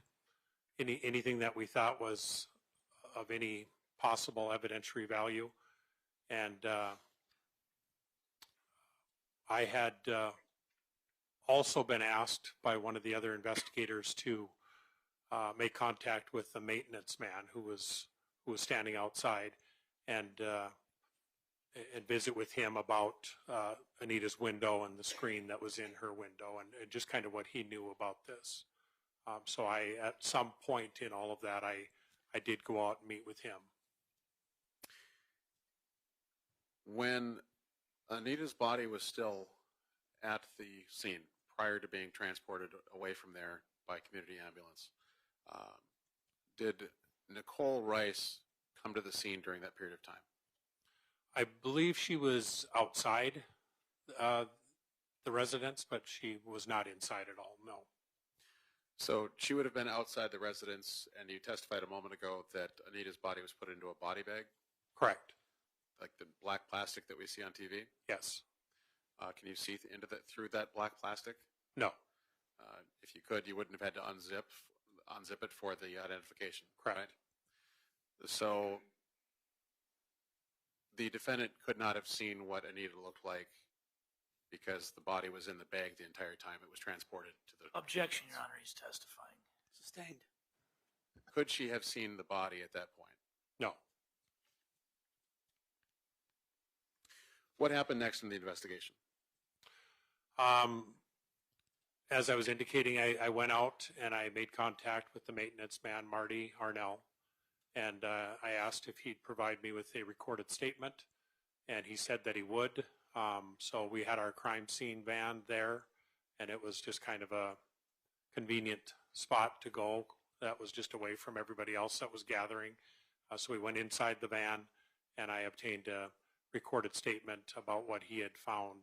anything that we thought was of any possible evidentiary value. And I had also been asked by one of the other investigators to make contact with the maintenance man who was standing outside and visit with him about Anita's window and the screen that was in her window, and just kind of what he knew about this. So at some point in all of that, I did go out and meet with him. When Anita's body was still at the scene prior to being transported away from there by community ambulance, did Nichole Rice come to the scene during that period of time? I believe she was outside the residence, but she was not inside at all, no. So she would have been outside the residence, and you testified a moment ago that Anita's body was put into a body bag? Correct. Like the black plastic that we see on TV? Yes. Can you see through that black plastic? No. If you could, you wouldn't have had to unzip it for the identification. Correct. Right? So the defendant could not have seen what Anita looked like because the body was in the bag the entire time it was transported to the... Objection, Your Honor, he's testifying. Sustained. Could she have seen the body at that point? No. What happened next in the investigation? As I was indicating, I went out and I made contact with the maintenance man, Marty Arnell, and I asked if he'd provide me with a recorded statement, and he said that he would. So we had our crime scene van there, and it was just kind of a convenient spot to go that was just away from everybody else that was gathering. So we went inside the van, and I obtained a recorded statement about what he had found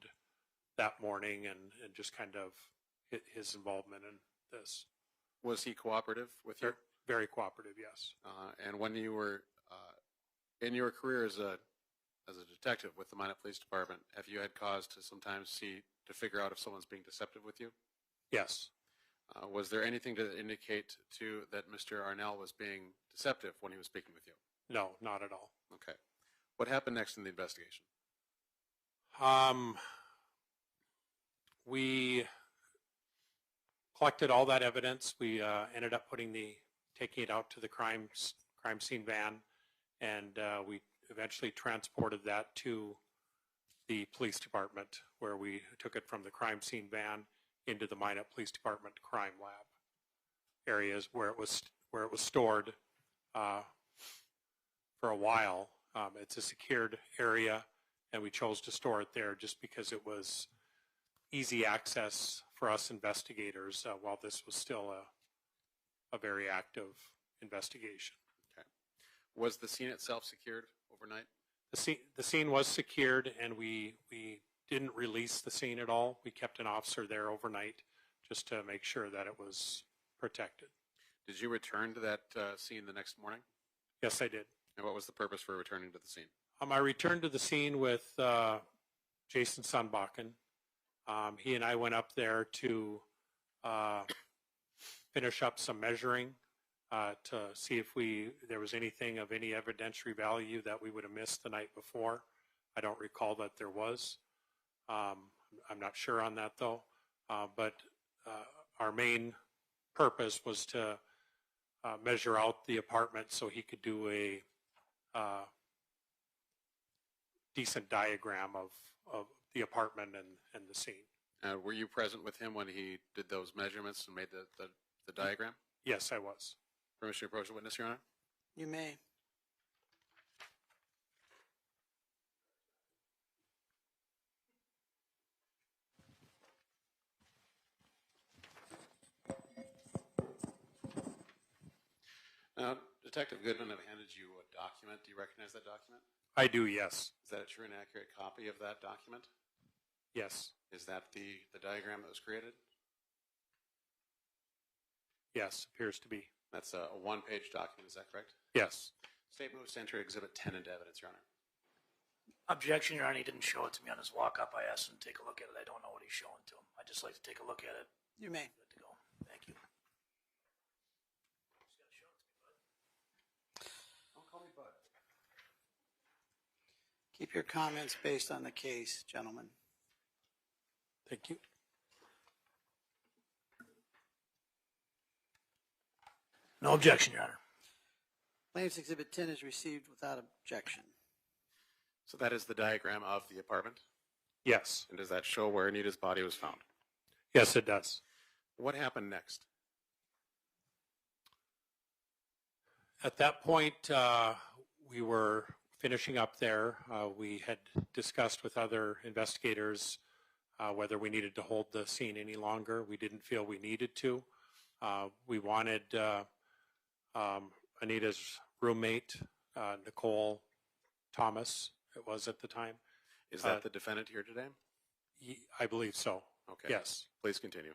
that morning and just kind of his involvement in this. Was he cooperative with you? Very cooperative, yes. And when you were in your career as a detective with the Minot Police Department, have you had cause to sometimes to figure out if someone's being deceptive with you? Yes. Was there anything to indicate that Mr. Arnell was being deceptive when he was speaking with you? No, not at all. Okay. What happened next in the investigation? We collected all that evidence. We ended up taking it out to the crime scene van, and we eventually transported that to the police department, where we took it from the crime scene van into the Minot Police Department crime lab areas where it was stored for a while. It's a secured area, and we chose to store it there just because it was easy access for us investigators while this was still a very active investigation. Okay. Was the scene itself secured overnight? The scene was secured, and we didn't release the scene at all. We kept an officer there overnight just to make sure that it was protected. Did you return to that scene the next morning? Yes, I did. And what was the purpose for returning to the scene? I returned to the scene with Jason Sunbakken. He and I went up there to finish up some measuring to see if there was anything of any evidentiary value that we would have missed the night before. I don't recall that there was. I'm not sure on that though. But our main purpose was to measure out the apartment so he could do a decent diagram of the apartment and the scene. Were you present with him when he did those measurements and made the diagram? Yes, I was. Permission to approach the witness, Your Honor? You may. Now, Detective Goodman have handed you a document. Do you recognize that document? I do, yes. Is that a true and accurate copy of that document? Yes. Is that the diagram that was created? Yes, appears to be. That's a one-page document, is that correct? Yes. State moves to enter Exhibit 10 into evidence, Your Honor. Objection, Your Honor. He didn't show it to me on his walk-up. I asked him to take a look at it. I don't know what he's showing to him. I'd just like to take a look at it. You may. Good to go. Thank you. Just gotta show it to me, bud. Don't call me Bud. Keep your comments based on the case, gentlemen. Thank you. No objection, Your Honor. Plaintiff's Exhibit 10 is received without objection. So that is the diagram of the apartment? Yes. And does that show where Anita's body was found? Yes, it does. What happened next? At that point, we were finishing up there. We had discussed with other investigators whether we needed to hold the scene any longer. We didn't feel we needed to. We wanted Anita's roommate, Nichole Thomas, it was at the time. Is that the defendant here today? I believe so. Okay. Yes. Please continue.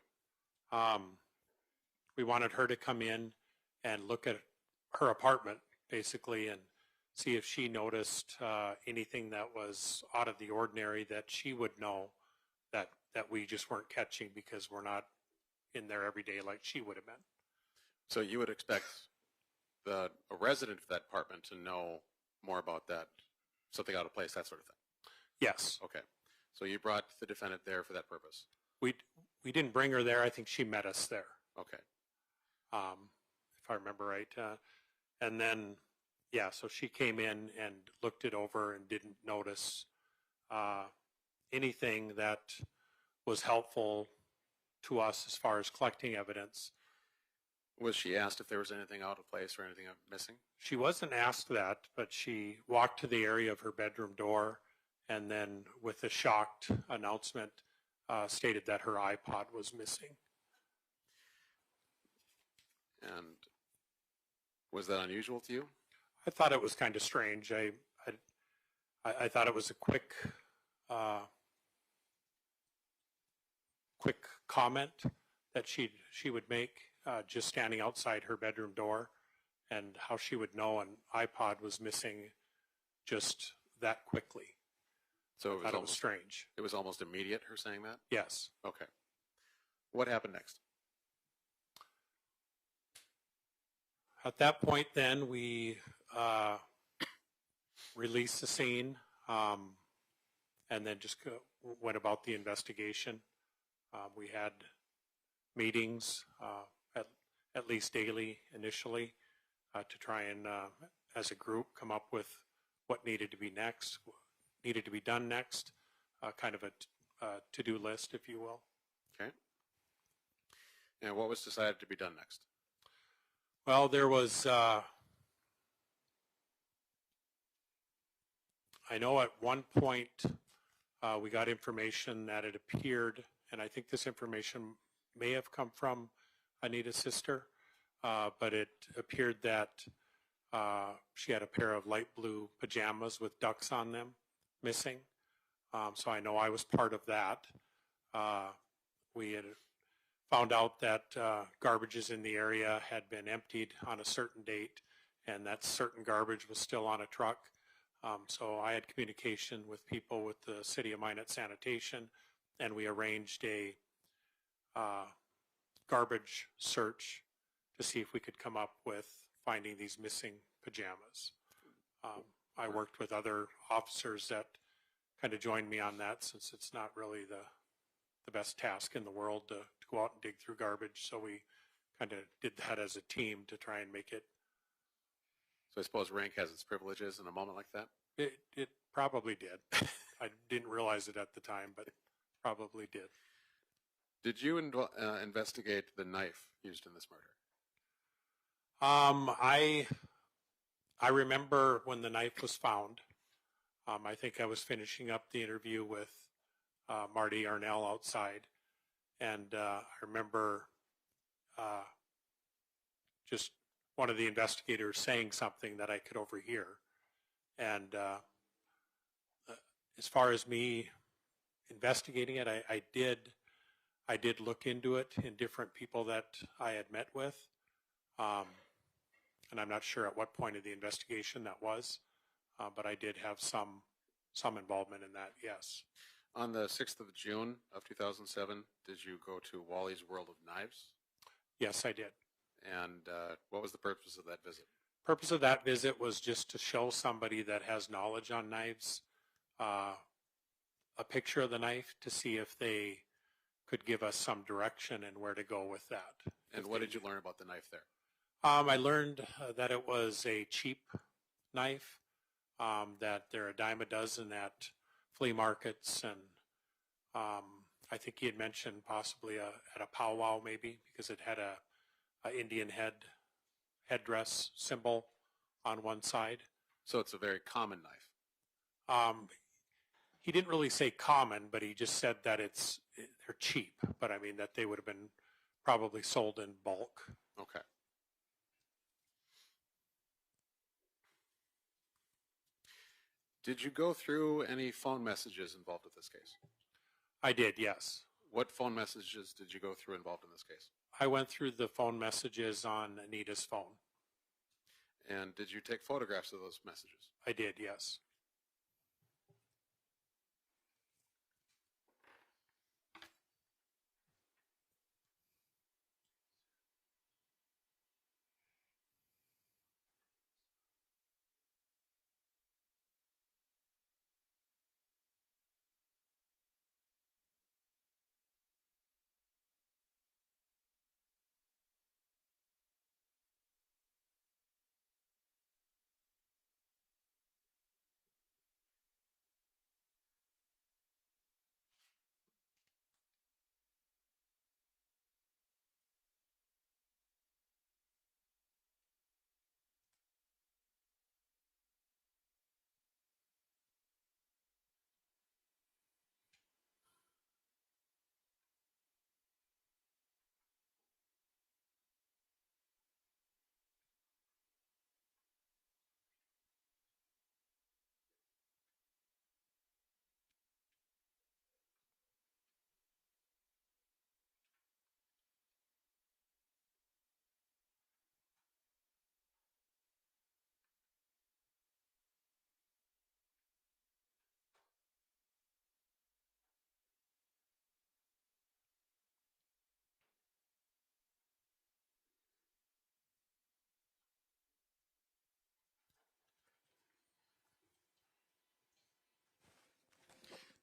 We wanted her to come in and look at her apartment, basically, and see if she noticed anything that was out of the ordinary that she would know that we just weren't catching because we're not in there every day like she would have been. So you would expect a resident of that apartment to know more about that, something out of place, that sort of thing? Yes. Okay. So you brought the defendant there for that purpose? We didn't bring her there. I think she met us there. Okay. If I remember right. And then, yeah, so she came in and looked it over and didn't notice anything that was helpful to us as far as collecting evidence. Was she asked if there was anything out of place or anything missing? She wasn't asked that, but she walked to the area of her bedroom door and then with a shocked announcement stated that her iPod was missing. And was that unusual to you? I thought it was kind of strange. I thought it was a quick comment that she would make just standing outside her bedroom door, and how she would know an iPod was missing just that quickly. So I thought it was strange. It was almost immediate, her saying that? Yes. Okay. What happened next? At that point, then, we released the scene and then just went about the investigation. We had meetings, at least daily initially, to try and, as a group, come up with what needed to be done next, kind of a to-do list, if you will. Okay. And what was decided to be done next? Well, there was, I know at one point we got information that it appeared, and I think this information may have come from Anita's sister, but it appeared that she had a pair of light blue pajamas with ducks on them missing. So I know I was part of that. We had found out that garbages in the area had been emptied on a certain date, and that certain garbage was still on a truck. So I had communication with people with the City of Minot Sanitation, and we arranged a garbage search to see if we could come up with finding these missing pajamas. I worked with other officers that kind of joined me on that, since it's not really the best task in the world to go out and dig through garbage. So we kind of did that as a team to try and make it. So I suppose rank has its privileges in a moment like that? It probably did. I didn't realize it at the time, but it probably did. Did you investigate the knife used in this murder? I remember when the knife was found. I think I was finishing up the interview with Marty Arnell outside, and I remember just one of the investigators saying something that I could overhear. And as far as me investigating it, I did look into it in different people that I had met with. And I'm not sure at what point of the investigation that was, but I did have some involvement in that, yes. On the 6th of June of 2007, did you go to Wally's World of Knives? Yes, I did. And what was the purpose of that visit? Purpose of that visit was just to show somebody that has knowledge on knives a picture of the knife to see if they could give us some direction and where to go with that. And what did you learn about the knife there? I learned that it was a cheap knife, that they're a dime a dozen at flea markets, and I think he had mentioned possibly at a powwow maybe, because it had a Indian headdress symbol on one side. So it's a very common knife. He didn't really say common, but he just said that they're cheap, but I mean that they would have been probably sold in bulk. Okay. Did you go through any phone messages involved with this case? I did, yes. What phone messages did you go through involved in this case? I went through the phone messages on Anita's phone. And did you take photographs of those messages? I did, yes.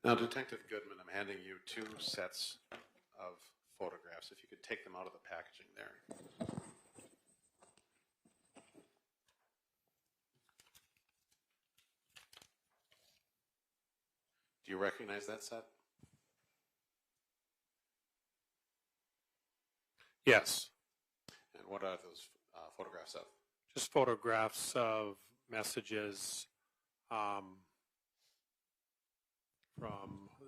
Now, Detective Goodman, I'm handing you 2 sets of photographs. If you could take them out of the packaging there. Do you recognize that set? Yes. And what are those photographs of? Just photographs of messages.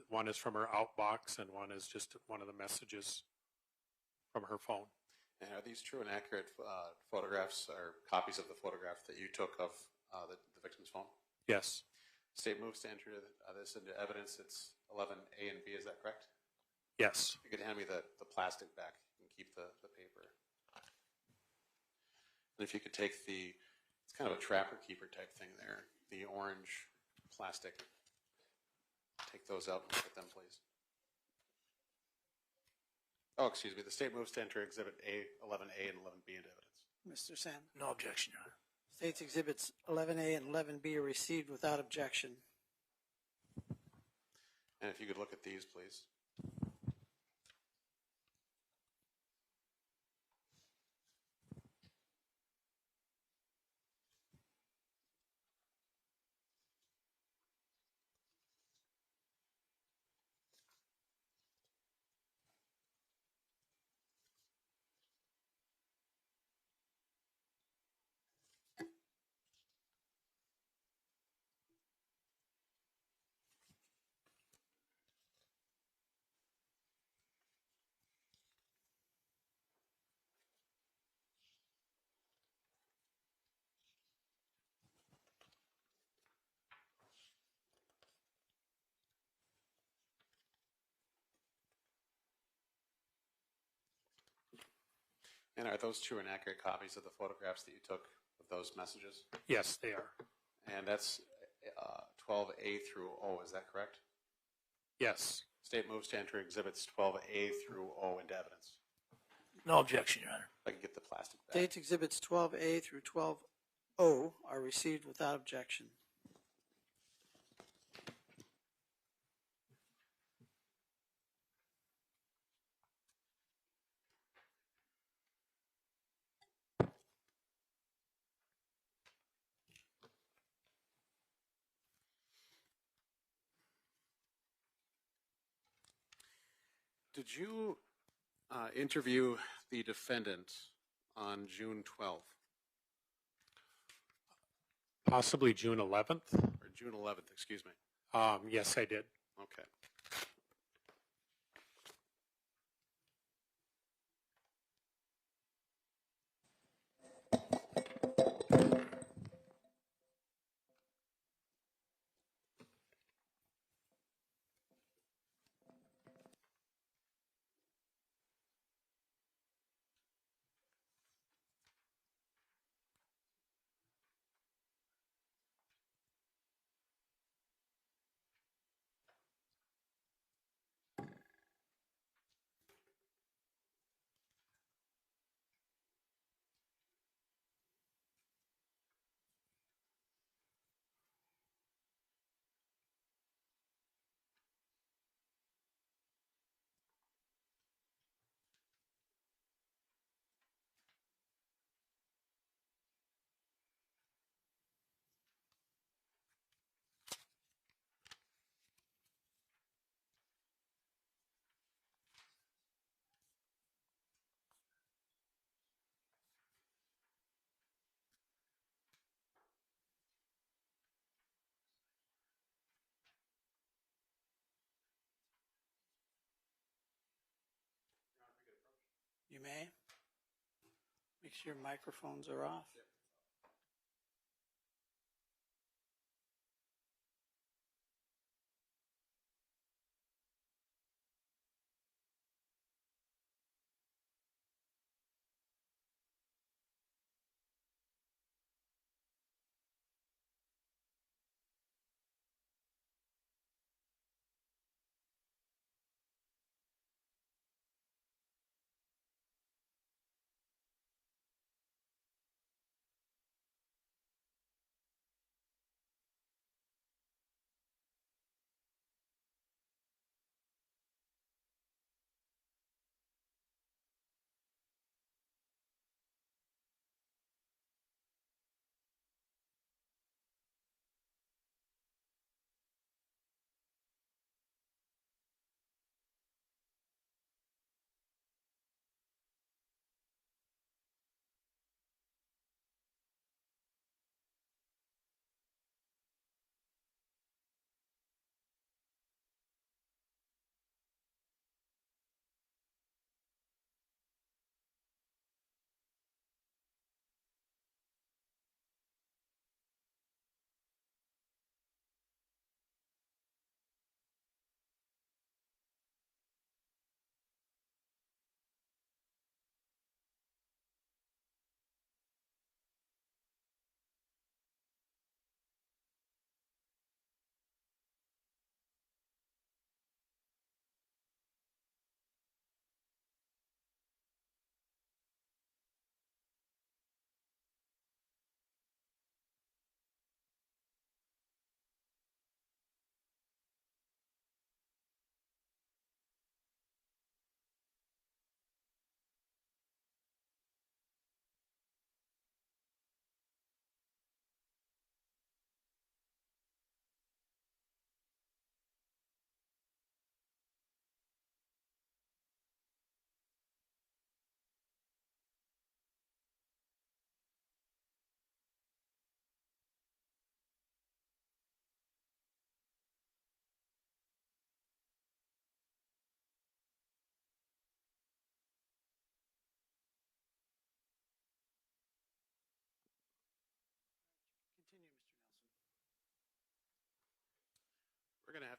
One is from her outbox, and one is just one of the messages from her phone. And are these true and accurate photographs or copies of the photograph that you took of the victim's phone? Yes. State moves to enter this into evidence. It's 11A and B, is that correct? Yes. You could hand me the plastic back keep the paper. And if you could take it's kind of a trapper keeper type thing there, the orange plastic. Take those out and look at them, please. Oh, excuse me. The state moves to enter Exhibit A, 11A, and 11B into evidence. Mr. Sam. No objection, Your Honor. State's Exhibits 11A and 11B are received without objection. And if you could look at these, please. And are those true and accurate copies of the photographs that you took of those messages? Yes, they are. And that's 12A through O, is that correct? Yes. State moves to enter Exhibits 12A through O into evidence. No objection, Your Honor. If I can get the plastic back. State's Exhibits 12A through 12O are received without objection. Did you interview the defendant on June 12th Possibly June 11th. or June 11th, excuse me? Yes, I did. Okay. You may. Make sure your microphones are off.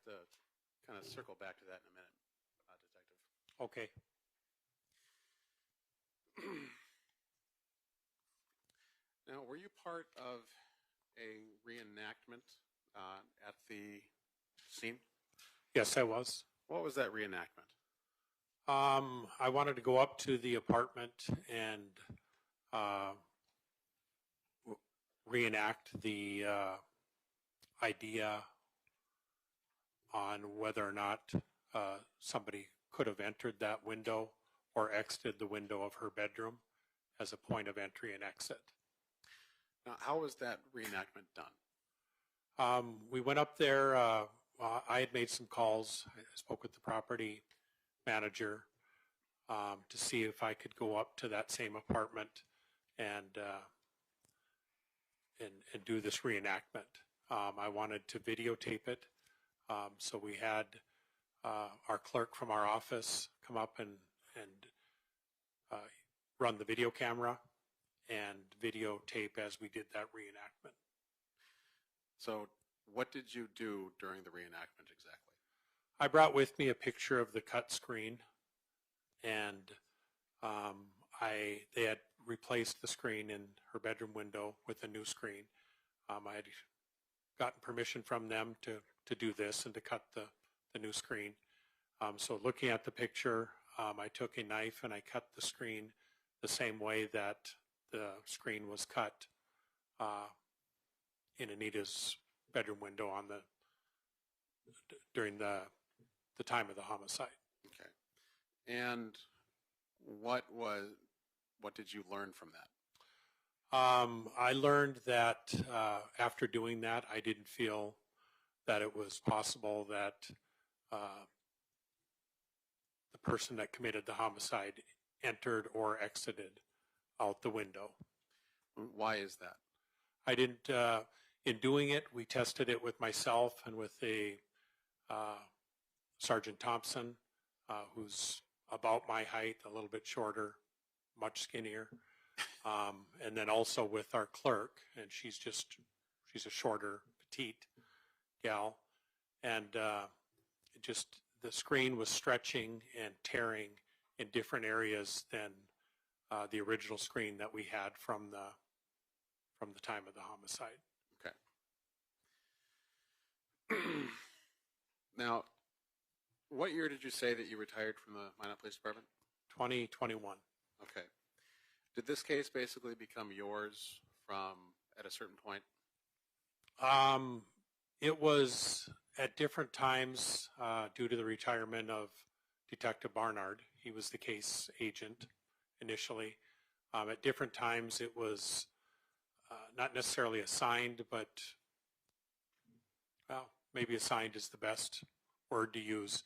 to kind of circle back to that in a minute, Detective. Okay. Now, were you part of a reenactment at the scene? Yes, I was. What was that reenactment? I wanted to go up to the apartment and reenact the idea on whether or not somebody could have entered that window or exited the window of her bedroom as a point of entry and exit. Now, how was that reenactment done? We went up there. I had made some calls. I spoke with the property manager to see if I could go up to that same apartment and do this reenactment. I wanted to videotape it, so we had our clerk from our office come up and run the video camera and videotape as we did that reenactment. So what did you do during the reenactment exactly? I brought with me a picture of the cut screen, and they had replaced the screen in her bedroom window with a new screen. I had gotten permission from them to do this and to cut the new screen. So looking at the picture, I took a knife and I cut the screen the same way that the screen was cut in Anita's bedroom window during the time of the homicide. Okay. And what did you learn from that? I learned that after doing that, I didn't feel that it was possible that the person that committed the homicide entered or exited out the window. Why is that? I didn't, in doing it, we tested it with myself and with Sergeant Thompson, who's about my height, a little bit shorter, much skinnier. And then also with our clerk, and she's a shorter, petite gal. And the screen was stretching and tearing in different areas than the original screen that we had from the time of the homicide. Okay. Now, what year did you say that you retired from the Minot Police Department? 2021. Okay. Did this case basically become yours at a certain point? It was at different times due to the retirement of Detective Barnard. He was the case agent initially. At different times it was not necessarily assigned, but well, maybe assigned is the best word to use,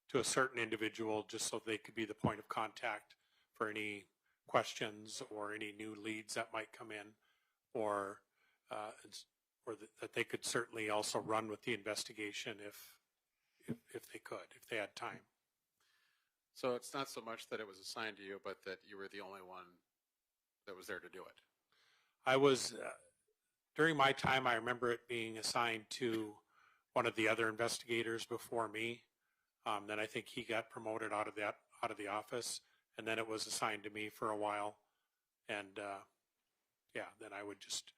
to a certain individual just so they could be the point of contact for any questions or any new leads that might come in, or that they could certainly also run with the investigation if they could, if they had time. So it's not so much that it was assigned to you, but that you were the only one that was there to do it. I was, during my time, I remember it being assigned to one of the other investigators before me. Then I think he got promoted out of the office, and then it was assigned to me for a while. And yeah, then I would just,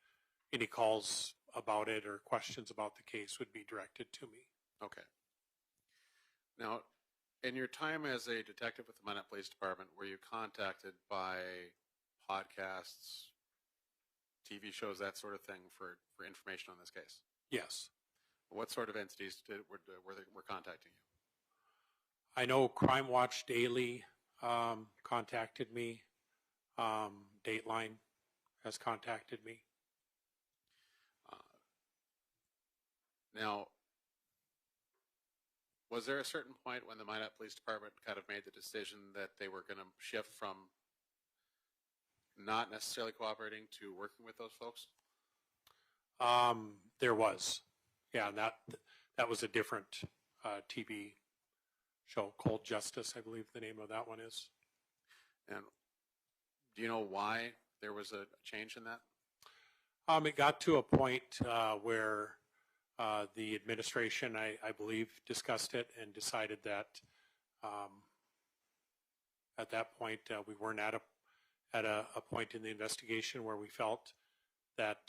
any calls about it or questions about the case would be directed to me. Okay. Now, in your time as a detective with the Minot Police Department, were you contacted by podcasts, TV shows, that sort of thing for information on this case? Yes. What sort of entities were contacting you? I know Crime Watch Daily contacted me. Dateline has contacted me. Now, was there a certain point when the Minot Police Department kind of made the decision that they were going to shift from not necessarily cooperating to working with those folks? There was. Yeah, and that was a different TV show, Cold Justice, I believe the name of that one is. And do you know why there was a change in that? It got to a point where The administration, I believe, discussed it and decided that at that point we weren't at a point in the investigation where we felt that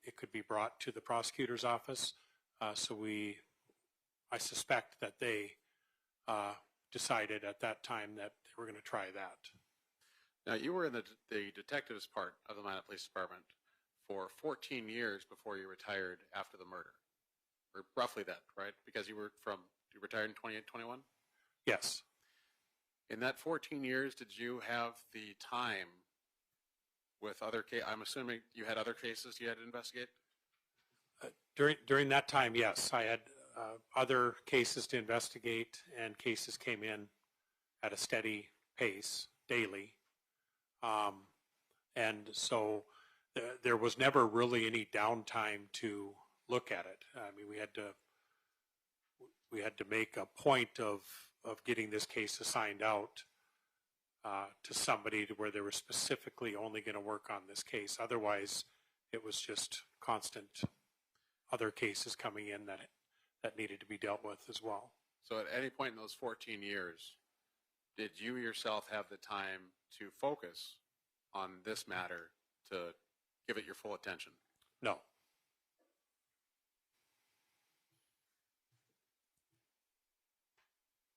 it could be brought to the prosecutor's office. So I suspect that they decided at that time that they were going to try that. Now, you were in the detectives part of the Minot Police Department for 14 years before you retired after the murder, or roughly that, right? Because you retired in 2021? Yes. In that 14 years, did you have the time with other cases? I'm assuming you had other cases you had to investigate? During that time, yes. I had other cases to investigate, and cases came in at a steady pace daily. And so there was never really any downtime to look at it. I mean, we had to make a point of getting this case assigned out to somebody to where they were specifically only going to work on this case. Otherwise, it was just constant other cases coming in that needed to be dealt with as well. So at any point in those 14 years, did you yourself have the time to focus on this matter to give it your full attention? No.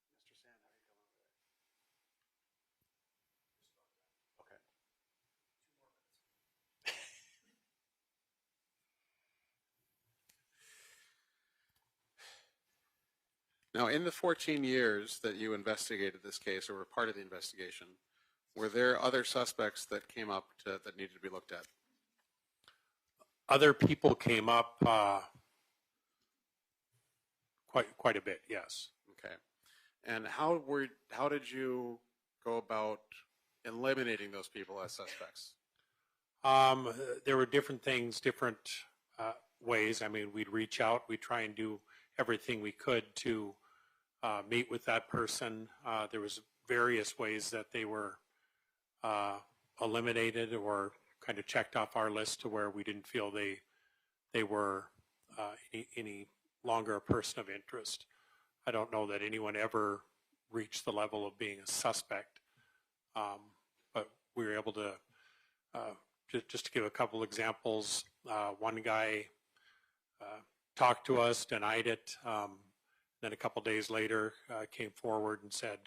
Mr. Sand, how are you coming over there? Okay. 2 more minutes. Now, in the 14 years that you investigated this case or were part of the investigation, were there other suspects that came up that needed to be looked at? Other people came up quite a bit, yes. Okay. And how did you go about eliminating those people as suspects? There were different things, different ways. I mean, we'd reach out, we'd try and do everything we could to meet with that person. There was various ways that they were eliminated or kind of checked off our list to where we didn't feel they were any longer a person of interest. I don't know that anyone ever reached the level of being a suspect, but we were able to, just to give a couple examples, one guy talked to us, denied it, then a couple days later came forward and said,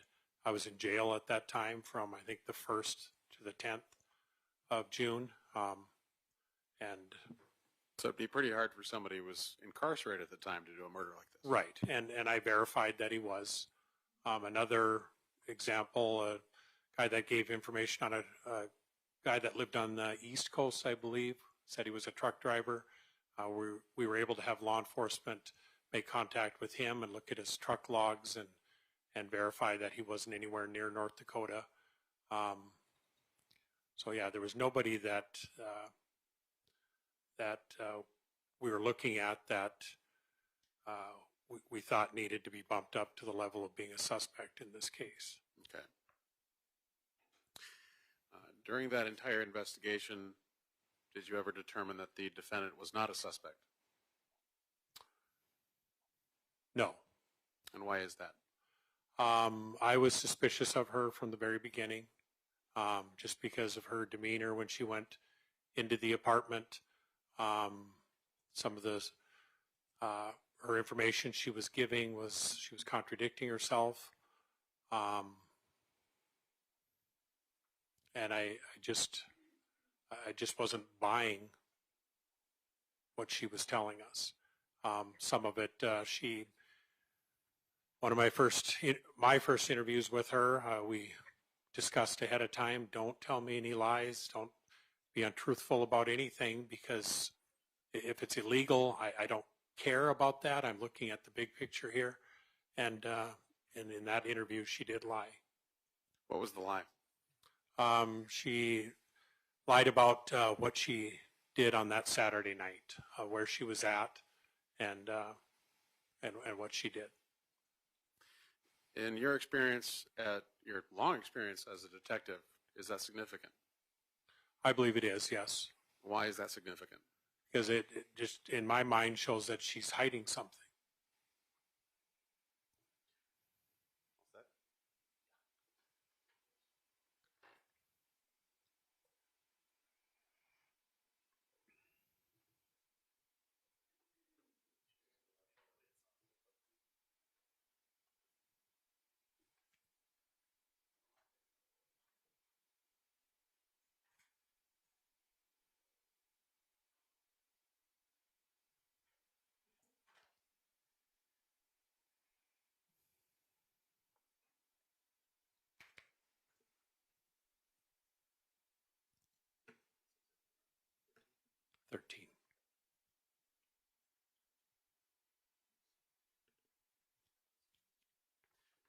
I was in jail at that time from, I think, the 1st to the 10th of June. And so it'd be pretty hard for somebody who was incarcerated at the time to do a murder like this. Right, and I verified that he was. Another example, a guy that gave information on a guy that lived on the East Coast, I believe, said he was a truck driver. We were able to have law enforcement make contact with him and look at his truck logs and verify that he wasn't anywhere near North Dakota. So yeah, there was nobody that we were looking at that we thought needed to be bumped up to the level of being a suspect in this case. Okay. During that entire investigation, did you ever determine that the defendant was not a suspect? No. And why is that? I was suspicious of her from the very beginning, just because of her demeanor when she went into the apartment. Some of the her information she was giving she was contradicting herself, and I just wasn't buying what she was telling us. Some of it, one of my first interviews with her, we discussed ahead of time, don't tell me any lies, don't be untruthful about anything, because if it's illegal, I don't care about that. I'm looking at the big picture here. And in that interview, she did lie. What was the lie? She lied about what she did on that Saturday night, where she was at, and what she did. In your experience, your long experience as a detective, is that significant? I believe it is, yes. Why is that significant? because it just, in my mind, shows that she's hiding something.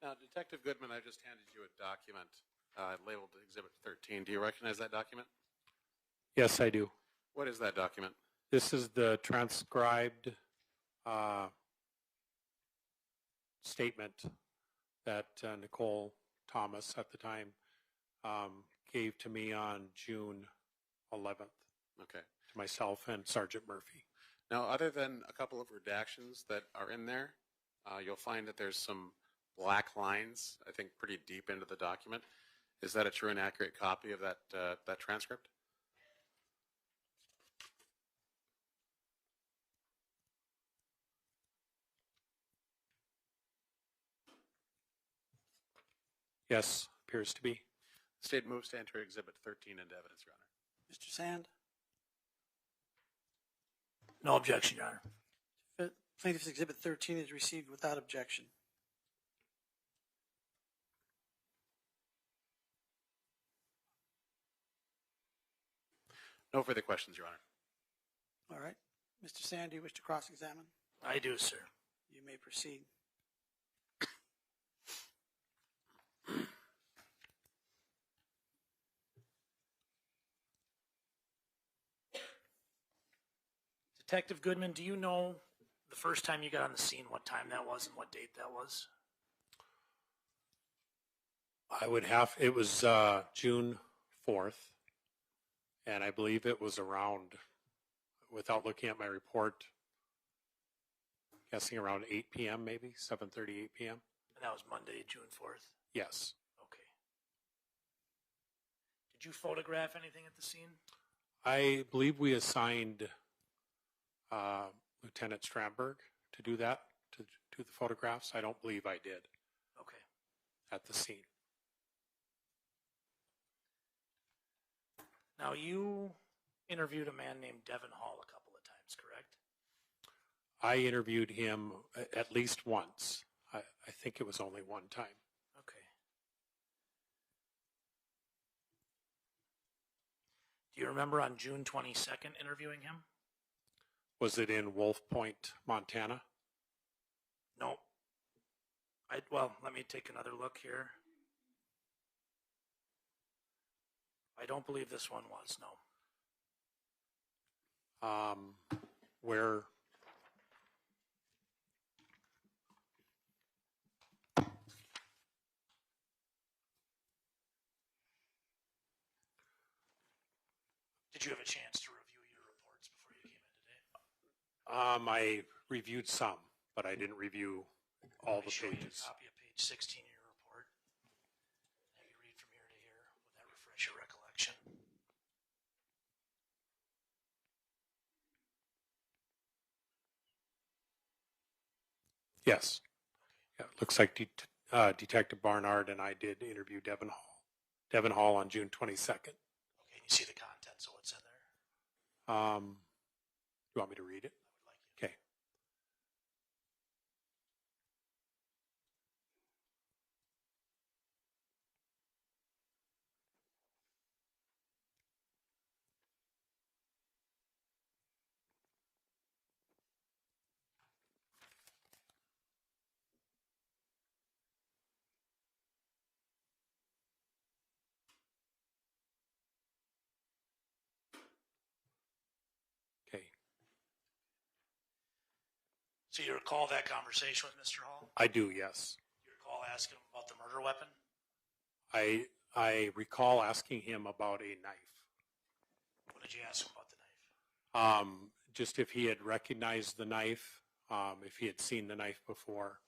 Now, Detective Goodman, I just handed you a document labeled Exhibit 13. Do you recognize that document? Yes, I do. What is that document? This is the transcribed statement that Nichole Thomas at the time gave to me on June 11th. Okay. To myself and Sergeant Murphy. Now, other than a couple of redactions that are in there, you'll find that there's some black lines, I think, pretty deep into the document. Is that a true and accurate copy of that transcript? Yes, appears to be. The state moves to enter Exhibit 13 into evidence, Your Honor. Mr. Sand? No objection, Your Honor. Plaintiff's Exhibit 13 is received without objection. No further questions, Your Honor. All right. Mr. Sand, do you wish to cross-examine? I do, sir. You may proceed. Detective Goodman, do you know the first time you got on the scene, what time that was and what date that was? It was June 4th, and I believe it was around, without looking at my report, guessing around 8 p.m. maybe, 7:30, 8 p.m. And that was Monday, June 4th? Yes. Okay. Did you photograph anything at the scene? I believe we assigned Lieutenant Strandberg to do that, to do the photographs. I don't believe I did. Okay. At the scene. Now, you interviewed a man named Devin Hall a couple of times, correct? I interviewed him at least once. I think it was only one time. Okay. Do you remember on June 22nd interviewing him? Was it in Wolf Point, Montana? No. Well, let me take another look here. I don't believe this one was, no. Where? Did you have a chance to review your reports before you came in today? I reviewed some, but I didn't review all the Show you pages. a copy of page 16 of your report. Have you read from here to here. Would that refresh your recollection? Yes. Yeah, it looks like Detective Barnard and I did interview Devin Hall. Devin Hall on June 22nd. Okay, you see the contents of what's in there? You want me to read it? I would like you. Okay. Okay. So you recall that conversation with Mr. Hall? I do, yes. You recall asking him about the murder weapon? I recall asking him about a knife. What did you ask him about the knife? just if he had recognized the knife, if he had seen the knife before.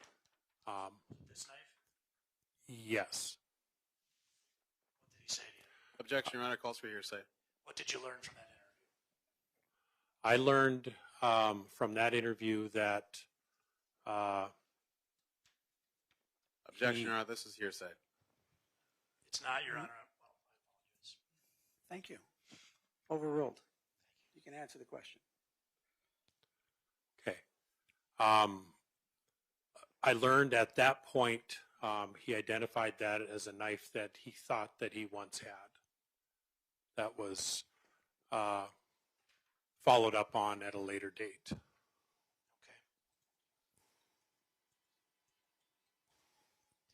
This knife? Yes. What did he say to you? Objection, Your Honor. Calls for hearsay. What did you learn from that interview? I learned from that interview that Objection, Your Honor. This is hearsay. It's not, Your Honor. Well, I apologize. Thank you. Overruled. You can answer the question. okay. I learned at that point he identified that as a knife that he thought that he once had. That was followed up on at a later date. Okay.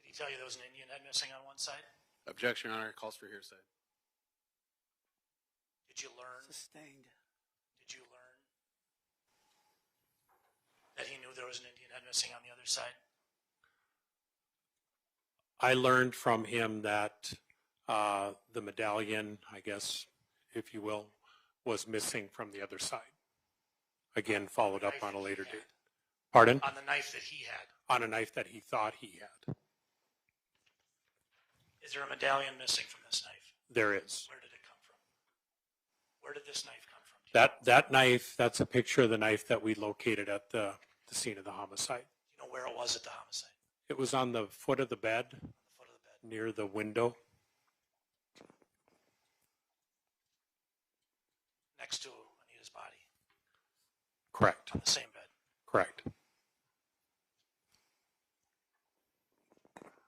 Did he tell you there was an Indian head missing on one side? Objection, Your Honor. Calls for hearsay. Did you learn? Sustained. Did you learn that he knew there was an Indian head missing on the other side? I learned from him that the medallion, I guess, if you will, was missing from the other side. Again, followed up on a later date. Pardon? On the knife that he had. On a knife that he thought he had. Is there a medallion missing from this knife? There is. Where did it come from? Where did this knife come from? Do That knife, that's a picture of the knife that we located at the scene of the homicide. you know where it was at the homicide? It was on the foot of the bed, The foot of the bed. near the window. Next to Anita's body. Correct. On the same bed. Correct.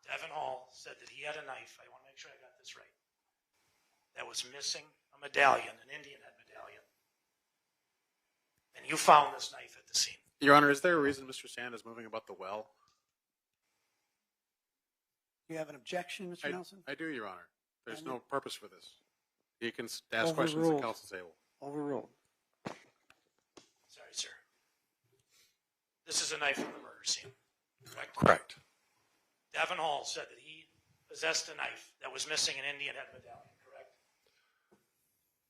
Devin Hall said that he had a knife. I want to make sure I got this right. That was missing a medallion, an Indian head medallion. And you found this knife at the scene. Your Honor, is there a reason Mr. Sand is moving about the well? You have an objection, Mr. Nelson? I do, Your Honor. There's And- no purpose for this. He can ask questions at Overruled. council table. Overruled. Sorry, sir. This is a knife from the murder scene, correct? Correct. Devin Hall said that he possessed a knife that was missing an Indian head medallion, correct?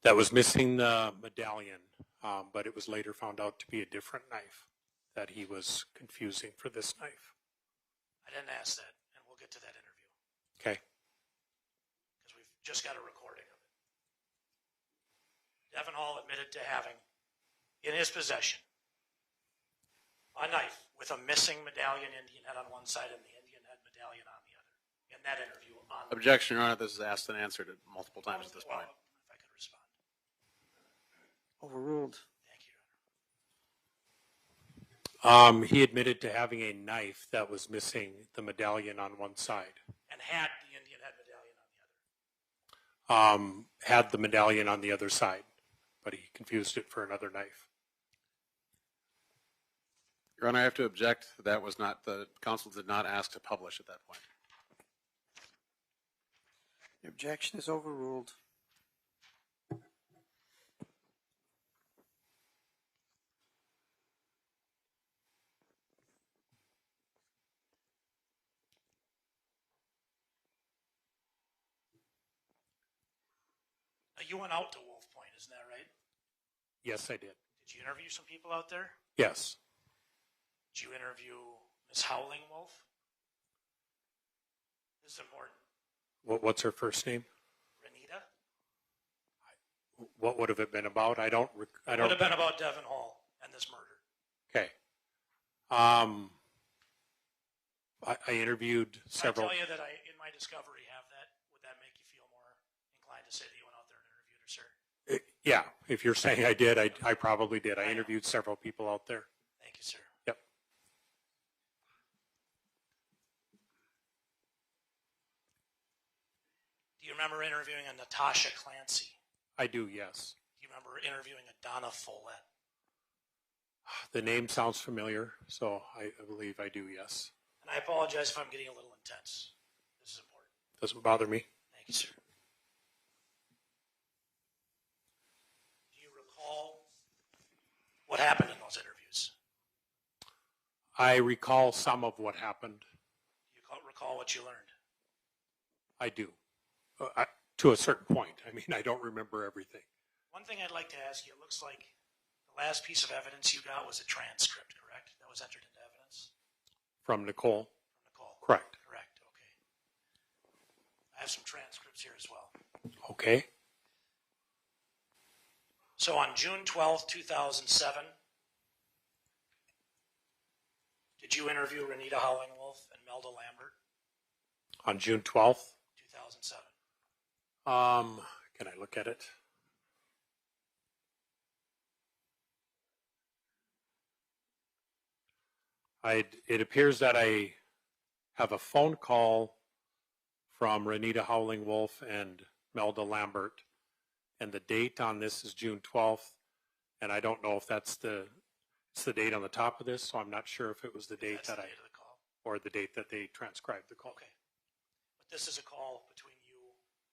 That was missing the medallion, but it was later found out to be a different knife that he was confusing for this knife. I didn't ask that, and we'll get to that interview Okay. because we've just got a recording of it. Devin Hall admitted to having in his possession a knife with a missing medallion Indian head on one side and the Indian head medallion on the other. In that interview on the Objection, Your Honor. This is asked and answered multiple times at this Well, point. if I could respond. Overruled. Thank you, Your Honor. He admitted to having a knife that was missing the medallion on one side. And had the Indian head medallion on the other. Had the medallion on the other side, but he confused it for another knife. Your Honor, I have to object. That was not, the council did not ask to publish at that point. The objection is overruled. You went out to Wolf Point, isn't that right? Yes, I did. Did you interview some people out there? Yes. Did you interview Miss Howling Wolf? This is important. What's her first name? Renita? What would have it been about? I don't. Would have been about Devin Hall and this murder. Okay. I interviewed several. I tell you that I, in my discovery, have that. Would that make you feel more inclined to say that you went out there and interviewed her, sir? Yeah, if you're saying I did, I probably did. I interviewed several people out there. Thank you, sir. Yep. Do you remember interviewing a Natasha Clancy? I do, yes. Do you remember interviewing a Donna Follett? The name sounds familiar, so I believe I do, yes. And I apologize if I'm getting a little intense. This is important. Doesn't bother me. Thank you, sir. Do you recall what happened in those interviews? I recall some of what happened. Do you recall what you learned? I do. To a certain point. I mean, I don't remember everything. One thing I'd like to ask you, it looks like the last piece of evidence you got was a transcript, correct? That was entered into evidence From Nichole? from Nichole? Correct. Correct, okay. I have some transcripts here as well. Okay. So on June 12th, 2007, did you interview Renita Hollingwolf and Melda Lambert? On June 12th? 2007. Can I look at it? It appears that I have a phone call from Renita Howling-Wolf and Melda Lambert, and the date on this is June 12th, and I don't know if it's the date on the top of this, so I'm not sure if it was the date That's that the date of the call. or the date that they transcribed the call. Okay. But this is a call between you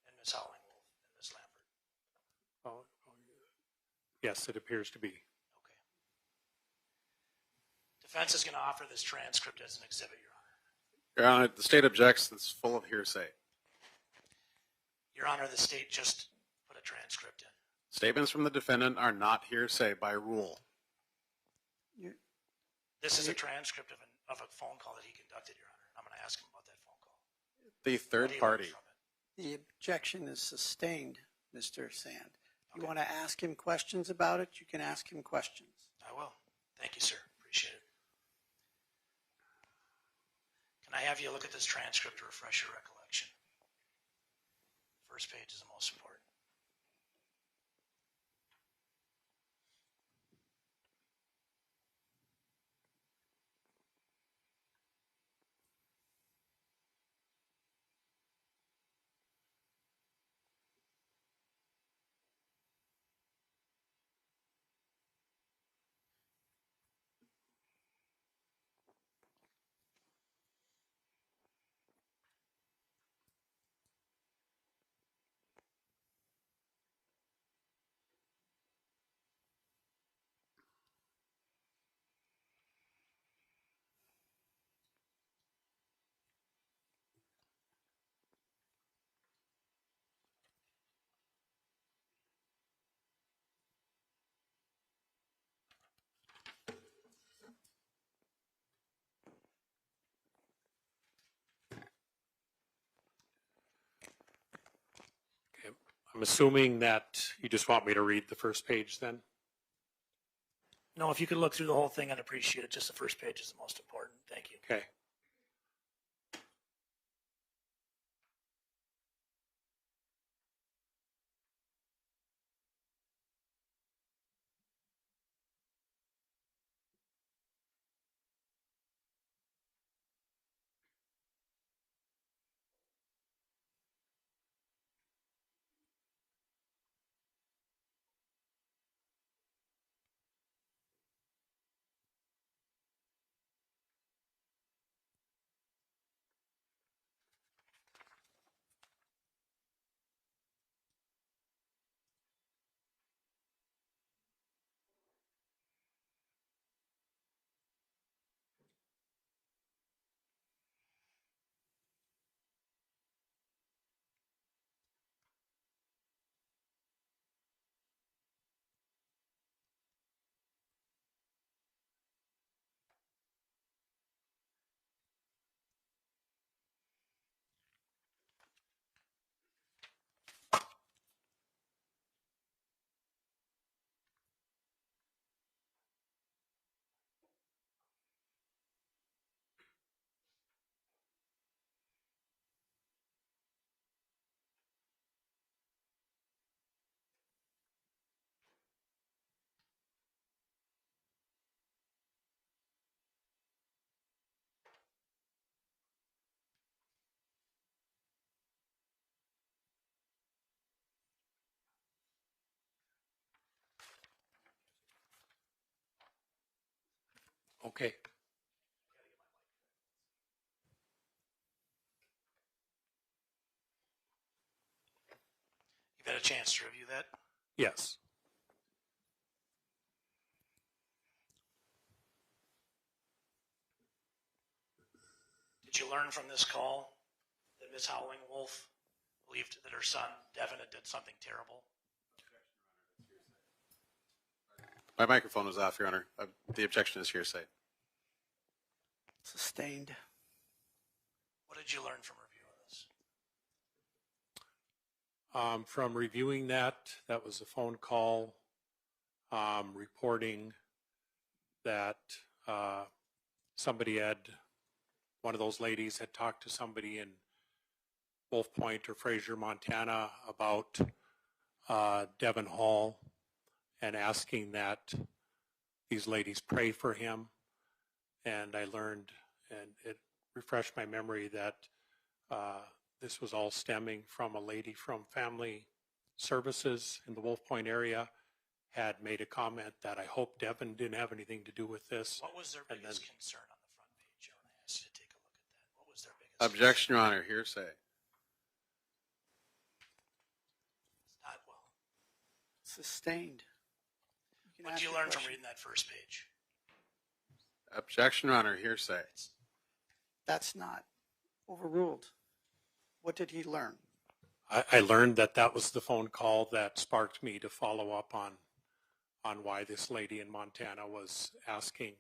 and Ms. Hollingwolf and Ms. Lambert. Oh, yes, it appears to be. Okay. Defense is going to offer this transcript as an exhibit, Your Honor. Your Honor, the state objects. It's full of hearsay. Your Honor, the state just put a transcript in. Statements from the defendant are not hearsay by rule. This is a transcript of a phone call that he conducted, Your Honor. I'm going to ask him about that phone call. The What third do you party. learn from it? The objection is sustained, Mr. Sand. You want to ask him questions about it, you can ask him questions. I will. Thank you, sir. Appreciate it. Can I have you look at this transcript to refresh your recollection? First page is the most important. Okay. I'm assuming that you just want me to read the first page then? No, if you could look through the whole thing, I'd appreciate it. Just the first page is the most important. Thank you. Okay. Okay. You've had a chance to review that? Yes. Did you learn from this call that Ms. Howling Wolf believed that her son, Devin, had done something terrible? My microphone was off, Your Honor. The objection is hearsay. Sustained. What did you learn from reviewing this? From reviewing that was a phone call reporting that one of those ladies had talked to somebody in Wolf Point or Fraser, Montana about Devon Hall and asking that these ladies pray for him. And I learned, and it refreshed my memory, that this was all stemming from a lady from Family Services in the Wolf Point area had made a comment that I hope Devon didn't have anything to do with this. What was their And biggest then- concern on the front page when I asked you to take a look at that? What was their biggest Objection, Your Honor. Hearsay. It's not well. Sustained. You can What ask did you the learn from question. reading that first page? Objection, Your Honor. Hearsay. That's not overruled. What did he learn? I learned that was the phone call that sparked me to follow up on why this lady in Montana was asking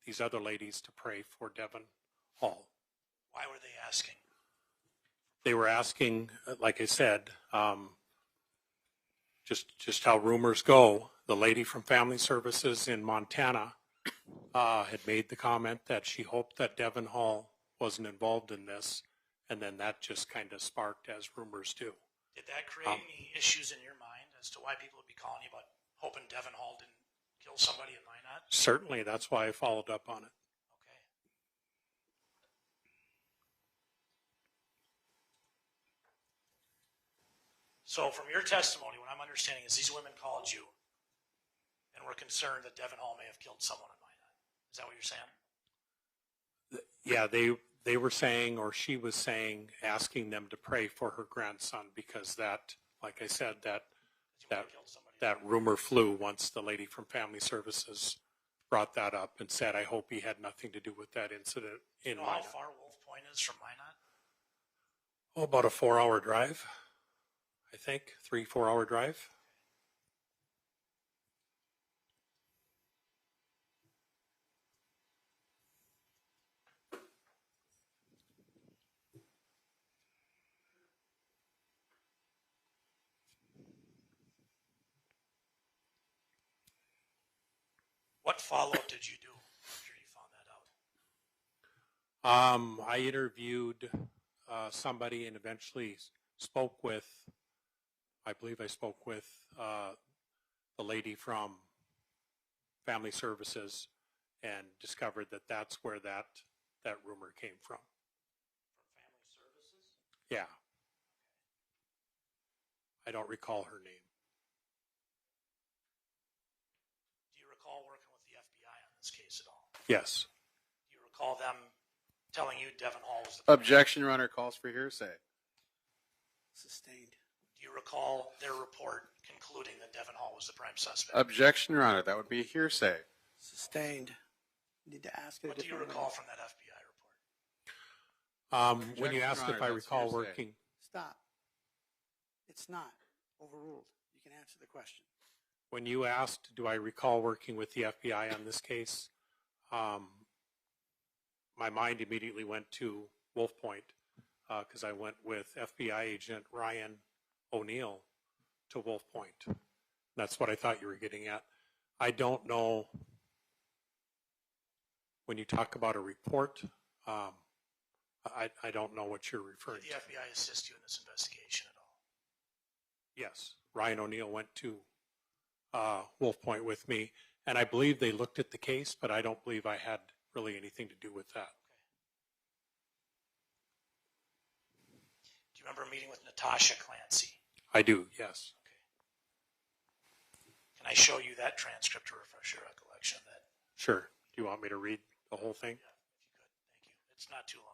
these other ladies to pray for Devon Hall. Why were they asking? They were asking, like I said, just how rumors go. The lady from Family Services in Montana had made the comment that she hoped that Devon Hall wasn't involved in this, and then that just kind of sparked as rumors do. Did that create any issues in your mind as to why people would be calling you about hoping Devon Hall didn't kill somebody in Minot? Certainly, that's why I followed up on it. Okay. So from your testimony, what I'm understanding is these women called you and were concerned that Devon Hall may have killed someone in Minot. Is that what you're saying? Yeah, they were saying, or she was saying, asking them to pray for her grandson because that, like I said, that rumor flew once the lady from Family Services brought that up and said, I hope he had nothing to do with that incident Do you in know how Minot. far Wolf Point is from Minot? Oh, about a 4-hour drive, I think, 3-4 hour drive. What follow-up did you do after you found that out? I interviewed somebody and eventually spoke with, I believe I spoke with the lady from Family Services and discovered that that's where that rumor came from. From Family Services? Yeah. I don't recall her name. Do you recall working with the FBI on this case at all? Yes. Do you recall them telling you Devon Hall was the Objection, Your Honor. Calls for hearsay. Sustained. Do you recall their report concluding that Devon Hall was the prime suspect? Objection, Your Honor. That would be hearsay. Sustained. You need to ask it. What do you recall from that FBI report? When you Objection, asked Your if I Honor, that's recall hearsay. working, Stop. It's not overruled. You can answer the question. when you asked, do I recall working with the FBI on this case, my mind immediately went to Wolf Point because I went with FBI agent Ryan O'Neill to Wolf Point. That's what I thought you were getting at. I don't know, when you talk about a report, I don't know what you're referring Did to. the FBI assist you in this investigation at all? Yes, Ryan O'Neill went to Wolf Point with me, and I believe they looked at the case, but I don't believe I had really anything to do with that. Do you remember meeting with Natasha Clancy? I do, yes. Can I show you that transcript to refresh your recollection of that? Sure. Do you want me to read the whole thing? Yeah, if you could. Thank you. It's not too long.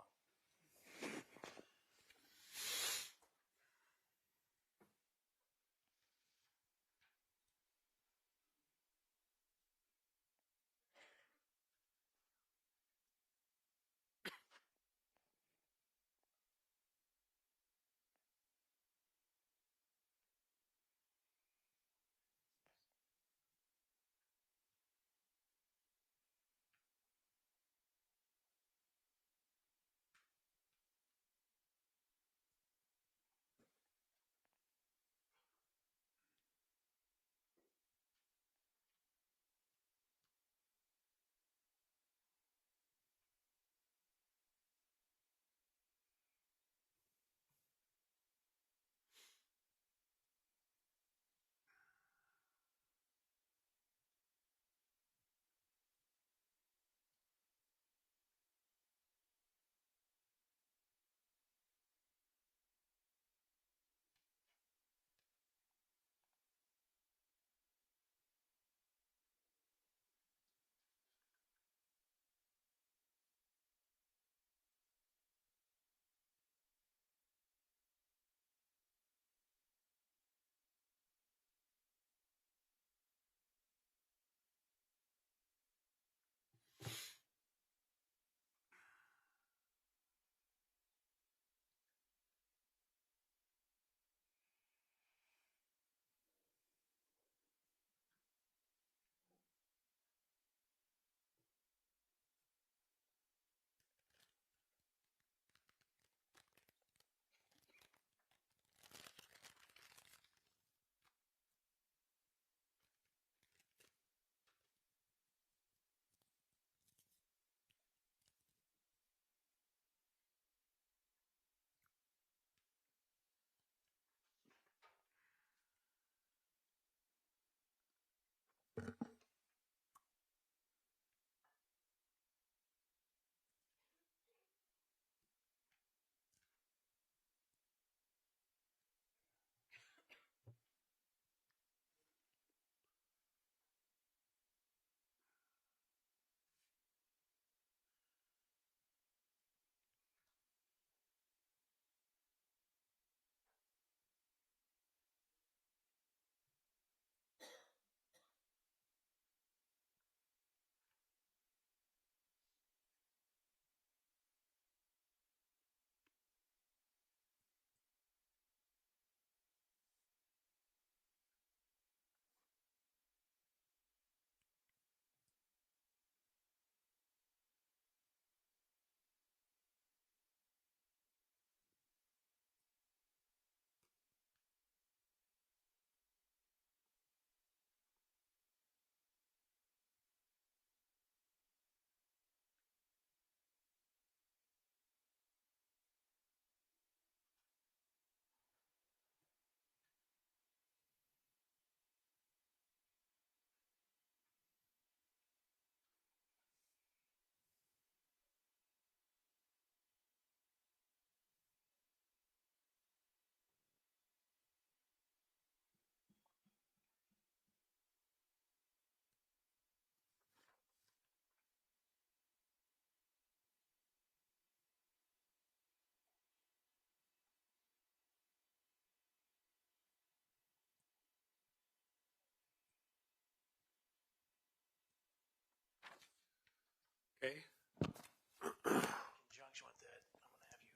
Okay. In conjunction with that, I'm going to have you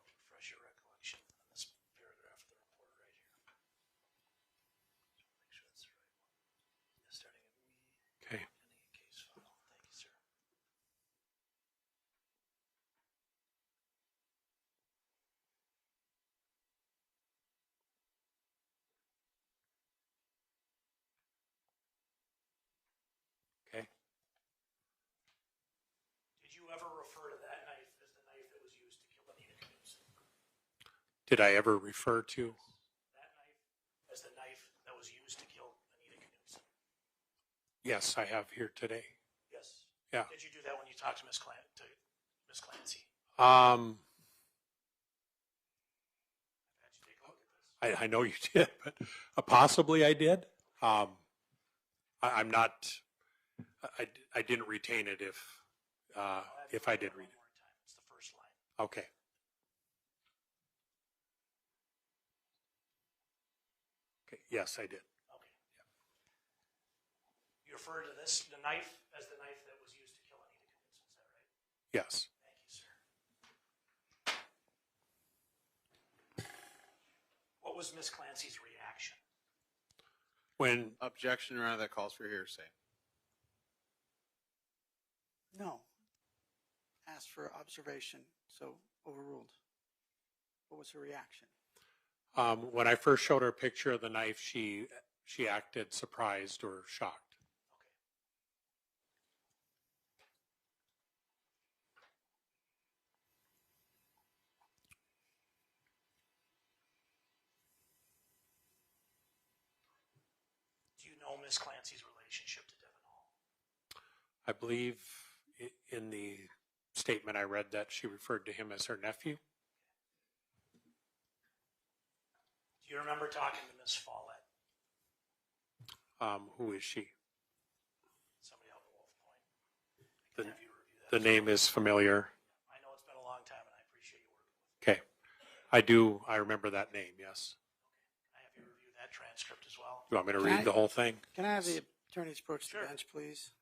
refresh your recollection on this paragraph of the report right here. Make sure that's the right one. Starting at we. Okay. Any case file. Thank you, sir. Okay. Did you ever refer to that knife as the knife that was used to kill Anita Knutson? Did I ever refer to? That knife as the knife that was used to kill Anita Knutson? Yes, I have here today. Yes. Yeah. Did you do that when you talked to Miss Clancy? Um, Had you take a look at this? I know you did, but possibly I did. I'm not. I didn't retain it if I did read it. One more time. It's the first line. Okay. Okay. Yes, I did. Okay. You refer to this, the knife, as the knife that was used to kill Anita Knutson, is that right? Yes. Thank you, sir. What was Miss Clancy's reaction? When Objection, Your Honor, that calls for hearsay. No. Asked for observation, so overruled. What was her reaction? when I first showed her a picture of the knife, she acted surprised or shocked. Do you know Miss Clancy's relationship to Devin Hall? I believe in the statement I read that she referred to him as her nephew. Do you remember talking to Miss Follett? Who is she? Somebody out in Wolf Point. I The, can have you review that. the name is familiar. I know it's been a long time, and I appreciate you working with me. Okay. I remember that name, yes. Can I have you review that transcript as well? You want me to Can read I- the whole thing? Can I have the attorneys approach Sure. the bench, please?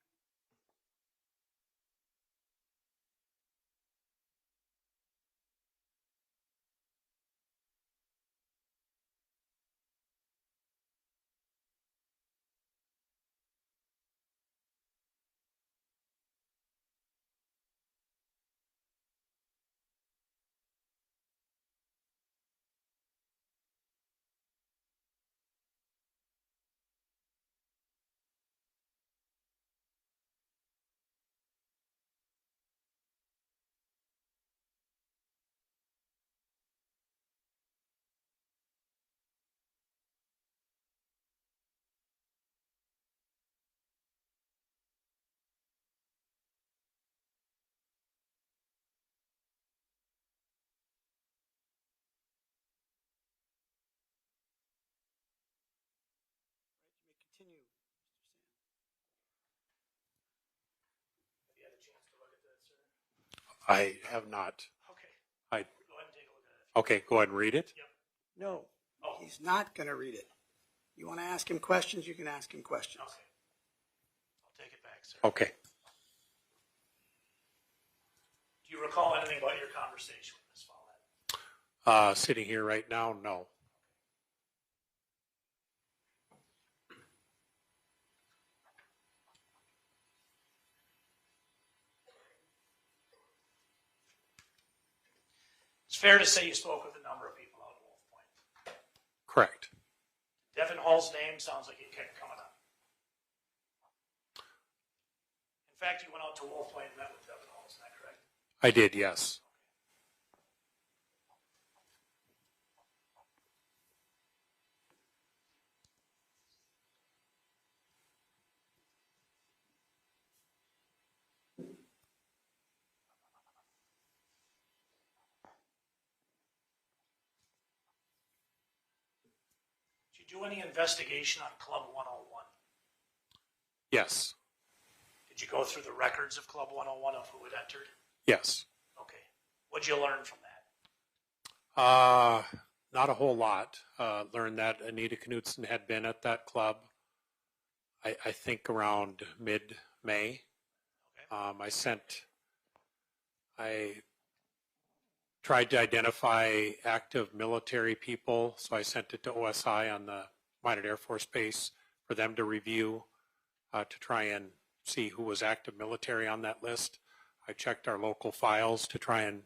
You may continue, Mr. Sam. Have you had a chance to look at that, sir? I have not. Okay. I Go ahead and take a look at it. Okay, go ahead and read it. No, Oh. he's not going to read it. You want to ask him questions, you can ask him questions. Okay. I'll take it back, sir. Okay. Do you recall anything about your conversation with Miss Follett? Sitting here right now, no. It's fair to say you spoke with a number of people out in Wolf Point. Correct. Devin Hall's name sounds like it kept coming up. In fact, you went out to Wolf Point and met with Devin Hall, isn't that correct? I did, yes. Did you do any investigation on Club 101? Yes. Did you go through the records of Club 101 of who had entered? Yes. Okay. What'd you learn from that? Not a whole lot. Learned that Anita Knutson had been at that club, I think around mid-May. Okay. I tried to identify active military people, so I sent it to OSI on the Minot Air Force Base for them to review to try and see who was active military on that list. I checked our local files to try and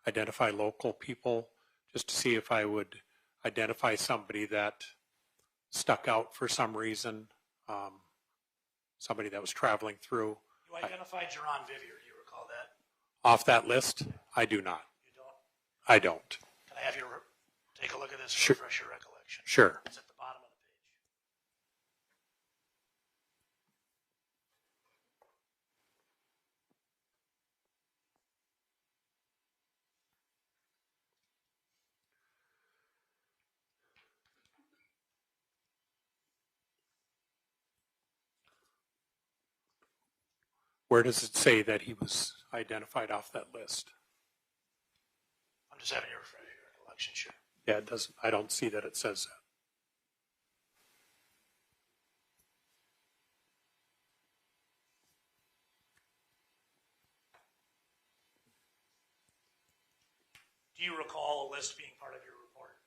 identify local people just to see if I would identify somebody that stuck out for some reason, somebody that was traveling through. You identified Jerron Vivier. Do you recall that? Off that list? I do not. You don't? I don't. Can I have you take a look at this and Sure. refresh your recollection? Sure. It's at the bottom of the page. Where does it say that he was identified off that list? I'm just having you refresh your recollection, sure. Yeah, it doesn't. I don't see that it says that. Do you recall a list being part of your report?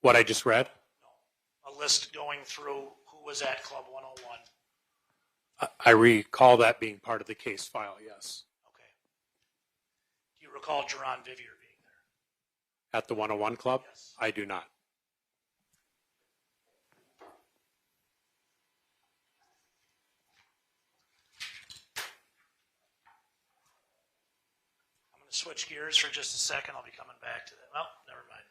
What I just read? No. A list going through who was at Club 101? I recall that being part of the case file, yes. Okay. Do you recall Jerron Vivier being there? At the 101 Club? Yes. I do not. I'm going to switch gears for just a second. I'll be coming back to that. Well, never mind.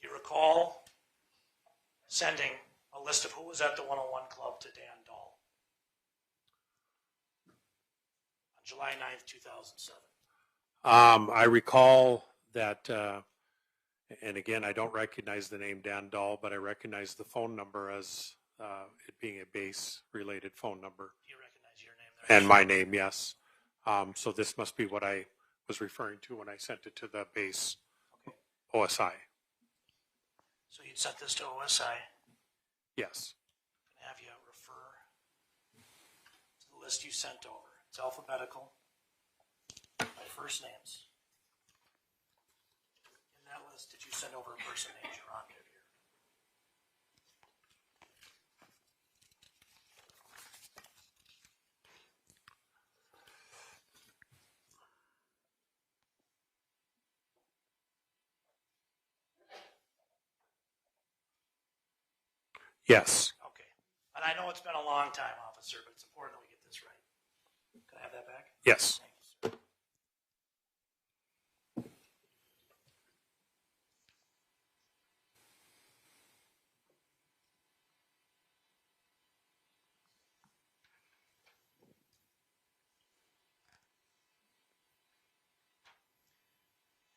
Do you recall sending a list of who was at the 101 Club to Dan Dahl on July 9th, 2007? I recall that, and again, I don't recognize the name Dan Dahl, but I recognize the phone number as it being a base-related phone number. Do you recognize your name there? And my name, yes. So this must be what I was referring to when I sent it to the base OSI. So you'd sent this to OSI. Yes. And have you refer to the list you sent over. It's alphabetical by first names. In that list, did you send over a person named Jerron Vivier? Yes. Okay. And I know it's been a long time, officer, but it's important that we get this right. Can I have that back? Yes. Thank you, sir.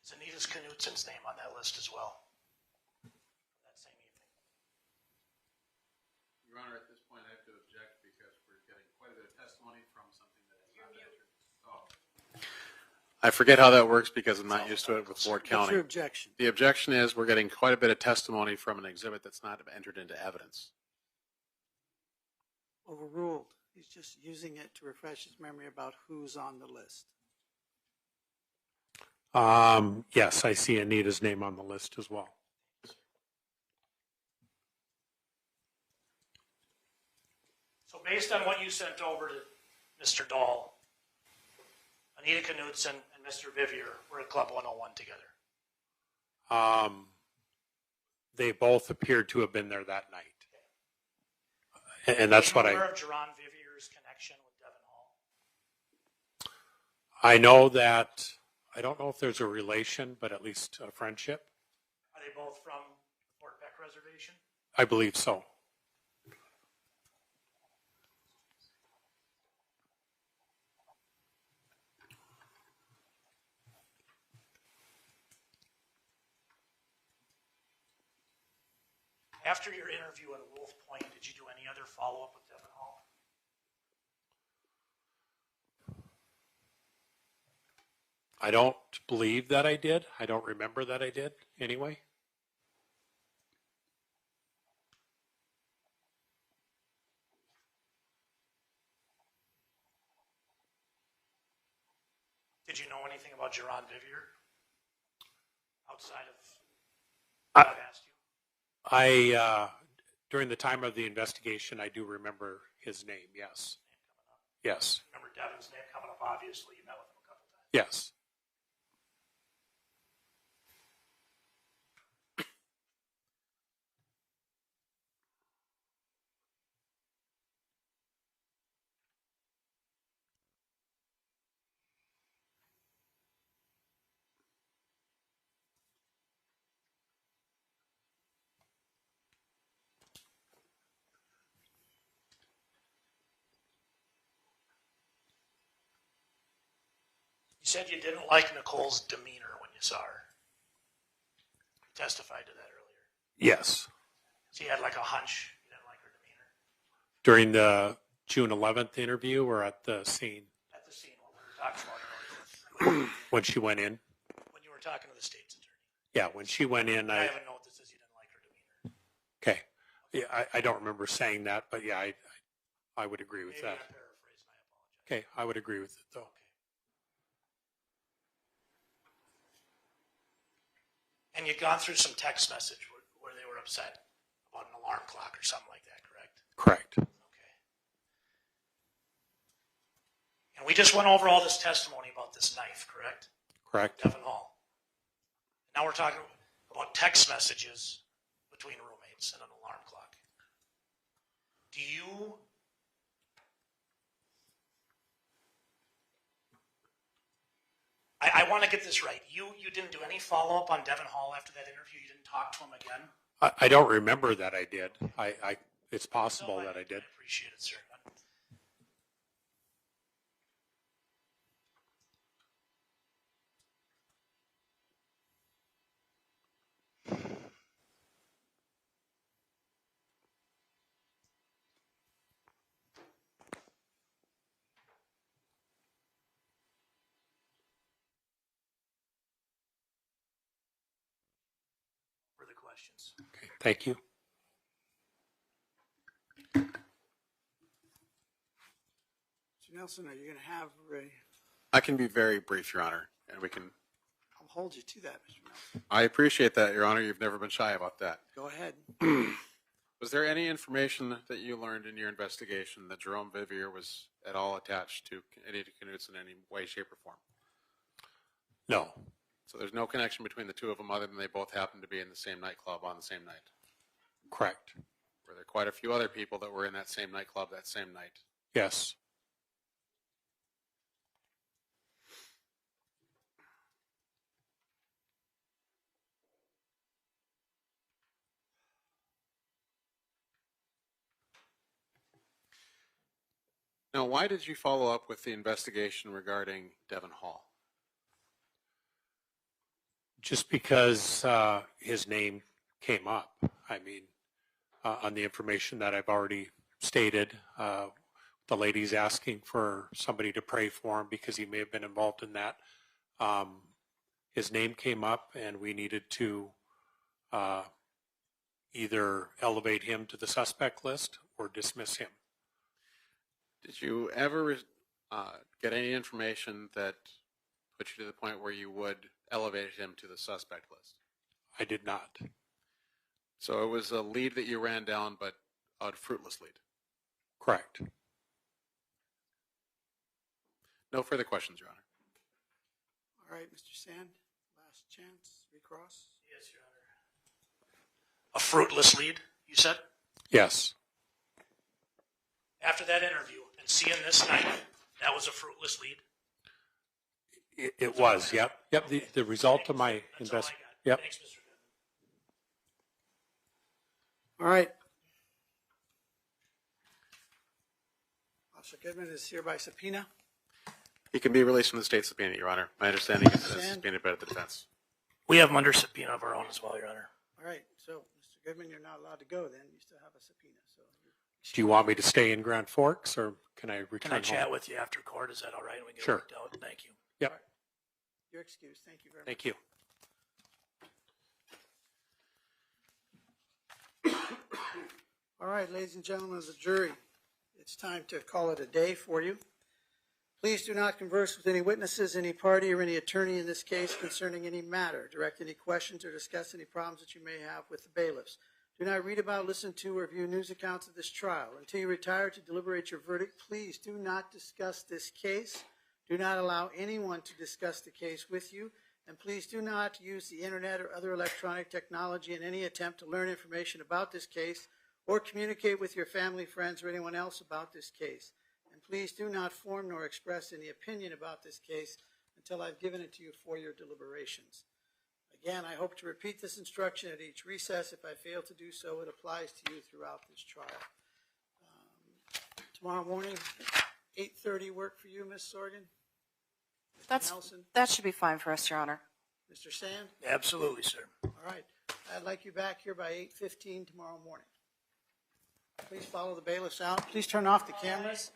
Is Anita Knutson's name on that list as well? That same evening. Your Honor, at this point, I have to object because we're getting quite a bit of testimony from something that is not entered. I forget how that works because I'm not used to it with Ford What's County. your objection? The objection is we're getting quite a bit of testimony from an exhibit that's not entered into evidence. Overruled. He's just using it to refresh his memory about who's on the list. Yes, I see Anita's name on the list as well. So based on what you sent over to Mr. Dahl, Anita Knutson and Mr. Vivier were at Club 101 together. They both appeared to have been there that night. And that's what Are you aware of Jerron Vivier's connection with Devon Hall? I know that, I don't know if there's a relation, but at least a friendship. Are they both from Fort Peck Reservation? I believe so. After your interview at Wolf Point, did you do any other follow-up with Devon Hall? I don't believe that I did. I don't remember that I did anyway. Did you know anything about Geron Vivier outside of what I've asked you? During the time of the investigation, I do remember his name, yes. Yes, Remember Devin's name coming up, obviously. You met with him a couple times. yes. You said you didn't like Nicole's demeanor when you saw her. You testified to that earlier. Yes. So you had like a hunch you didn't like her demeanor? During the June 11th interview or at the scene? At the scene when we were talking about it. When she went in? When you were talking to the state's attorney. Yeah, when she went in, I have a note that says you didn't like her demeanor. okay. Yeah, I don't remember saying that, but yeah, I would agree with Maybe that. I'm paraphrasing. I apologize. Okay, I would agree with it though. And you'd gone through some text message where they were upset about an alarm clock or something like that, correct? Correct. Okay. And we just went over all this testimony about this knife, correct? Correct. Devin Hall. Now we're talking about text messages between roommates and an alarm clock. Do you... I want to get this right. You didn't do any follow-up on Devin Hall after that interview? You didn't talk to him again? I don't remember that I did. It's possible No, that I did. I appreciate it, sir. Further questions? Okay, thank you. Mr. Nelson, are you going to have a... I can be very brief, Your Honor, and we can. I'll hold you to that, Mr. Nelson. I appreciate that, Your Honor. You've never been shy about that. Go ahead. Was there any information that you learned in your investigation that Jerome Vivier was at all attached to Anita Knutson in any way, shape, or form? No. So there's no connection between the two of them other than they both happened to be in the same nightclub on the same night. Correct. Were there quite a few other people that were in that same nightclub that same night? Yes. Now, why did you follow up with the investigation regarding Devin Hall? Just because his name came up. I mean, on the information that I've already stated, the lady's asking for somebody to pray for him because he may have been involved in that. His name came up and we needed to either elevate him to the suspect list or dismiss him. Did you ever get any information that put you to the point where you would elevate him to the suspect list? I did not. So it was a lead that you ran down, but a fruitless lead. Correct. No further questions, Your Honor. All right, Mr. Sand, last chance. Recross. Yes, Your Honor. A fruitless lead, you said? Yes. After that interview and seeing this knife, that was a fruitless lead? It was, yep. Yep, the result of my That's all I investigation. got. Yep. Thanks, Mr. Goodman. All right. Officer Goodman is hereby subpoena. He can be released from the state subpoena, Your Honor. My understanding is that it's Sand. subpoenaed by the defense. We have him under subpoena of our own as well, Your Honor. All right, so Mr. Goodman, you're not allowed to go then. You still have a subpoena. So Do you want me to stay in Grand Forks or can I return Can I home? chat with you after court? Is that all right? We get Sure. it worked out. Thank you. Yep. you're excused. Thank you very much. Thank you. All right, ladies and gentlemen of the jury, it's time to call it a day for you. Please do not converse with any witnesses, any party, or any attorney in this case concerning any matter. Direct any questions or discuss any problems that you may have with the bailiffs. Do not read about, listen to, or view news accounts of this trial. Until you retire to deliberate your verdict, please do not discuss this case. Do not allow anyone to discuss the case with you. And please do not use the internet or other electronic technology in any attempt to learn information about this case or communicate with your family, friends, or anyone else about this case. And please do not form nor express any opinion about this case until I've given it to you for your deliberations. Again, I hope to repeat this instruction at each recess. If I fail to do so, it applies to you throughout this trial. Tomorrow morning, 8:30 work for you, Ms. Sorgan? Nelson? That should be fine for us, Your Honor. Mr. Sand? Absolutely, sir. All right. I'd like you back here by 8:15 tomorrow morning. Please follow the bailiffs out. Please turn off the cameras.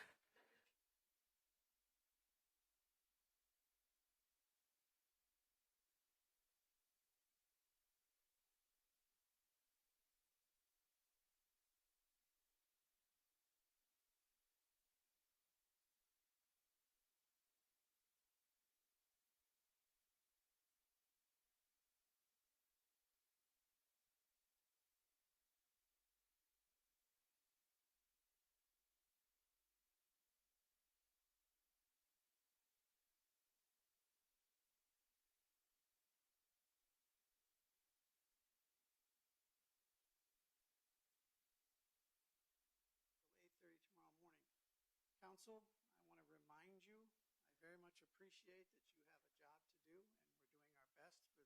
Counsel, I want to remind you, I very much appreciate that you have a job to do, and we're doing our best.